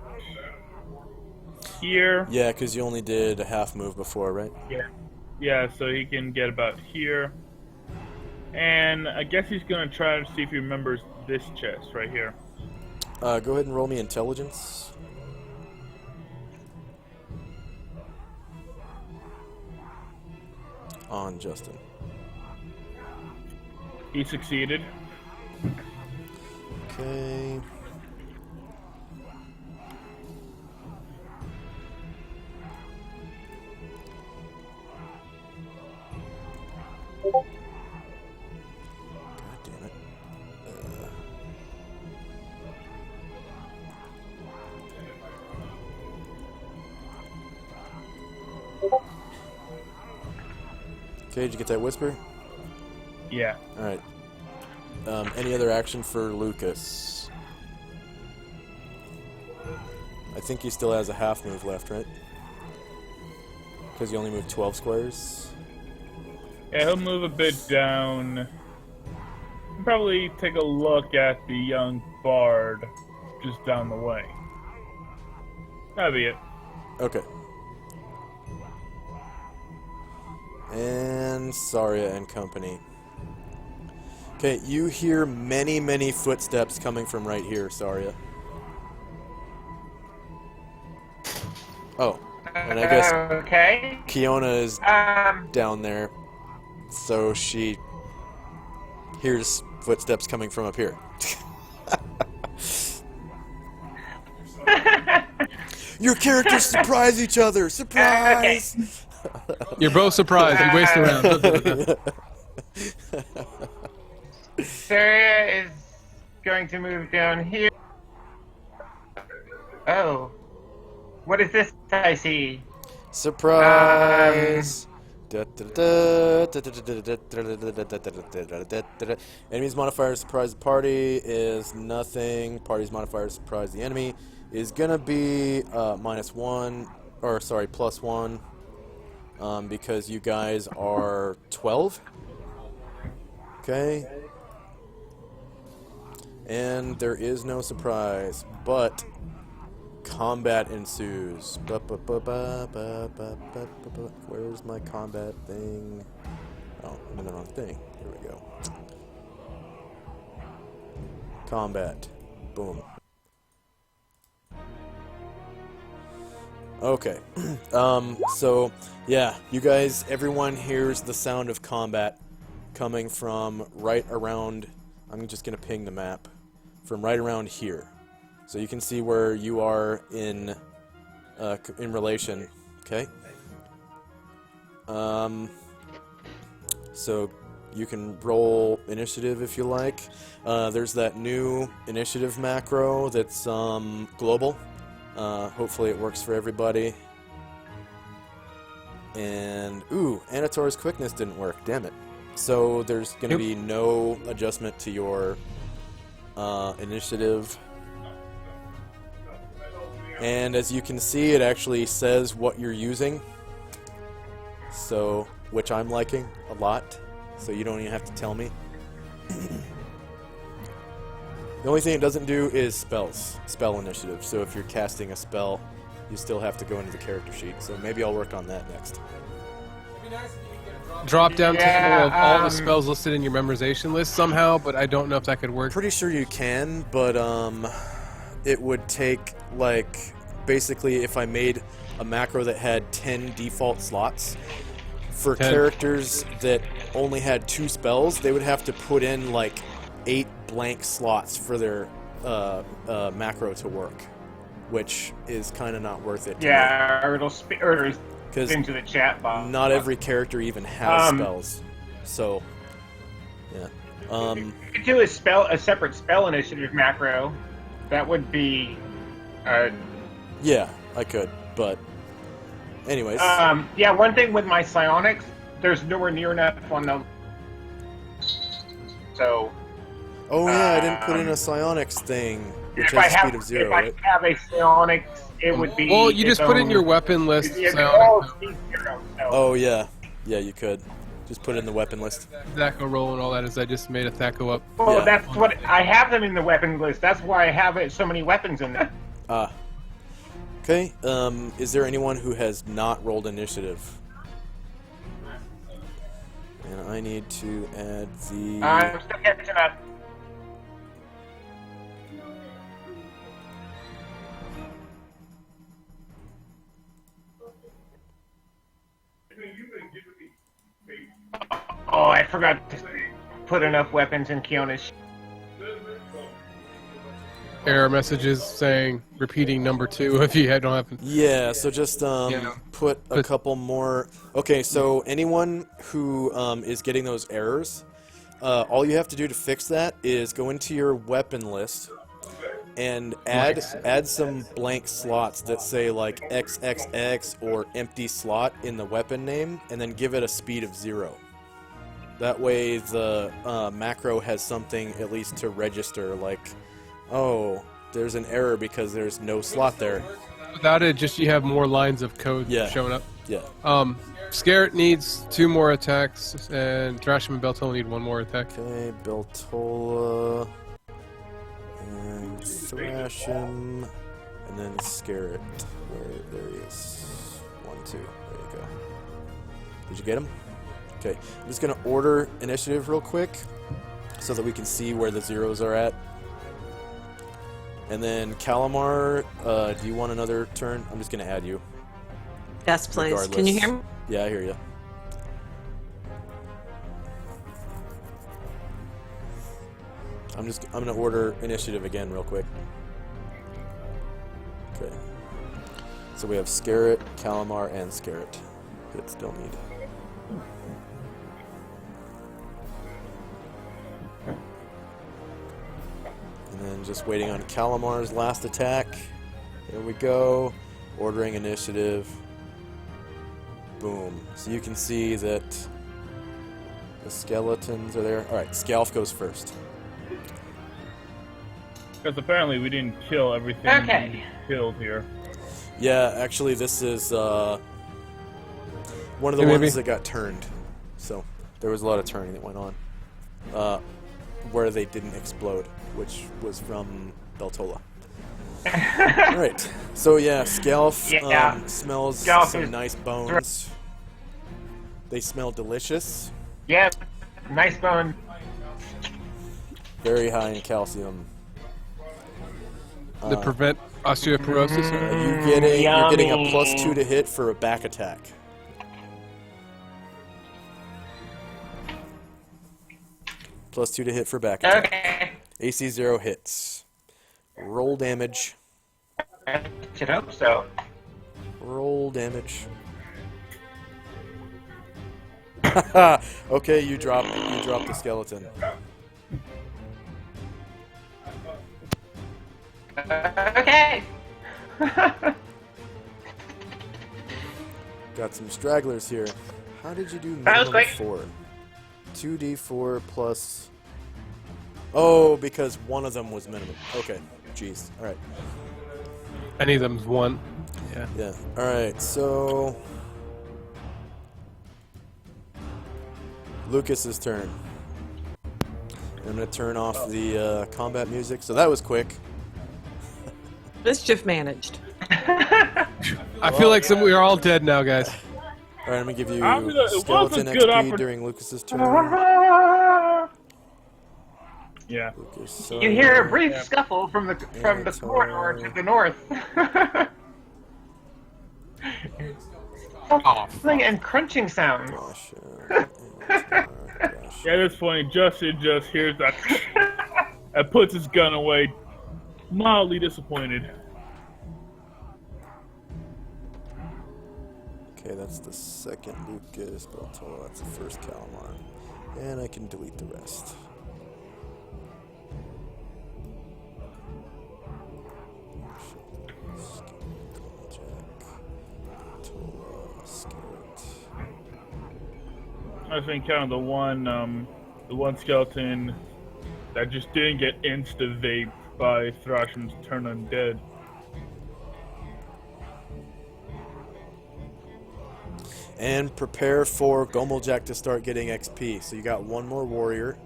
here. Yeah, because you only did a half move before, right? Yeah. Yeah, so he can get about here. And I guess he's going to try to see if he remembers this chest right here. Go ahead and roll me intelligence. on Justin. He succeeded. Okay. God damn it. Okay, did you get that whisper? Yeah. Alright. Any other action for Lucas? I think he still has a half move left, right? Because you only moved 12 squares. Yeah, he'll move a bit down. Probably take a look at the young bard just down the way. That'll be it. Okay. And Saria and company. Okay, you hear many, many footsteps coming from right here, Saria. Oh, and I guess Okay. Kiona is down there, so she hears footsteps coming from up here. Your characters surprise each other! Surprise! You're both surprised. You waste around. Saria is going to move down here. Oh. What is this I see? Surprise! Enemy's modifier surprise the party is nothing. Party's modifier surprise the enemy is gonna be -1, or sorry, +1, because you guys are 12. Okay. And there is no surprise, but combat ensues. Where's my combat thing? Oh, I'm in the wrong thing. Here we go. Combat. Boom. Okay. So, yeah, you guys, everyone hears the sound of combat coming from right around, I'm just going to ping the map, from right around here. So you can see where you are in relation, okay? So you can roll initiative if you like. There's that new initiative macro that's global. Hopefully it works for everybody. And, ooh, Anator's quickness didn't work, damn it. So there's going to be no adjustment to your initiative. And as you can see, it actually says what you're using. So, which I'm liking a lot. So you don't even have to tell me. The only thing it doesn't do is spells. Spell initiative. So if you're casting a spell, you still have to go into the character sheet. So maybe I'll work on that next. Drop down table of all the spells listed in your memorization list somehow, but I don't know if that could work. Pretty sure you can, but it would take, like, basically if I made a macro that had 10 default slots, for 10. characters that only had 2 spells, they would have to put in, like, 8 blank slots for their macro to work, which is kind of not worth it to me. Or it'll into the chat box. Not every character even has spells, so yeah. You could do a separate spell initiative macro. That would be. Yeah, I could, but anyways. Yeah, one thing with my psionics, there's nowhere near enough on the. So. Oh yeah, I didn't put in a psionics thing, which If I has have, speed of 0, if right? I have a psionics, it would be. Well, you just put it in your weapon list. All speed 0, so. Oh yeah, yeah, you could just put it in the weapon list. Thaco roll and all that is I just made a Thaco up. Well, Yeah. that's what I have them in the weapon list. That's why I have so many weapons in there. Okay. Is there anyone who has not rolled initiative? And I need to add the. I'm still catching up. forgot to put enough weapons in Kiona's. Error messages saying repeating number 2 if you don't have. Yeah, so just put a couple more. Okay, so anyone who is getting those errors, all you have to do to fix that is go into your weapon list and add some blank slots that say like XXX or empty slot in the weapon name, and then give it a speed of 0. That way the macro has something at least to register, like, oh, there's an error because there's no slot there. Without it, just you have more lines of code showing up. Yeah. Scarrett needs 2 more attacks, and Thrashim and Beltola need 1 more attack. Okay, Beltola and Thrashim, and then Scarrett. There he is. 1, 2. There you go. Did you get him? Okay. I'm just gonna order initiative real quick so that we can see where the zeros are at. And then Calamar, do you want another turn? I'm just gonna add you. Yes, please. Can you hear me? Yeah, I hear you. I'm gonna order initiative again real quick. Okay. So we have Scarrett, Calamar, and Scarrett that still need. And then just waiting on Calamar's last attack. Here we go. Ordering initiative. Boom. So you can see that the skeletons are there. Alright, Scalf goes first. Because apparently we didn't kill everything we killed here. Yeah, actually this is one of the ones that got turned. So there was a lot of turning that went on. Where they didn't explode, which was from Beltola. Alright, so yeah, Scalf smells some nice bones. They smell delicious. Yeah, nice bone. Very high in calcium. To prevent osteoporosis? You're getting a +2 to hit for a back attack. +2 to hit for back attack. Okay. AC 0 hits. Roll damage. I should hope so. Roll damage. Okay, you drop the skeleton. Okay. Got some stragglers here. How did you do That was minimum quick. 4? 2d4 plus... Oh, because one of them was minimum. Okay, jeez. Alright. Any of them's 1. Yeah. Yeah. Alright, so... Lucas's turn. I'm going to turn off the combat music. So that was quick. Mischief managed. I feel like we are all dead now, guys. Alright, I'm going to give you it skeleton was a good XP during Lucas's turn. Yeah. Lucas, You hear a brief scuffle from the corridor to the north. Scuffling and crunching sounds. Yeah, that's funny. Justin just hears that and puts his gun away, mildly disappointed. Okay, that's the second Lucas, Beltola, that's the first Calamar. And I can delete the rest. I think kind of the one skeleton that just didn't get insta-vaped by Thrashim's turn undead. And prepare for Gomeljack to start getting XP. So you got one more warrior.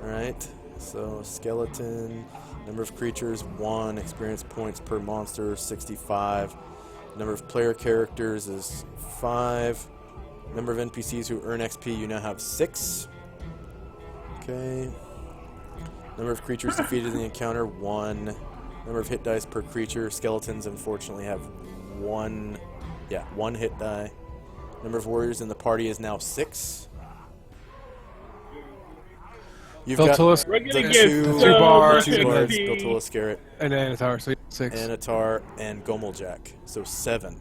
Alright, so skeleton, number of creatures 1, experience points per monster 65, number of player characters is 5, number of NPCs who earn XP you now have 6. Okay. Number of creatures defeated in the encounter 1. Number of hit dice per creature. Skeletons unfortunately have 1 hit die. Number of warriors in the party is now 6. You've got Beltulis We're gonna the get two, two bards, two and bards, XP. Biltulis, Garrett, and Anatar, so 6. Anatar, and Gomeljack. So 7.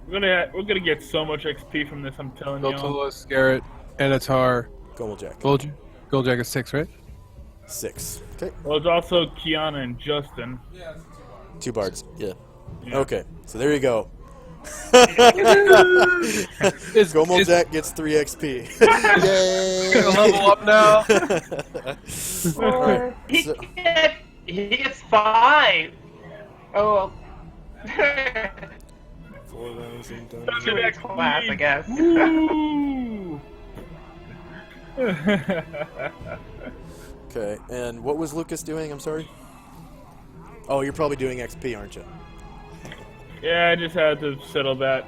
We're gonna get so much XP from this. I'm telling you. Beltulis, Garrett, Anatar, Gomeljack. Goldjack is 6, right? 6. Okay. Well, it's also Kiana and Justin. 2 bards. Yeah. Yeah. Okay. So there you go. Is Gomeljack gets 3 XP. gonna level up now? Alright, He, so- he gets 5. Oh, well. 4,000 To his class, I guess. Woo! Okay, and what was Lucas doing? I'm sorry? Oh, you're probably doing XP, aren't you? Yeah, I just had to settle that.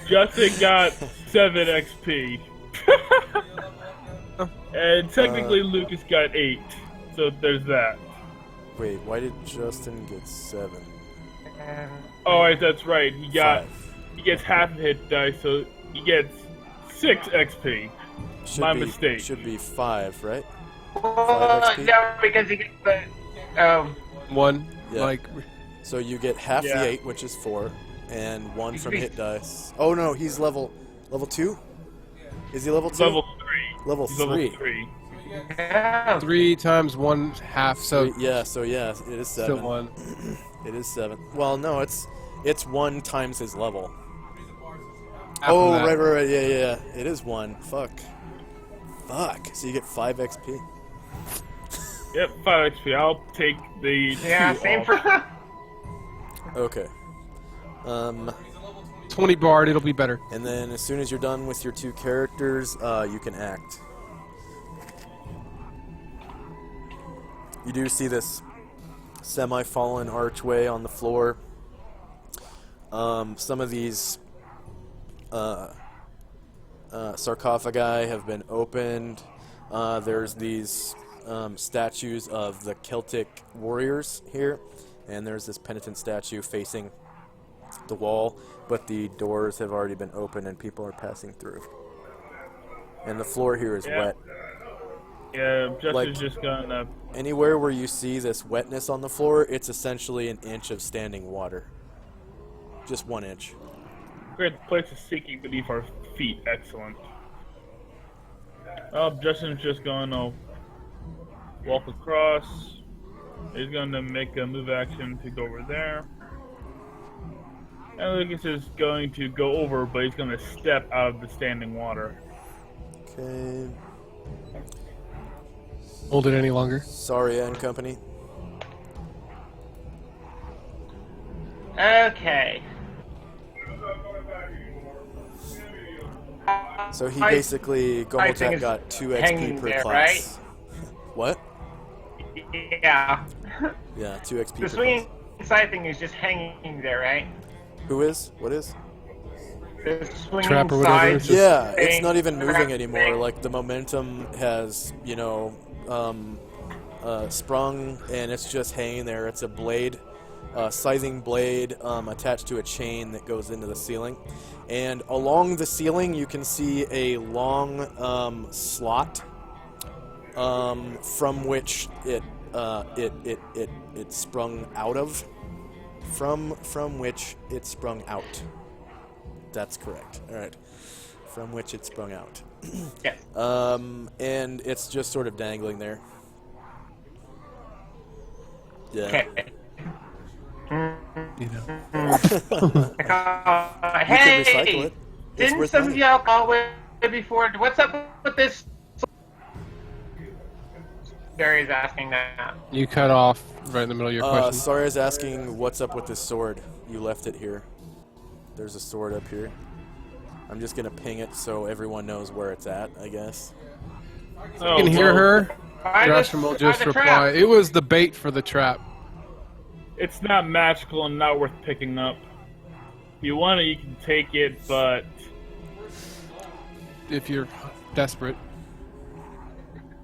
Justin got 7 XP. And technically Lucas got 8. So there's that. Wait, why did Justin get 7? Oh, right, that's right. He 5. gets half a hit dice, so he gets 6 XP. My mistake. Should be 5, right? Well, 5 XP? no, because he gets the. 1, Yeah. like, So you get half Yeah. the 8, which is 4, and 1 from hit dice. Oh no, he's level 2? Is he level 2? Level 3. Level He's 3. Level 3. Yeah. 3 times 1 half, so Yeah, so yeah, it is 7. still 1. It is 7. Well, no, it's 1 times his level. Half Oh, of that. right, yeah. It is 1. Fuck. So you get 5 XP. Yep, 5 XP. I'll take the 2 Yeah, same off. for. Okay. 20 bard, it'll be better. And then as soon as you're done with your 2 characters, you can act. You do see this semi-fallen archway on the floor. Some of these sarcophagi have been opened. There's these statues of the Celtic warriors here, and there's this penitent statue facing the wall, but the doors have already been opened and people are passing through. And the floor here is Yeah. wet. Yeah, Justin's Like- just gonna. Anywhere where you see this wetness on the floor, it's essentially an inch of standing water. Just 1 inch. Great place is sinking beneath our feet. Excellent. Oh, Justin's just gonna walk across. He's gonna make a move action to go over there. And Lucas is going to go over, but he's gonna step out of the standing water. Okay. Hold it any longer. Sorry, and company. Okay. So he I- basically, think Gomeljack it's got 2 hanging XP per there, class. What? Yeah. Yeah, 2 XP The per swinging class. side thing is just hanging there, right? Who is? What is? The swinging Trap or whatever, side. it's just- Yeah, it's thing. not even moving anymore. Like, the momentum has, sprung, and it's just hanging there. It's a blade, scything blade, attached to a chain that goes into the ceiling. And along the ceiling, you can see a long slot from which it sprung out of. From which it sprung out. That's correct. All right. From which it sprung out. Yes. And it's just sort of dangling there. Yeah. Okay. You know. Hey! You can recycle it. It's Didn't worth some of money. y'all call way before? What's up with this? Barry's asking that. You cut off right in the middle of your question. Sorry, is asking what's up with this sword. You left it here. There's a sword up here. I'm just gonna ping it so everyone knows where it's at, I guess. Oh, You can hear well, her. By Joshua will by just the reply. trap. It was the bait for the trap. It's not magical and not worth picking up. If you want it, you can take it, but If you're desperate.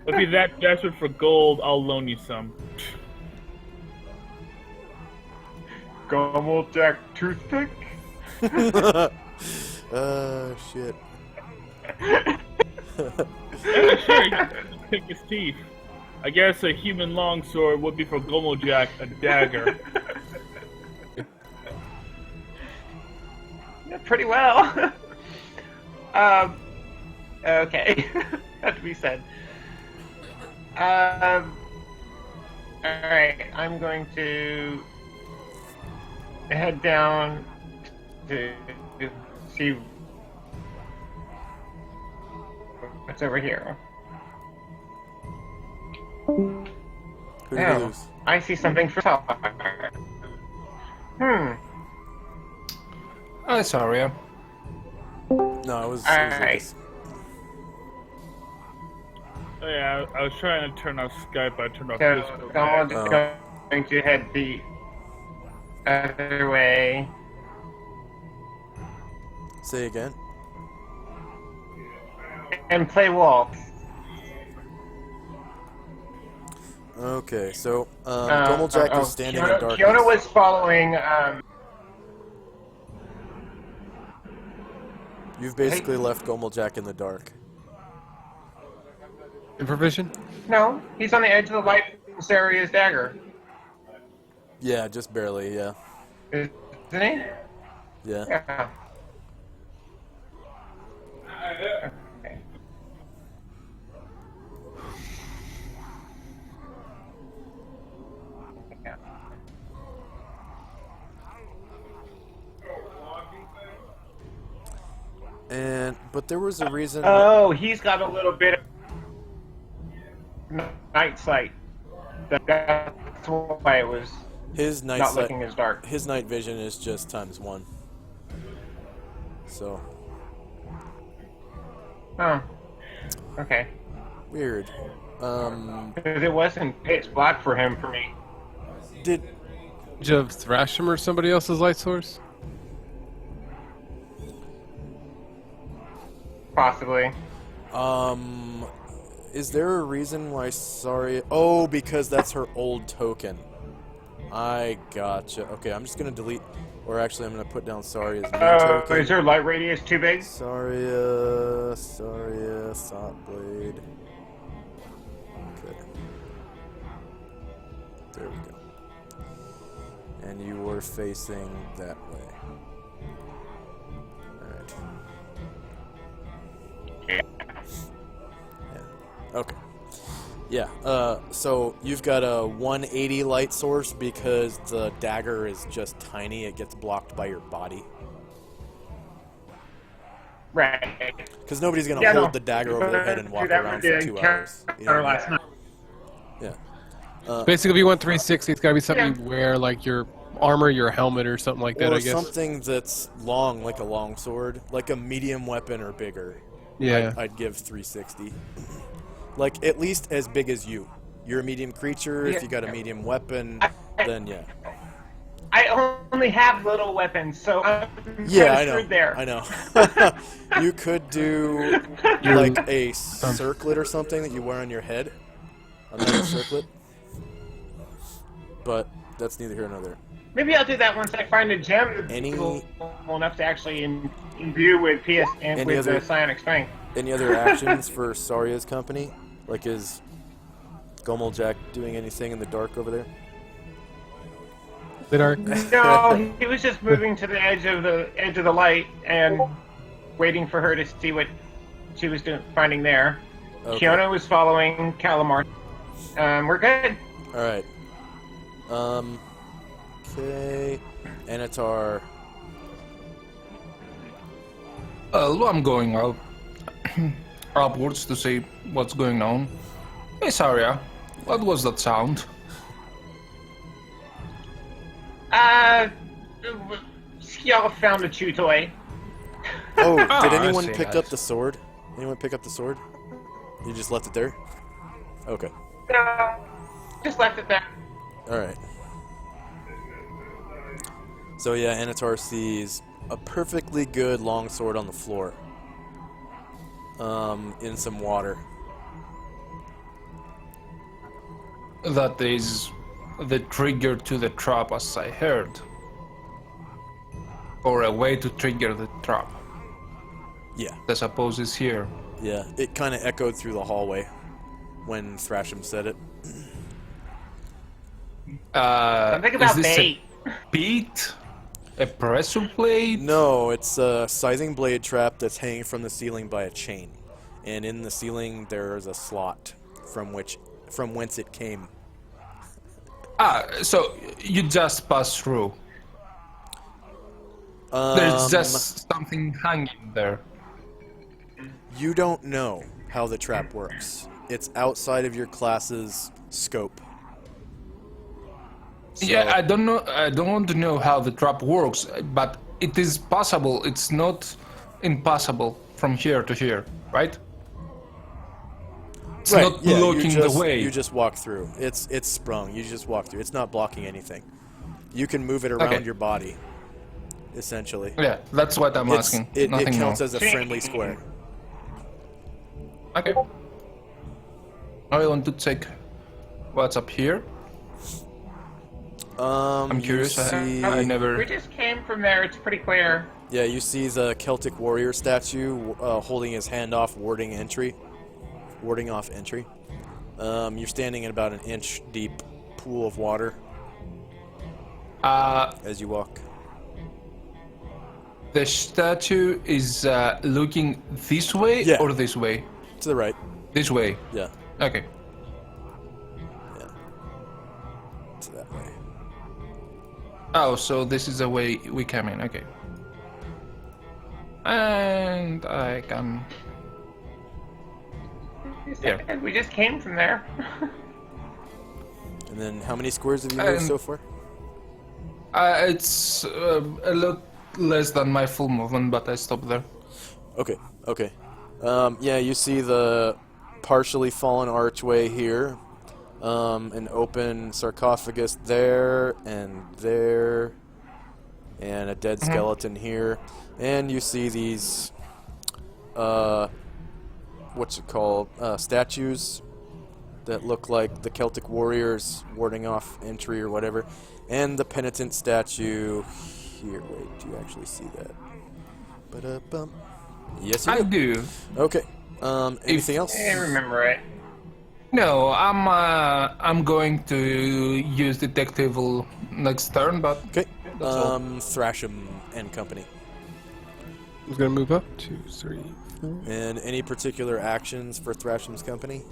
if you're that desperate for gold, I'll loan you some. Gomeljack toothpick? Shit. Yeah, sure. pick his teeth. I guess a human longsword would be for Gomojack a dagger. Yeah, pretty well. Okay. That to be said. Alright, I'm going to head down to see what's over here. Who did we Oh, lose? I see something for talk. Hi, Saria. No, it was Alright. Lucas. Oh, yeah, I was trying to turn off Skype, but I turned off So Discord. I'm just going to head the other way. Say again. And play walk. Okay, so Gomeljack is standing in darkness. Kiona was following. You've basically left Gomeljack in the dark. Improvision? No, he's on the edge of the light with Saria's dagger. Yeah, just barely. Yeah, Isn't he? yeah. Yeah. Okay. Yeah. But there was a reason. Oh, he's got a little bit of night sight. That's why it was His night not sight, looking as dark. his night vision is just ×1. So Oh. Okay. weird. Because it wasn't pitch black for him for me. Did Did you have Thrasham or somebody else's light source? Possibly. is there a reason why Saria? Oh, because that's her old token. I gotcha. Okay, I'm just gonna delete, or actually, I'm gonna put down Saria's new token. Is her light radius too big? Saria, Sot Blade. Okay. There we go. And you were facing that way. Alright. Yeah. Okay. Yeah, so you've got a 180 light source because the dagger is just tiny. It gets blocked by your body. Right. Because nobody's going to hold the dagger over their head and walk around for 2 hours. You know what I last mean? night. Yeah. Basically, if you want 360, it's got to be something you wear, like your armor, your helmet, or something like that, Or I guess. something that's long, like a long sword. Like a medium weapon or bigger. Yeah. I'd give 360. Like, at least as big as you. You're a medium creature. If you got a medium weapon, then yeah. I only have little weapons, so I'm Yeah, I kinda know. screwed there. I know. You could do like a circlet or something that you wear on your head. Another circlet. But that's neither here nor there. Maybe I'll do that once I find a gem that's Any- cool enough to actually imbue with PS and Any with other- the psionic strength. Any other actions for Saria's company? Like, is Gomeljack doing anything in the dark over there? The dark. No, he was just moving to the edge of the light and waiting for her to see what she was finding there. Okay. Kiona was following Calamar. We're good. Alright. Okay. Anatar. I'm going out upwards to see what's going on. Hey, Saria, what was that sound? Y'all found a chew toy. Oh, did I anyone see, pick I up see. the sword? Anyone pick up the sword? You just left it there? Okay. No, just left it there. Alright. So yeah, Anatar sees a perfectly good longsword on the floor. In some water. That is the trigger to the trap, as I heard. Or a way to trigger the trap. Yeah. I suppose is here. Yeah. It kind of echoed through the hallway. when Thrasham said it. Something Is about this bait. a beat? A pressure plate? No, it's a sizing blade trap that's hanging from the ceiling by a chain, and in the ceiling there's a slot from whence it came. So you just pass through. Um, There's just something hanging there. You don't know how the trap works. It's outside of your class's scope. So, Yeah, I don't know. I don't want to know how the trap works, but it is possible. It's not impossible from here to here, right? It's right, not yeah, blocking the way. You just walk through. It's sprung. You just walk through. It's not blocking anything. You can move it around Okay. your body, essentially. Yeah, that's what I'm asking. It Nothing counts more. as a friendly square. Okay. I want to check what's up here. I'm curious. I never. We just came from there. It's pretty clear. Yeah, you see the Celtic warrior statue holding his hand off, warding off entry. You're standing in about an inch deep pool of water as you walk. The statue is looking this way Yeah. or this way? To the right. This way. Yeah. Okay. Yeah. To that way. Oh, so this is the way we came in. Okay. And I can. You said we just came from there. And then how many squares have you moved so far? It's a lot less than my full movement, but I stopped there. Okay, okay. Yeah, you see the partially fallen archway here, an open sarcophagus there, and a dead skeleton here, and you see these, statues that look like the Celtic warriors warding off entry or whatever, and the penitent statue here. Wait, do you actually see that? Ba-da-bum. Yes, you I do. do. Okay. Anything else? I remember it. No, I'm going to use detective next turn, but Okay. that's all. Thrasham and company. I'm gonna move up. 2, 3, 4. And any particular actions for Thrasham's company?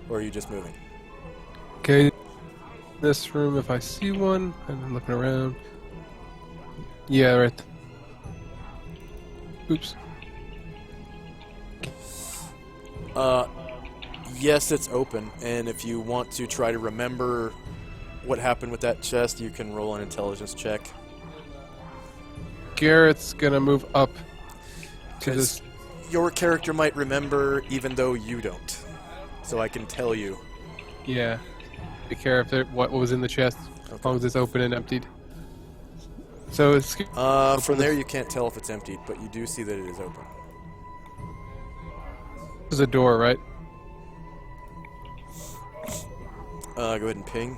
Or are you just moving? Okay. This room, if I see one, and I'm looking around. Yeah, right. Oops. Yes, it's open, and if you want to try to remember what happened with that chest, you can roll an intelligence check. Garrett's gonna move up to 'Cause this. your character might remember even though you don't. So I can tell you. Yeah. Be careful what was in the chest, as long as it's open and emptied. So it's. From there you can't tell if it's emptied, but you do see that it is open. There's a door, right? Go ahead and ping.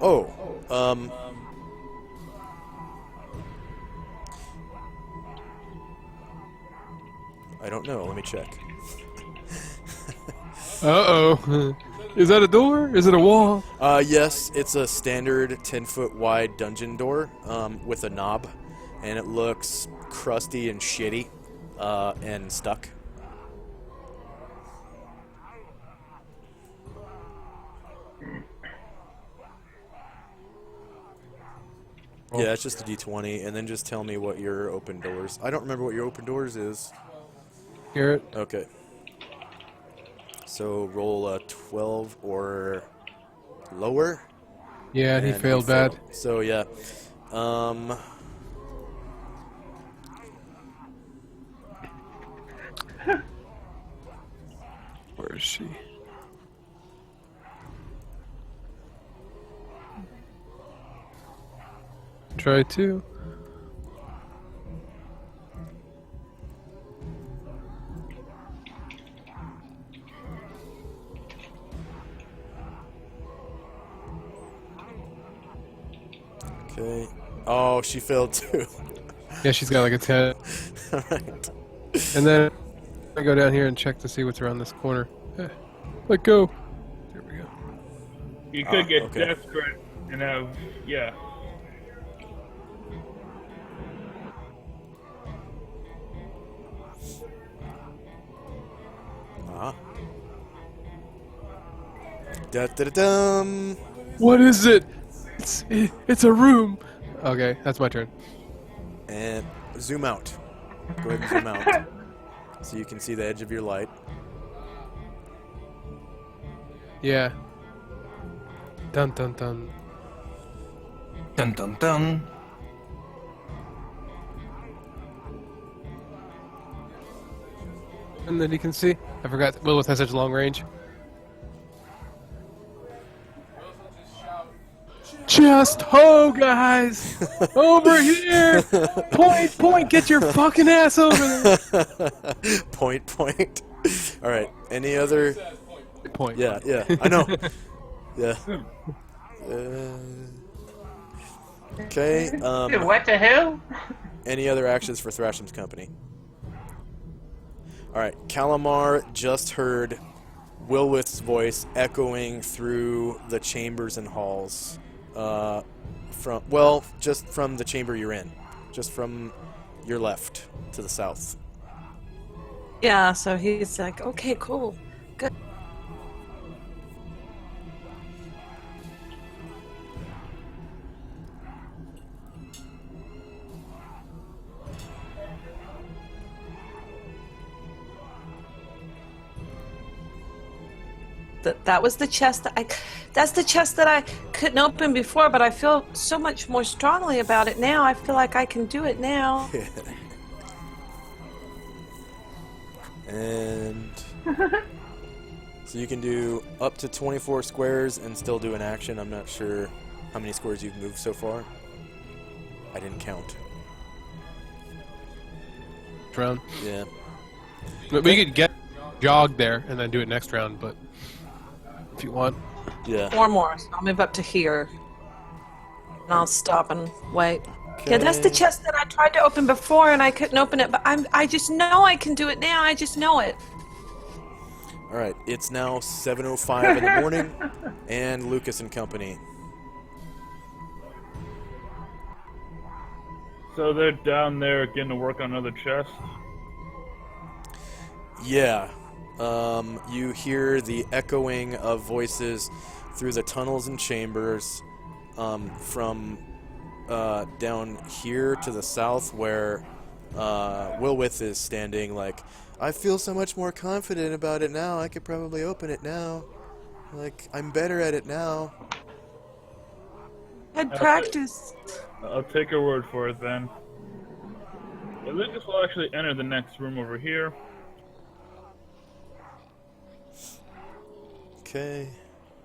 Oh, I don't know. Let me check. Uh-oh. Is that a door? Is it a wall? Yes, it's a standard 10-foot wide dungeon door with a knob, and it looks crusty and shitty and stuck. Yeah, it's just a D20, and then just tell me what your open doors. I don't remember what your open doors is. Garrett? Okay. So roll a 12 or lower. Yeah, he and failed bad. So yeah. Where is she? Try 2. Okay. Oh, she failed too. Yeah, she's got like a 10. Alright. And then I go down here and check to see what's around this corner. Let go. There we go. You could get okay. desperate and have, yeah. Ah. Da da da dum. What is it? It's a room. Okay, that's my turn. And zoom out. Go ahead and zoom out. So you can see the edge of your light. Yeah. Dun dun dun. Dun dun dun. And then you can see. I forgot Lilith has such long range. Just ho, guys! Over here! Point! Get your fucking ass over there! Point. All right. Any other? Point. Yeah. I know. Yeah. Okay. What the hell? Any other actions for Thrasham's company? All right. Calamar just heard Wilwith's voice echoing through the chambers and halls. Just from the chamber you're in, just from your left to the south. Yeah, so he's like, okay, cool, good. That was the chest that's the chest that I couldn't open before, but I feel so much more strongly about it now. I feel like I can do it now. And so you can do up to 24 squares and still do an action. I'm not sure how many squares you've moved so far. I didn't count. Round. Yeah. But we could jog there and then do it next round, but if you want. Yeah. 4 more. So I'll move up to here. And I'll stop and wait. Okay. Yeah, that's the chest that I tried to open before and I couldn't open it, but I just know I can do it now. I just know it. All right. It's now 7:05 in the morning, and Lucas and company. So they're down there getting to work on another chest. Yeah. You hear the echoing of voices through the tunnels and chambers from down here to the south where Wilwith is standing. Like, I feel so much more confident about it now. I could probably open it now. Like, I'm better at it now. Good practice. I'll take her word for it then. Yeah, Lucas will actually enter the next room over here. Okay.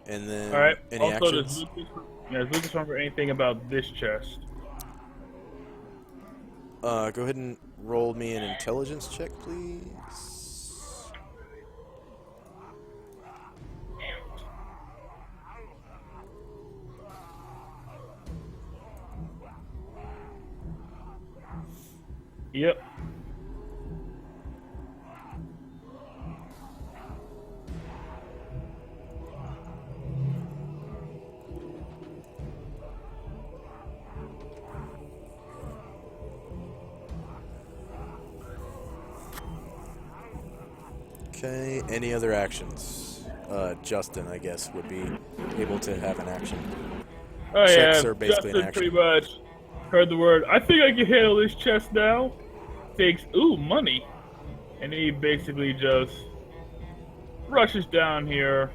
And then Alright, any also actions? does Lucas remember anything about this chest? Go ahead and roll me an intelligence check, please. Yep. Okay, any other actions? Justin, I guess, would be able to have an action. Oh Checks yeah, are basically an Justin action. pretty much heard the word, I think I can handle this chest now. Takes, money. And he basically just rushes down here.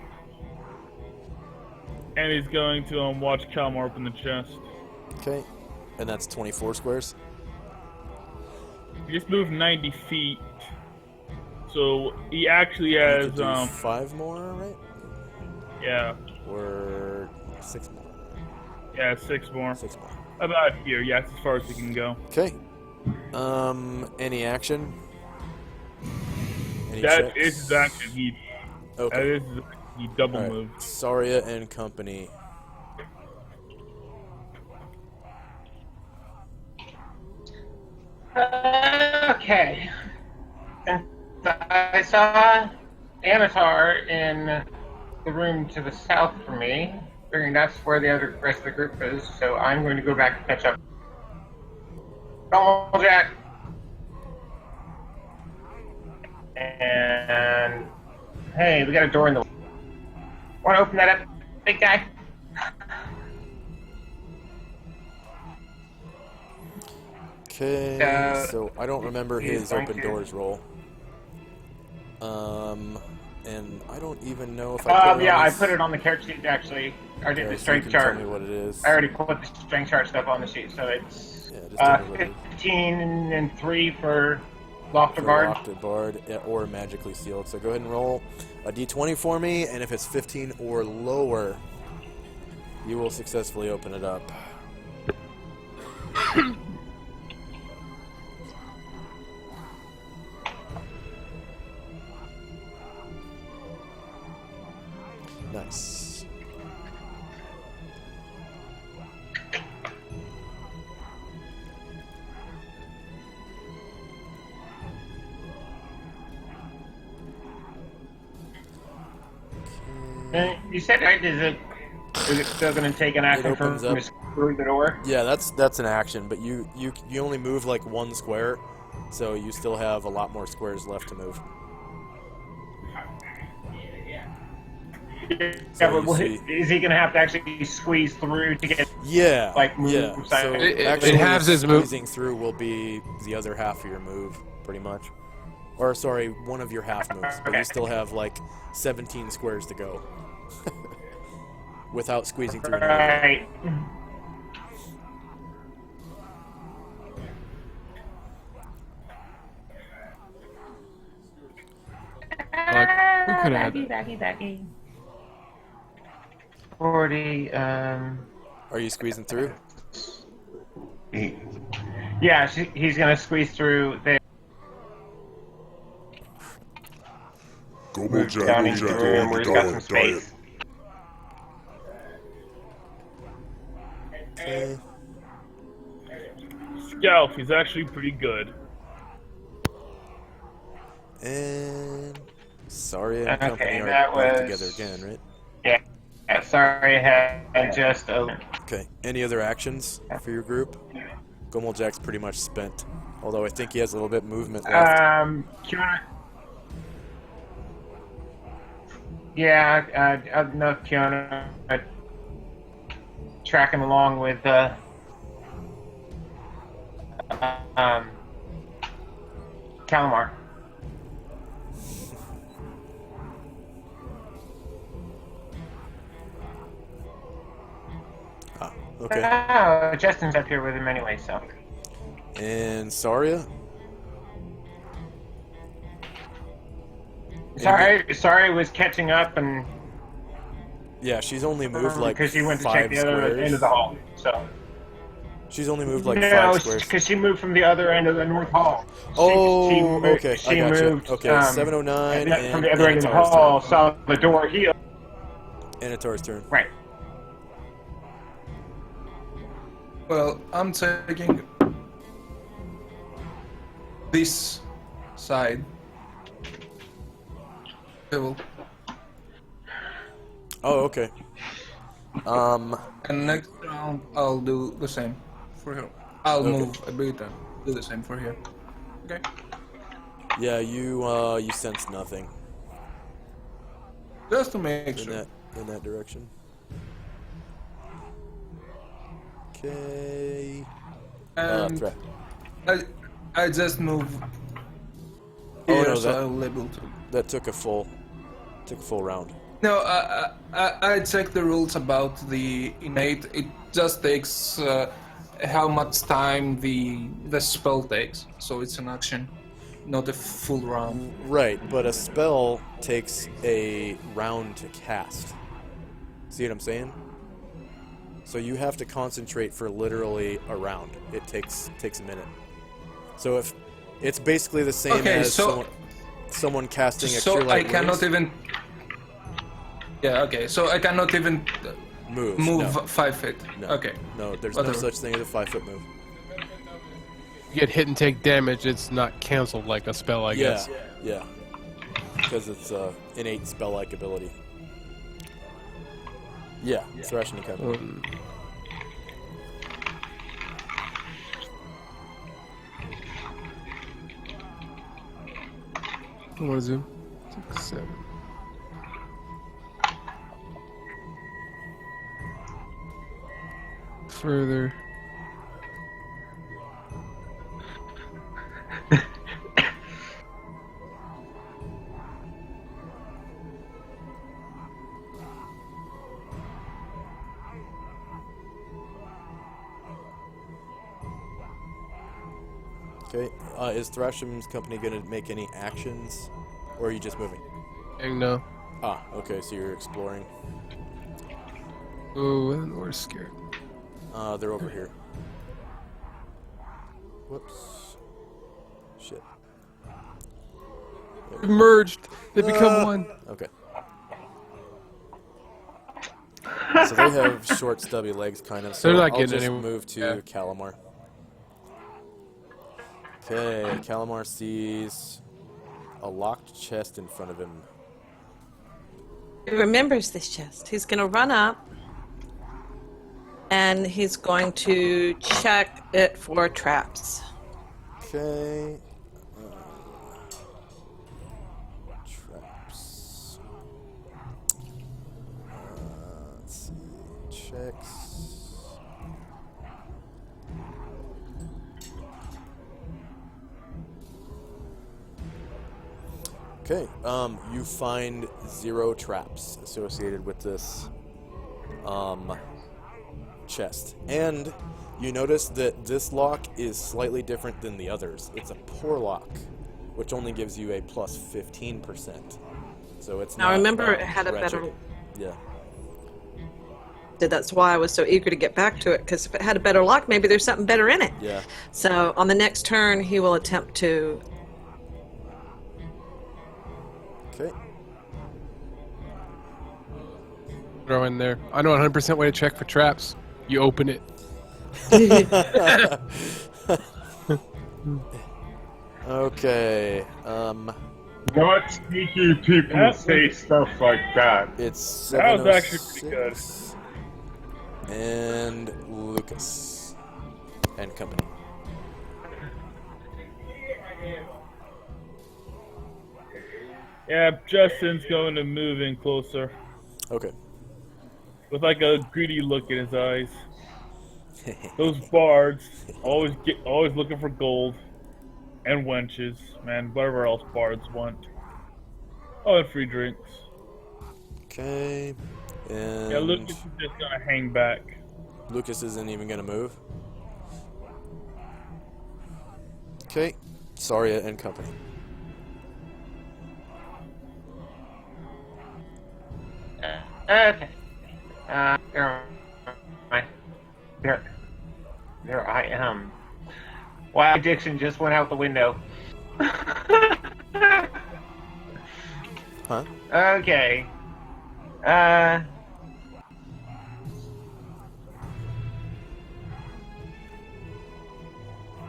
And he's going to watch Kalmar open the chest. Okay, and that's 24 squares? He just moved 90 feet. So he actually You has, could do 5 more, right? yeah. Or 6 more? Yeah, 6 more. 6 more. About here, yeah, that's as far as he can go. Okay. Any action? Any That checks? is his action. He Okay. he double Alright. moved. Saria and company. Okay. I saw Anatar in the room to the south from me, figuring that's where the rest of the group is, so I'm going to go back and catch up. Come on, Jack! And hey, we got a door in the. Want to open that up, big guy? Okay, so I don't remember he's his going open to- doors roll. And I don't even know if I put it Yeah, on I his- put it on the character sheet actually. I did Okay, the so you strength can chart. tell me what it is. I already put the strength chart stuff on the sheet, so it's Yeah, just tell me what it is. 15 and 3 for Lofter For Guard. locked or barred, yeah, or magically sealed. So go ahead and roll a d20 for me, and if it's 15 or lower, you will successfully open it up. Nice. You said right? Is it still going to take an action for opens him up. to screw the door? Yeah, that's an action, but you only move like one square, so you still have a lot more squares left to move. Yeah, So but you see- is he going to have to actually squeeze through to get? Yeah, Like, move yeah. side- So It actually, halves his move. squeezing through will be the other half of your move, pretty much. Or sorry, one of your half moves, but you still have like 17 squares to go without squeezing through. another one. Right. Like, we could have. Backy. 40. Are you squeezing through? Yeah, he's going to squeeze through there. Gomo Jack, Down Gomo into the Jack, room where he's got some diet. space. Okay. Scalp, he's actually pretty good. And sorry, and Okay, company are that back was- together again, right? Yeah, sorry, I had just a. Okay. Any other actions for your group? Gomel Jack's pretty much spent, although I think he has a little bit movement left. Kiona. Yeah, no, Kiona. Tracking along with Calamar. Ah, okay. Oh, Justin's up here with him anyway, so. And Saria? Sorry, was catching up and Yeah, she's only moved like because she went to check 5 the other squares. end of the hall. So She's only moved like no, 5 squares. because she moved from the other end of the north hall. Oh, she moved, okay, She I gotcha. moved. Okay, 709 and from the other end of the Anatar's hall, saw the door heal. Anatar's turn. Right. Well, I'm taking this side. Table. Oh, okay. And next round I'll do the same for here. I'll Okay. move a bit and do the same for here. Okay. Yeah, you sense nothing Just to make in sure. that direction. Okay. And Threat. I just move Oh, here, no, so that- I'll able to. That took a full round. No, I checked the rules about the innate. It just takes how much time the spell takes, so it's an action, not a full round. Right, but a spell takes a round to cast. See what I'm saying? So you have to concentrate for literally a round. It takes a minute. So if it's basically the same Okay, as so- someone casting a So cure I light cannot wounds, even. Yeah. Okay. So I cannot even move. move No, 5 feet. no, Okay. no, there's Whatever. no such thing as a 5-foot move. you get hit and take damage, it's not canceled like a spell, I guess. Yeah. Because it's innate spell-like ability. Yeah, Thrashing and Company. What is it? 6, 7. Further. Okay, is Thrasham's Company going to make any actions, or are you just moving? No. Ah, okay, so you're exploring. Oh, and we're scared. They're over here. Whoops. Shit. They've merged. They become one. Okay. So they have short, stubby legs, kind of. So They're not I'll getting just anywhere. move to Yeah. Calamar. Okay, Calamar sees a locked chest in front of him. He remembers this chest. He's going to run up and he's going to check it for traps. Okay. Traps. Let's see. Checks. Okay. You find 0 traps associated with this chest. And you notice that this lock is slightly different than the others. It's a poor lock, which only gives you a plus 15%. So it's Now not remember, it had a wretched. better. Yeah. That's why I was so eager to get back to it, because if it had a better lock, maybe there's something better in it. Yeah. So on the next turn, he will attempt to. Okay. Throw in there. I know 100% way to check for traps. You open it. Okay. Not sneaky people say stuff like that. It's That was actually pretty good. 706 and Lucas and company. Yeah, Justin's going to move in closer Okay. with like a greedy look in his eyes. Those bards always looking for gold and wenches, man. Whatever else bards want. Oh, and free drinks. Okay. And Yeah, Lucas is just gonna hang back. Lucas isn't even gonna move. Okay. Saria and company. Okay. There I am. Wow, addiction just went out the window. Huh? Okay.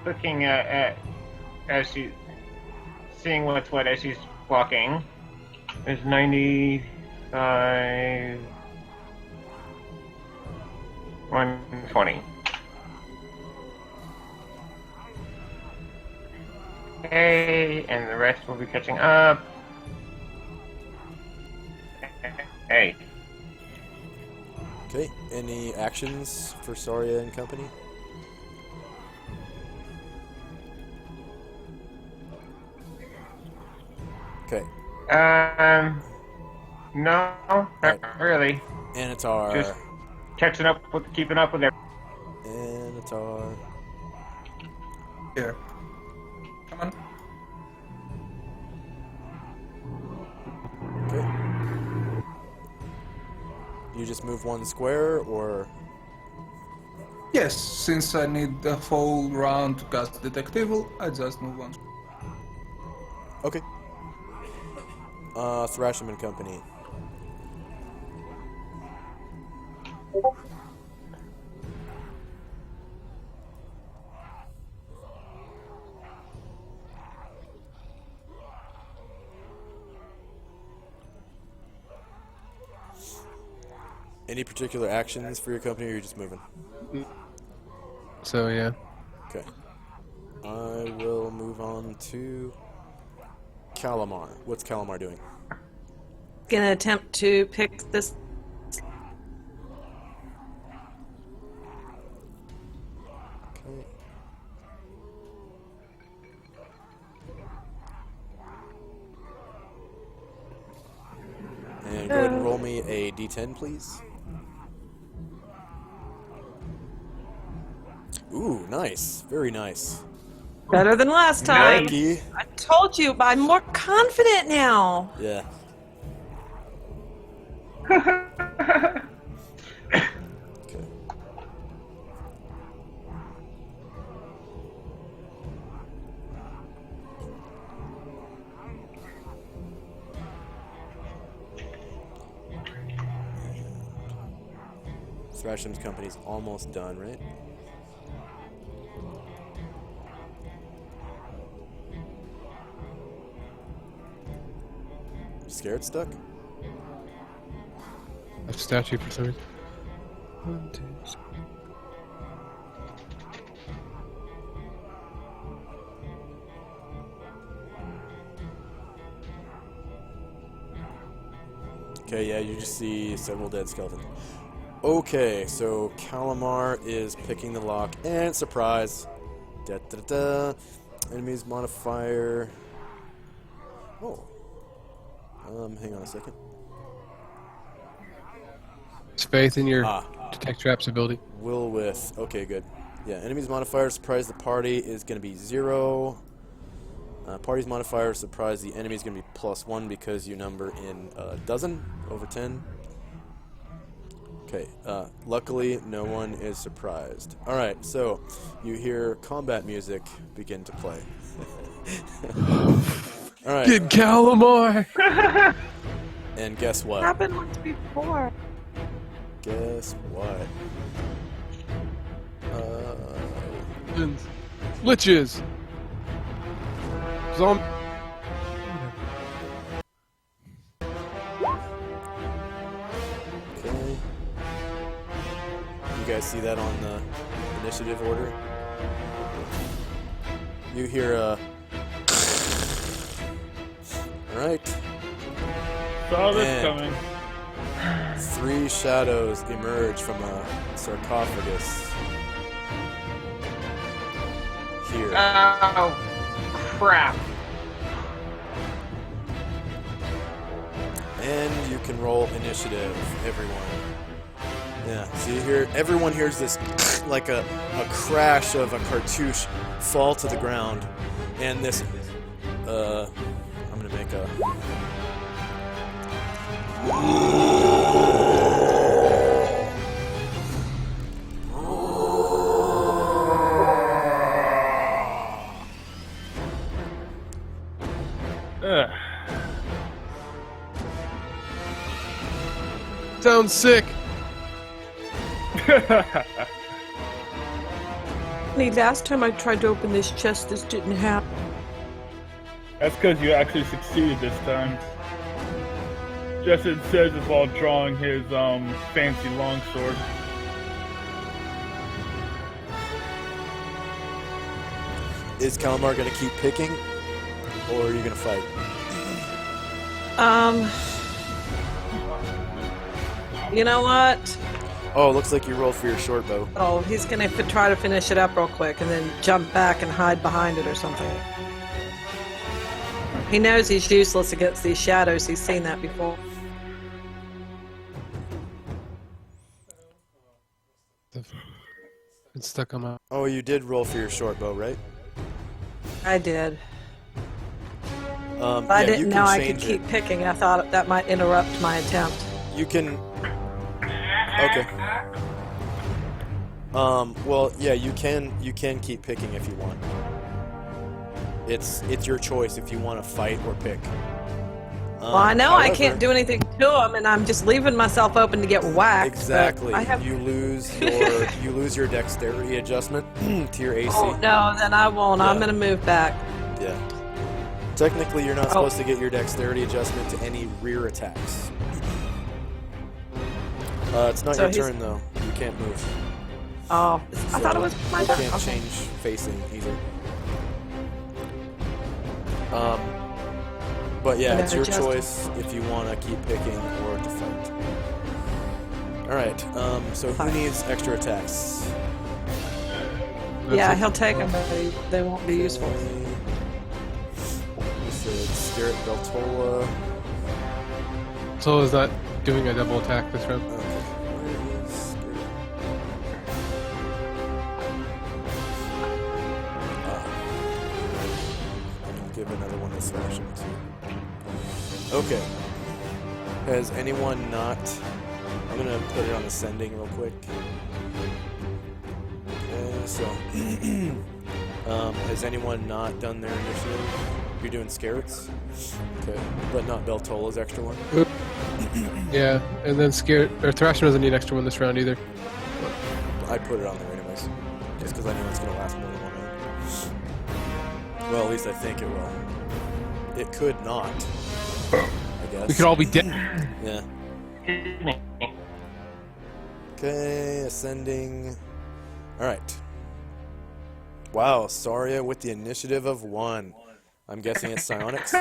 Looking at as she seeing what's what as she's walking. There's 95 120. Okay, and the rest will be catching up. Hey. Okay. Any actions for Saria and company? Okay. No, not really. Anatar. Just catching up with, keeping up with everything. Anatar. Here. Come on. Okay. You just move 1 square, or Yes, since I need the whole round to cast Detect Evil, I just move on. okay. Thrasham and company. Any particular actions for your company, or are you just moving? So yeah. Okay. I will move on to Calamar. What's Calamar doing? Gonna attempt to pick this. Okay. And go ahead and roll me a d10, please. Ooh, nice. Very nice. Better than last time. Lucky. I told you, but I'm more confident now. Yeah. Okay. Thrasham's company's almost done, right? Scared stuck? A statue for some reason. 1, 2, 3. Okay, yeah, you just see several dead skeletons. Okay, so Calamar is picking the lock, and surprise! Da da da. Enemies modifier. Oh. Hang on a second. It's faith in your detect traps ability. Will with. Okay, good. Yeah, enemies modifier surprise the party is going to be 0. Party's modifier surprise the enemy is going to be +1 because you number in a dozen over 10. Okay, luckily no one is surprised. Alright, so you hear combat music begin to play. Alright. Get Calamar! And guess what? Happened once before. Guess what? Liches! Zombie. Okay. You guys see that on the initiative order? You hear Alright. Saw this coming. 3 shadows emerge from a sarcophagus. Here. Oh, crap. And you can roll initiative, everyone. Yeah, so you hear, everyone hears this like a crash of a cartouche fall to the ground, and this, I'm gonna make a... Sounds sick. The last time I tried to open this chest, this didn't happen. That's because you actually succeeded this time. Justin says it while drawing his fancy longsword. Is Calamar gonna keep picking, or are you gonna fight? You know what? Oh, looks like you rolled for your short bow. Oh, he's gonna try to finish it up real quick and then jump back and hide behind it or something. He knows he's useless against these shadows. He's seen that before. It's stuck on my... Oh, you did roll for your short bow, right? I did. Yeah, I you didn't can know I could change keep it. picking. I thought that might interrupt my attempt. You can... Okay. Well, yeah, you can keep picking if you want. It's your choice if you want to fight or pick. Well, I know I however- can't do anything to him, and I'm just leaving myself open to get whacked. but Exactly. I have... You lose your dexterity adjustment to your AC. Oh, no, then I won't. I'm Yeah. going to move back. Yeah. Technically, you're not supposed to get your dexterity adjustment to any rear attacks. It's not So your he's- turn though. You can't move. Oh, I thought it So was my you turn. can't Okay. change facing either. But yeah, Gonna it's your adjust. choice if you want to keep picking or defend. Alright, so who Fine. needs extra attacks? Yeah, he'll take them, but they won't be useful. We said Spirit Beltola. So is not doing a double attack this round. Okay, where is Spirit? I'll give another one to slash him too. Okay. Has anyone not... I'm gonna put it on ascending real quick. Okay, so... has anyone not done their initiative? You're doing Scarrets? Okay. But not Beltola's extra one? Yeah, and then Thrashing doesn't need extra one this round either. I put it on there anyways. Just because I know it's gonna last more than 1 round. Well, at least I think it will. It could not. I guess. We could all be dead. Yeah. Excuse me. Okay, ascending. Alright. Wow, Saria with the initiative of 1. I'm guessing it's psionics.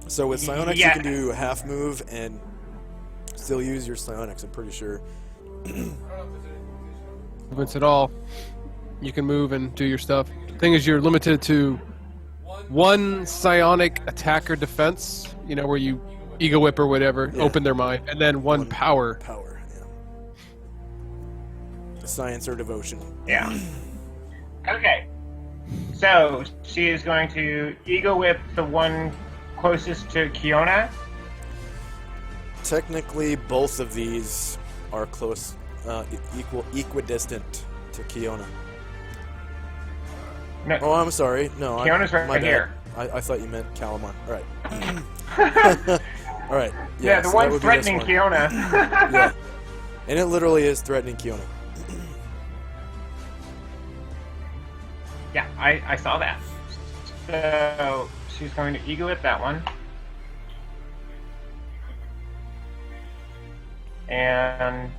So with psionics, Yeah. you can do half move and still use your psionics, I'm pretty sure. Movements at all. You can move and do your stuff. The thing is, you're limited to one psionic attack or defense, you know, where you ego whip or whatever, Yeah. open their mind, and then one power. Power, yeah. Science or devotion. Yeah. Okay. So she is going to ego whip the one closest to Kiona. Technically, both of these are close, equidistant to Kiona. No, Oh, I'm sorry. No, Kiona's right my bad. here. I thought you meant Calamar. All right. All right. yeah, the so that one would be this threatening one. Kiona. Yeah. And it literally is threatening Kiona. Yeah, I saw that. So she's going to ego whip that one. And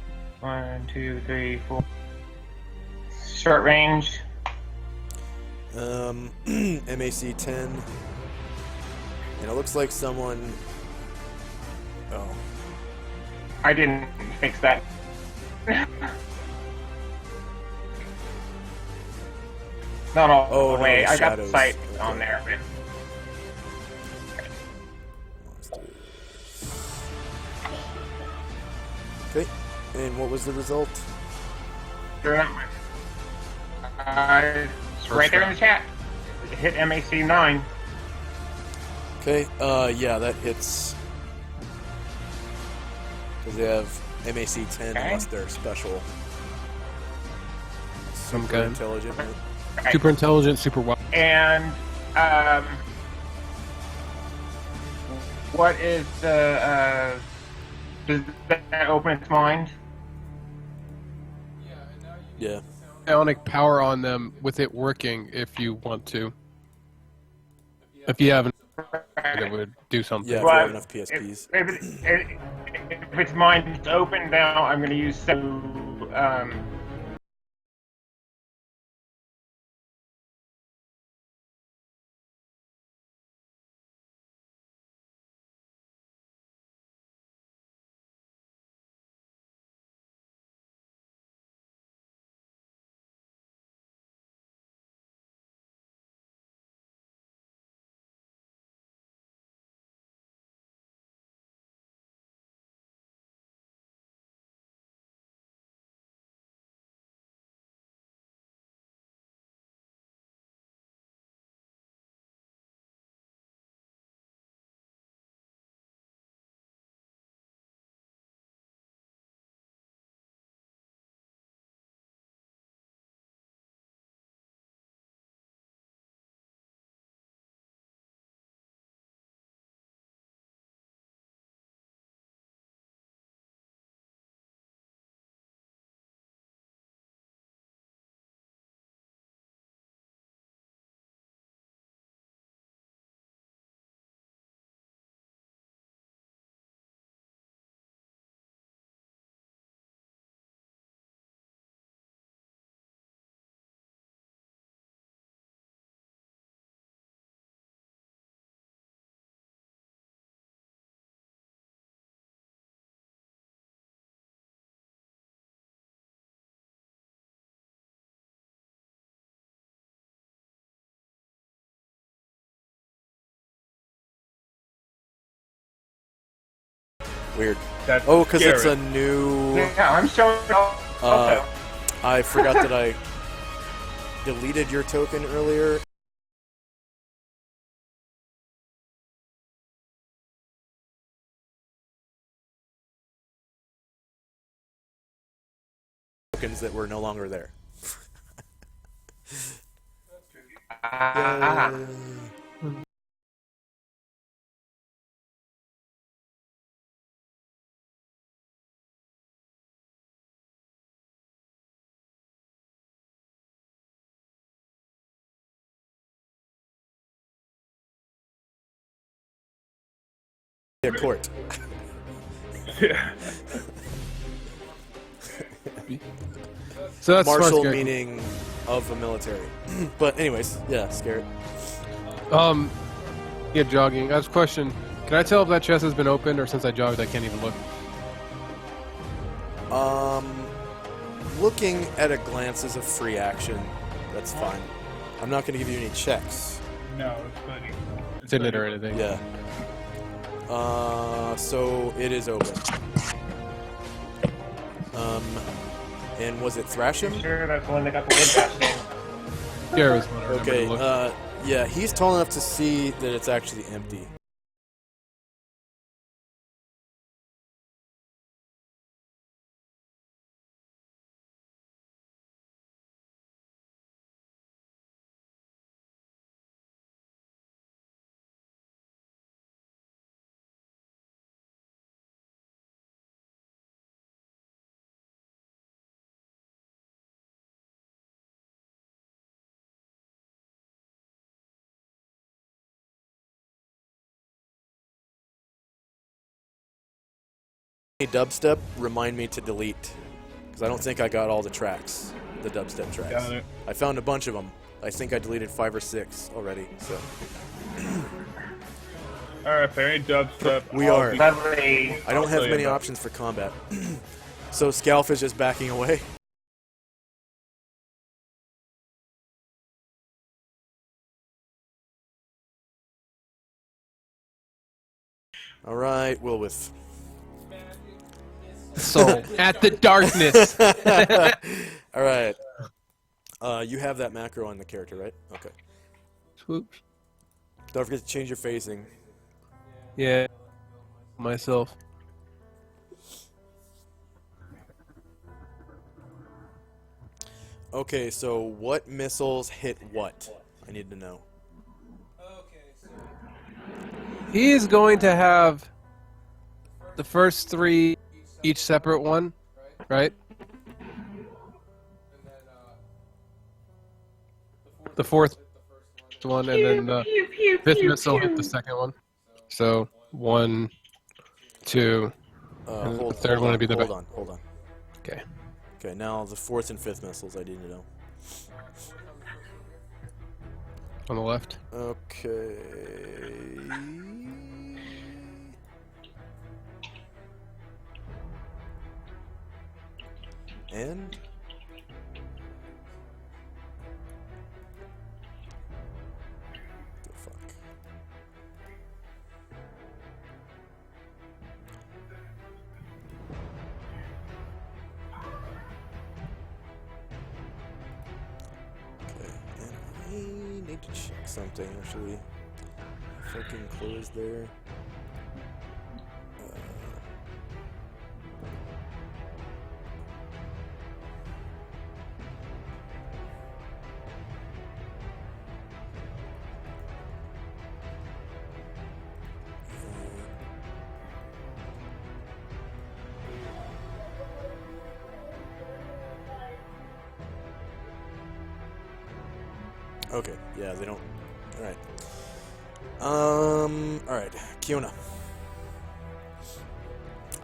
1, 2, 3, 4. Short range. MAC 10. And it looks like someone... Oh. I didn't fix that. Not all Oh, the no, way. the I got the shadows. sight Okay. on there. But Okay. And what was the result? It's right there in the chat. It hit MAC 9. Okay, yeah, that hits. Because they have MAC 10 Okay. unless they're special. Some Super kind. intelligent. right? Right. Super intelligent, super wild. And what is the does that open its mind? Yeah. Psionic power on them with it working if you want to. If you haven't, it would do something. Yeah, if Well, you have enough PSPs. If its mind is open now, I'm going to use Weird. That's Oh, because it's a scary. new... Yeah, I'm showing also. I forgot that I deleted your token earlier. Tokens that were no longer there. Ah. Yeah, court. Yeah. So that's Martial smart, meaning of a military. But anyways, yeah, scared. Yeah, jogging. I have a question. Can I tell if that chest has been opened, or since I jogged, I can't even look? Looking at a glance is a free action. That's fine. I'm not going to give you any checks. No, it's funny. It's in it or anything. Yeah. So it is open. And was it Thrashim? Sure, that's the one that got the wood bashed in. Here is one I remember Okay, to look. yeah, he's tall enough to see that it's actually empty. Dubstep, remind me to delete, because I don't think I got all the tracks, the dubstep tracks. Got it. I found a bunch of them. I think I deleted 5 or 6 already. So Alright, Perry, dubstep. We are. Lovely. I don't I'll have tell you many about it. options for combat. So Scalf is just backing away. All right, Wilwith. Soul at the darkness. All right. You have that macro on the character, right? Okay. Swoop. Don't forget to change your facing. Yeah. Myself. Okay, so what missiles hit what? I need to know. He is going to have the first 3, each separate one, right? The fourth one, and then the fifth missile hit the second one. So 1, 2, and the third one would be the hold on, hold on. Okay. Okay, now the 4th and 5th missiles I need to know. On the left. Okay. And the fuck. Okay, and I need to check something actually. Fucking close there. Okay, yeah, they don't. Alright. Alright, Kiona.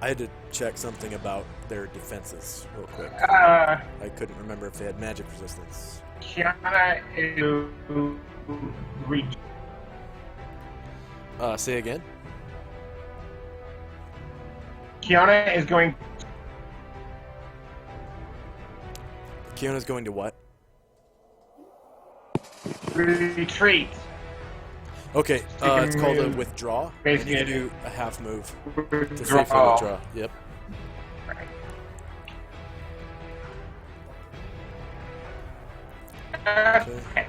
I had to check something about their defenses real quick. I couldn't remember if they had magic resistance. Kiana is Say again? Kiana is going Kiona's going to what? to retreat. Okay, it's called a withdraw, and you Basically, can do a half move to withdraw. safely withdraw. Yep. Okay.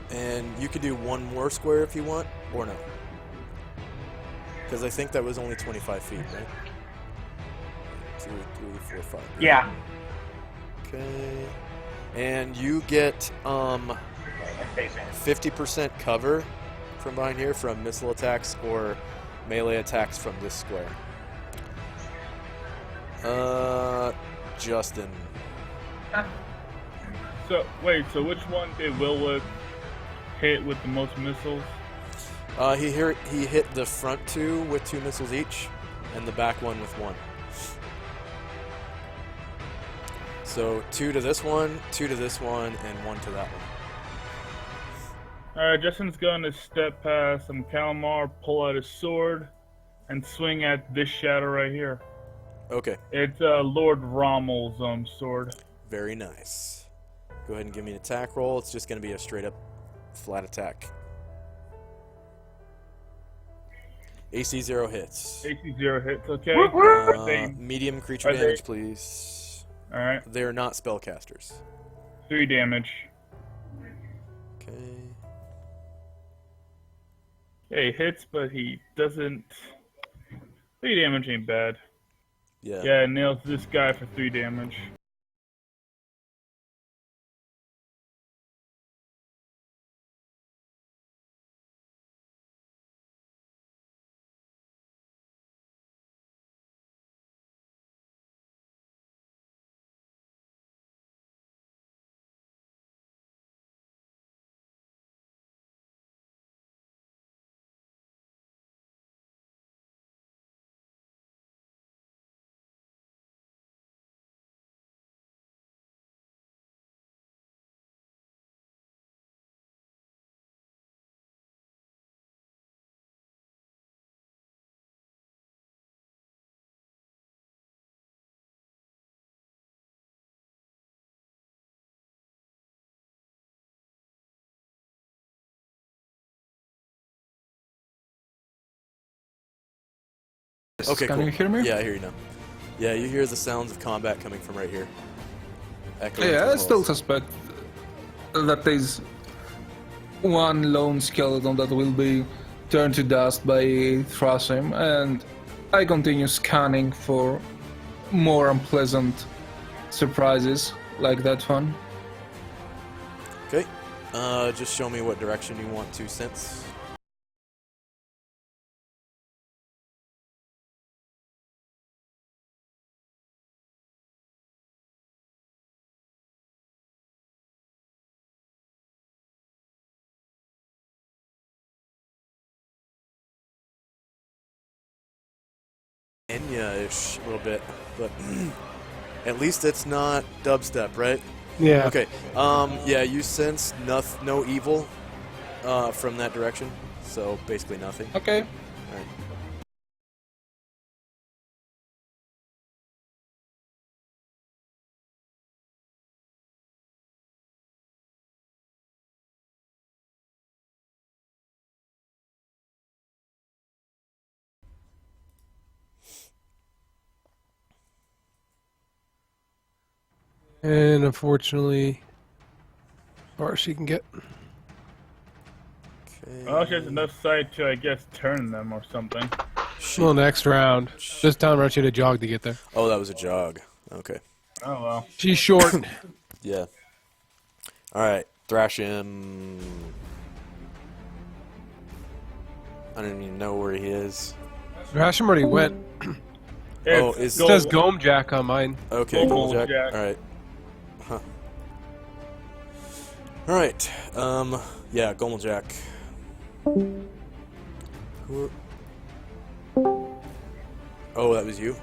And you could do one more square if you want, or no. Because I think that was only 25 feet, right? 2, 3, 4, 5. Right? Yeah. Okay. And you get 50% cover from behind here from missile attacks or melee attacks from this square. Justin. So wait, so which one did Wilwood hit with the most missiles? He hit the front 2 with 2 missiles each, and the back one with 1. So 2 to this one, 2 to this one, and 1 to that one. Alright, Justin's gonna step past some Kalmar, pull out his sword, and swing at this shadow right here. Okay. It's Lord Rommel's sword. Very nice. Go ahead and give me an attack roll. It's just going to be a straight up flat attack. AC 0 hits. AC 0 hits, okay. Medium creature damage, please. Alright. They're not spellcasters. 3 damage. Okay. Yeah, he hits, but he doesn't... 3 damage ain't bad. Yeah. Yeah, it nails this guy for 3 damage. Okay, Can cool. you hear me? Yeah, I hear you now. Yeah, you hear the sounds of combat coming from right here. Echoing Yeah, through I the still halls. suspect that there's one lone skeleton that will be turned to dust by Thrasim, and I continue scanning for more unpleasant surprises like that one. Okay. Just show me what direction you want to sense. Enya-ish a little bit, but at least it's not dubstep, right? Yeah. Okay. Yeah, you sense no evil from that direction, so basically nothing. Okay. All right. And unfortunately, as far as she can get. Okay. Well, she has enough sight to, I guess, turn them or something. Well, next round. This time around, she had a jog to get there. Oh, that was a jog. Okay. Oh, well. She's short. Yeah. All right. Thrash him. I don't even know where he is. Rasham already went. Oh, It's is- It says Gome Jack on mine. Okay, cool, Jack. Jack. All right. Huh. All right. Yeah, Gomeljack. Oh, that was you?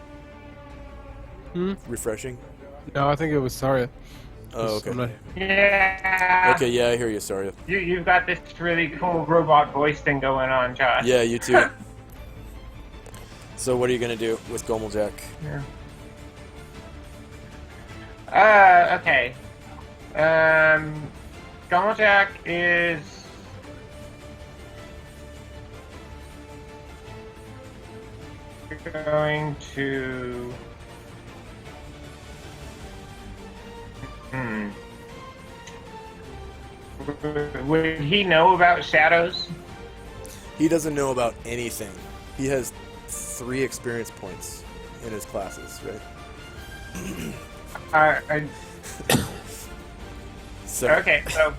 Hmm? Refreshing? No, I think it was Saria. Oh, okay. I'm not- Yeah. Okay, yeah, I hear you, sorry. You've got this really cool robot voice thing going on, Josh. Yeah, you too. So what are you going to do with Gomeljack? Okay. Gomeljack is going to. Would he know about shadows? He doesn't know about anything. He has 3 experience points in his classes, right? So, Okay, so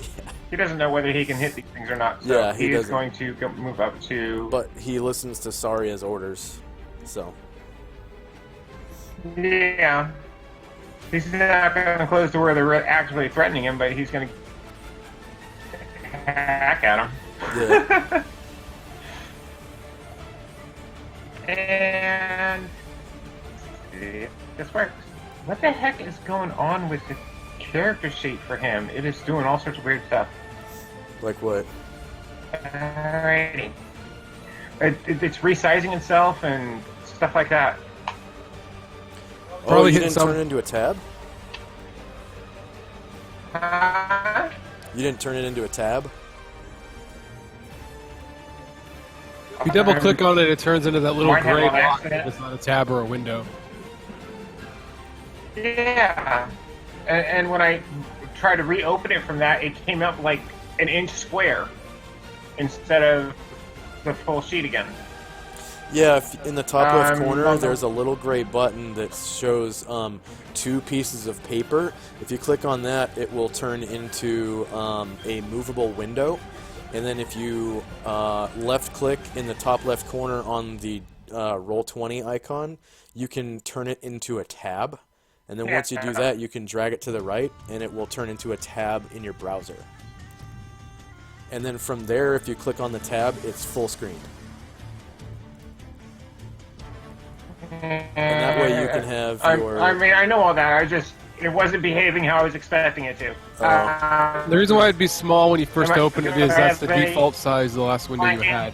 he doesn't know whether he can hit these things or not. So Yeah, he is doesn't. going to move up to. but he listens to Saria's orders. So, Yeah. He's not going to close to where they're actually threatening him, but he's going to hack at him. yeah. And this works. What the heck is going on with the character sheet for him? It is doing all sorts of weird stuff. Like what? Alrighty. It's resizing itself and stuff like that. Oh, Probably you hit didn't some- turn it into a tab? Uh, You didn't turn it into a tab? If you double click on it, it turns into that little Might have gray on box. accident. It's not a tab or a window. Yeah. And when I tried to reopen it from that, it came up like an inch square instead of the full sheet again. Yeah, in the top left corner, well, there's a little gray button that shows 2 pieces of paper. If you click on that, it will turn into a movable window. And then if you left-click in the top left corner on the Roll20 icon, you can turn it into a tab. And then once you do that, you can drag it to the right, and it will turn into a tab in your browser. And then from there, if you click on the tab, it's full screen. And that way you can have your... I mean, I know all that. It wasn't behaving how I was expecting it to. The reason why it'd be small when you first Am I- open it is that's the am I- default size of the last window you had.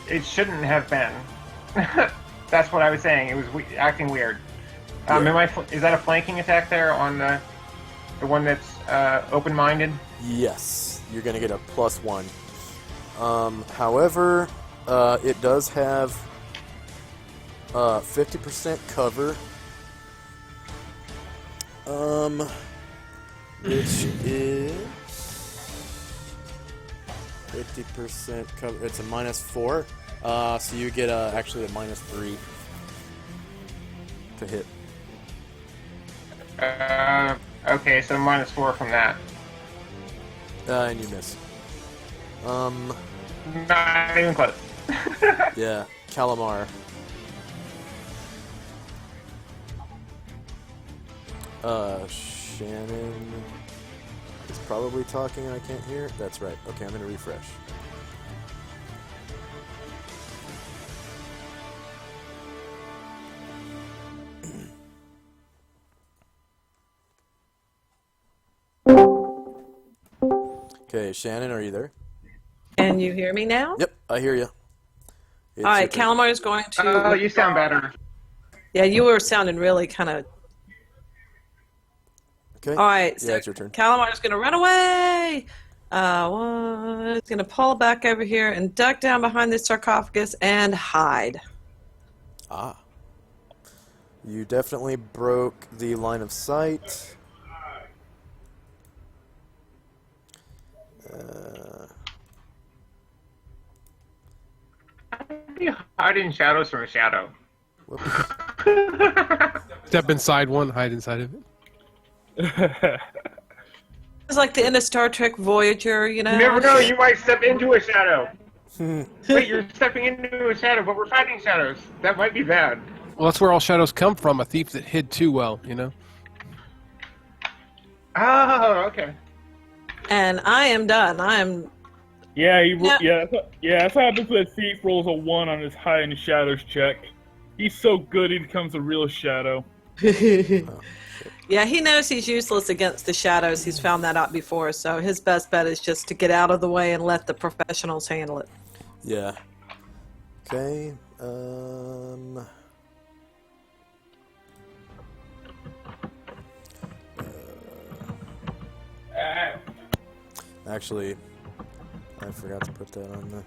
It shouldn't have been. That's what I was saying. It was acting weird. Is that a flanking attack there on the one that's open-minded? Yes, you're going to get a +1. However, it does have 50% cover, which is 50% cover. It's a -4, so you get actually a -3 to hit. Okay, so -4 from that. And you miss. Not even close. Yeah, Calamar. Shannon is probably talking and I can't hear. That's right. Okay, I'm gonna refresh. Okay, Shannon, are you there? Can you hear me now? Yep, I hear you. All right, Calamar is going to. Oh, you sound better. Yeah, you were sounding really kind of. Okay. All right, so Yeah, it's your turn. Calamar is going to run away. He's going to pull back over here and duck down behind the sarcophagus and hide. Ah. You definitely broke the line of sight. How do you hide in shadows from a shadow? Step inside one, hide inside of it. It's like the end of Star Trek Voyager, you know? You never know, you might step into a shadow. Wait, you're stepping into a shadow, but we're fighting shadows. That might be bad. Well, that's where all shadows come from. A thief that hid too well, you know. Oh, okay. And I am done. I am. Yeah, Yeah. That's what happens when a thief rolls a 1 on his hide in the shadows check. He's so good he becomes a real shadow. Yeah, he knows he's useless against the shadows. He's found that out before, so his best bet is just to get out of the way and let the professionals handle it. Yeah. Okay. Actually, I forgot to put that on the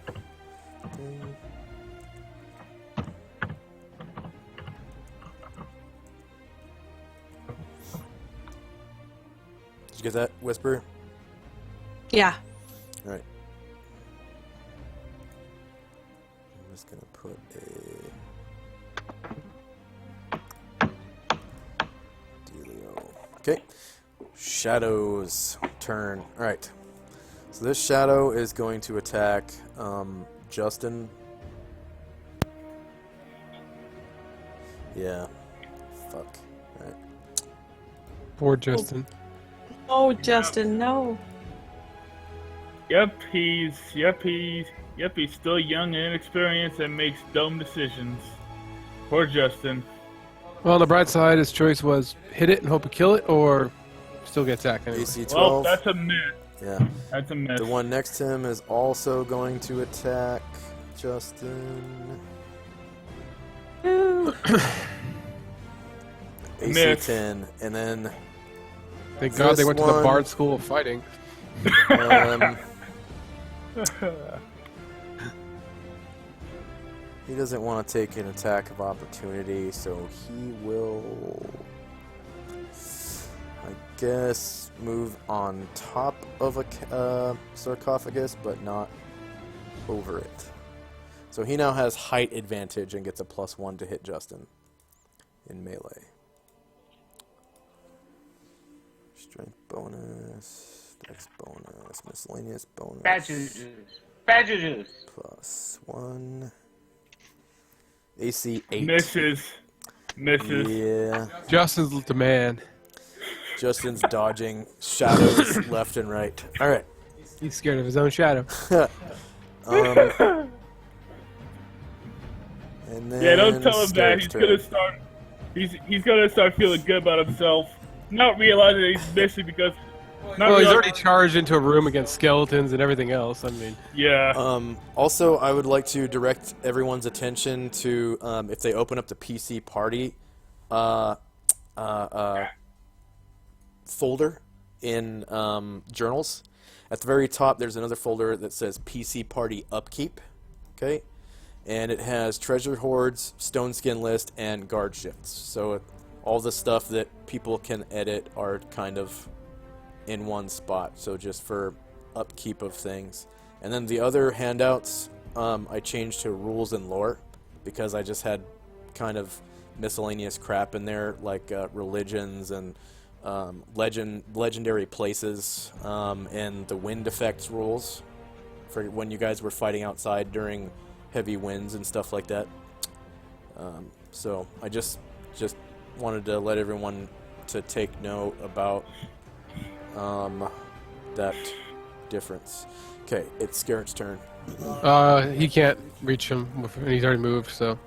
Did you get that, Whisper? Yeah. All right. I'm just gonna put a dealio. Okay. Shadow's turn. All right. So this shadow is going to attack Justin. Yeah. Fuck. All right. Poor Justin. Oh, Justin, no. Yep, he's still young and inexperienced and makes dumb decisions. Poor Justin. Well, on the bright side, his choice was hit it and hope to kill it, or still get attacked anyway. AC 12. Well, that's a miss. Yeah. That's a miss. The one next to him is also going to attack Justin. Ooh. AC Miss. 10, and then Thank God they this went to the one- Bard School of Fighting. He doesn't want to take an attack of opportunity, so he will, I guess, move on top of a sarcophagus, but not over it. So he now has height advantage and gets a +1 to hit Justin in melee. Strength bonus, dex bonus, miscellaneous bonus. Badger juice. Badger juice. +1. AC 8. Misses. Yeah. Justin's the man. Justin's dodging shadows left and right. All right. He's scared of his own shadow. And then Yeah, don't tell him that. Scarab's He's turn. gonna start. He's gonna start feeling good about himself, not realizing that he's missing because. Well, he's already charged into a room against skeletons and everything else. I mean, Yeah. Also, I would like to direct everyone's attention to if they open up the PC party folder in journals. At the very top, there's another folder that says PC Party Upkeep. Okay, and it has treasure hoards, stone skin list, and guard shifts. So all the stuff that people can edit are kind of in one spot. So just for upkeep of things. And then the other handouts, I changed to rules and lore because I just had kind of miscellaneous crap in there, like religions and legendary places, and the wind effects rules for when you guys were fighting outside during heavy winds and stuff like that. So I just wanted to let everyone to take note about that difference. Okay, it's Scarrett's turn. he can't reach him, and he's already moved, so.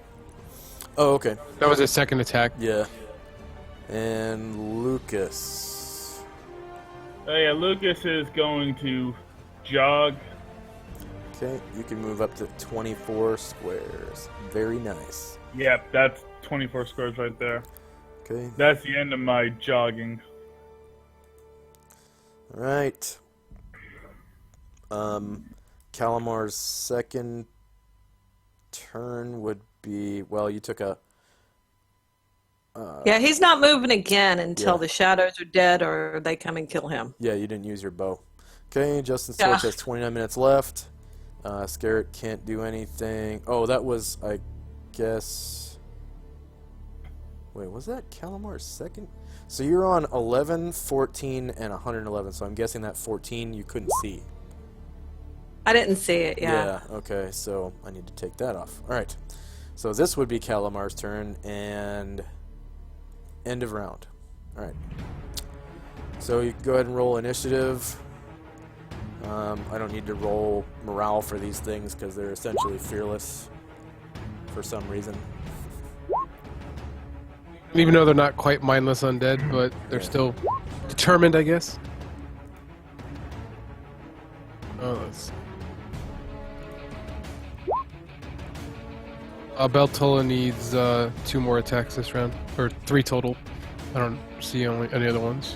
Oh, okay. That was his second attack. Yeah. And Lucas. Oh yeah, Lucas is going to jog. Okay, you can move up to 24 squares. Very nice. Yep, that's 24 squares right there. Okay. That's the end of my jogging. All right. Calamar's second turn would be, well, you took a... Yeah, he's not moving again until Yeah. the shadows are dead or they come and kill him. Yeah, you didn't use your bow. Okay, Justin Yeah. Storch has 29 minutes left. Scarrett can't do anything. Oh, that was, I guess... Wait, was that Calamar's second? So you're on 11, 14, and 111, so I'm guessing that 14 you couldn't see. I didn't see it, yeah. Okay, so I need to take that off. Alright, so this would be Calamar's turn, and end of round. Alright. So you can go ahead and roll initiative. I don't need to roll morale for these things because they're essentially fearless for some reason. Even though they're not quite mindless undead, but they're still determined, I guess. Oh, that's... Beltola needs 2 more attacks this round, or 3 total. I don't see any other ones.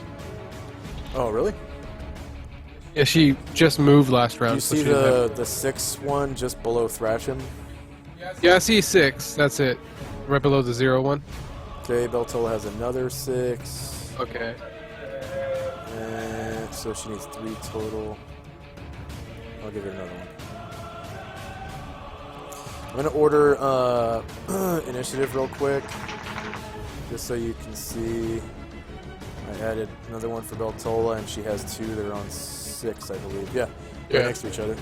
Oh, really? Yeah, she just moved last Do round. you so see she didn't have- the 6 one just below Thrasham? Yeah, I see 6. That's it. Right below the 0 one. Okay, Beltola has another 6. Okay. And so she needs 3 total. I'll give her another one. I'm gonna order initiative real quick, just so you can see. I added another one for Beltola, and she has 2. They're on 6, I believe. Yeah, Yeah. right next to each other.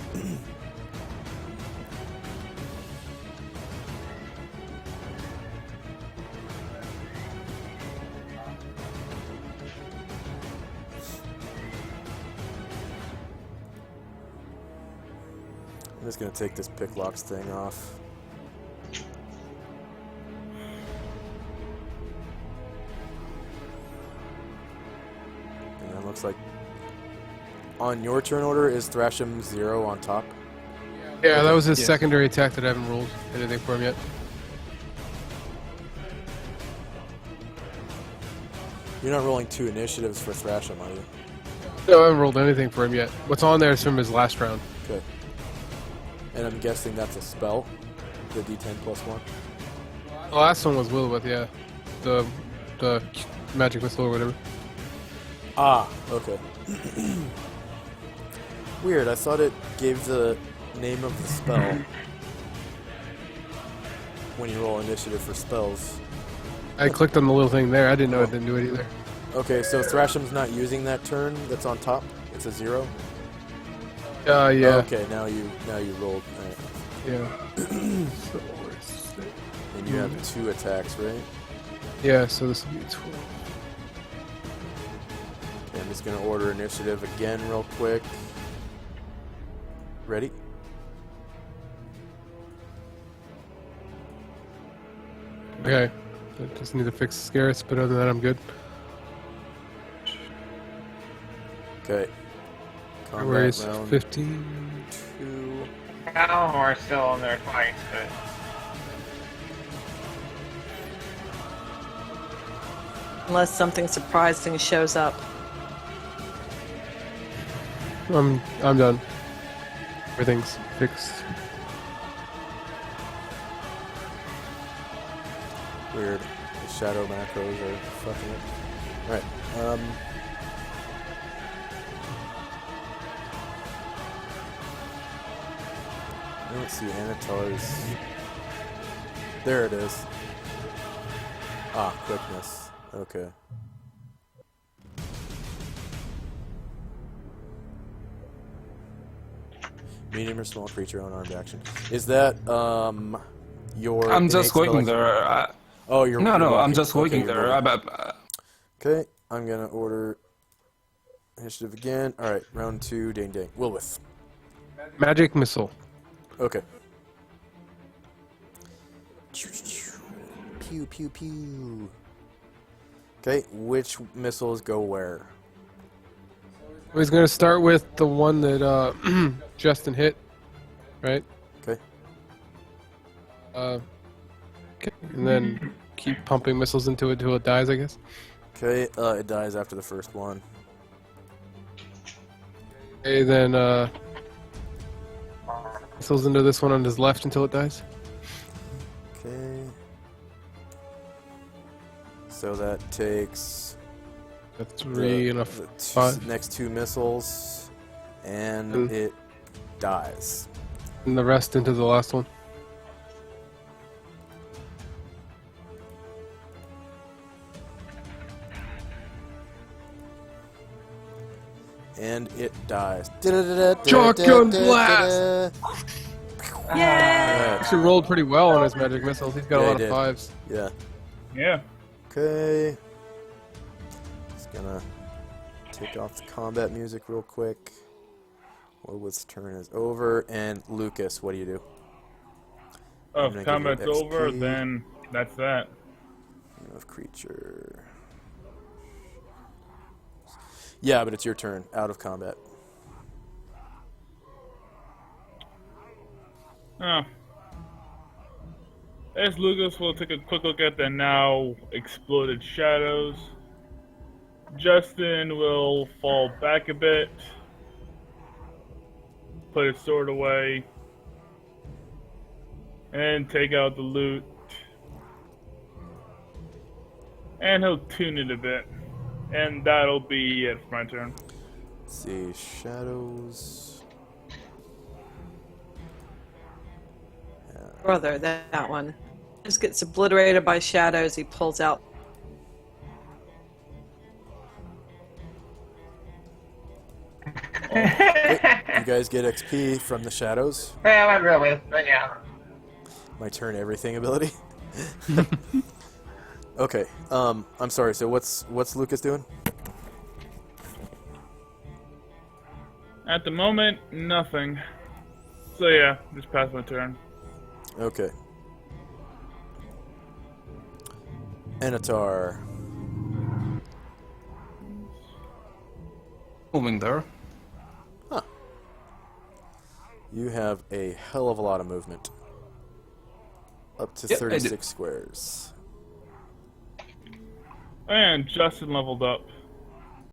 I'm just gonna take this pick locks thing off. And that looks like on your turn order is Thrasham 0 on top. Yeah, that was his secondary attack that I haven't rolled anything for him yet. You're not rolling 2 initiatives for Thrasham, are you? No, I haven't rolled anything for him yet. What's on there is from his last round. Okay. And I'm guessing that's a spell, the D10 plus 1. The last one was Will-O-Wisp, yeah. The magic missile or whatever. Ah, okay. Weird, I thought it gave the name of the spell when you roll initiative for spells. I clicked on the little thing there. I didn't know it didn't do it either. Okay, so Thrasham's not using that turn that's on top? It's a 0? Yeah. Okay, now you rolled. All right. Yeah. And you have 2 attacks, right? Yeah, so this will be 12. Okay, I'm just gonna order initiative again real quick. Ready? Okay. I just need to fix Scarce, but other than that, I'm good. Okay. Where is round 15? 2. Balmor's still on there twice, but Unless something surprising shows up. I'm done. Everything's fixed. Weird. The shadow macros are fucking it. Alright, I don't see Anatar's. There it is. Ah, quickness. Okay. Medium or small creature unarmed action. Is that your? I'm just innate waiting spell- there. Oh, you're. No, you're I'm walking. just Okay, waiting you're there. moving. Okay, I'm gonna order initiative again. All right, round 2. Dang. Wilwith. Magic missile. Okay. Pew pew pew. Okay, which missiles go where? He's gonna start with the one that Justin hit, right? Okay. Okay, and then keep pumping missiles into it until it dies, I guess. Okay, it dies after the first one. Okay, then missiles into this one on his left until it dies. Okay. So that takes That's 3 and a the 5. next 2 missiles, and Mm. it dies. And the rest into the last one. And it dies. Shotgun blast! Yay! Actually rolled pretty well on his magic missiles. He's got Yeah, a he lot did. of 5s. Yeah. Yeah. Okay. Just gonna take off the combat music real quick. Wilwith's turn is over, and Lucas, what do you do? Oh, I'm gonna if give you combat's over, XP. then that's that. Of creature. Yeah, but it's your turn. Out of combat. Oh. As Lucas will take a quick look at the now exploded shadows. Justin will fall back a bit. put his sword away, and take out the loot. And he'll tune it a bit. And that'll be it for my turn. Let's see, shadows. Brother, that one. Just gets obliterated by shadows. He pulls out. You guys get XP from the shadows. Well, not really, but yeah. My turn everything ability. Okay. I'm sorry. So what's Lucas doing? At the moment, nothing. So yeah, just pass my turn. Okay. Anatar. Moving there. You have a hell of a lot of movement. Up to Yep, I do. 36 squares. And Justin leveled up.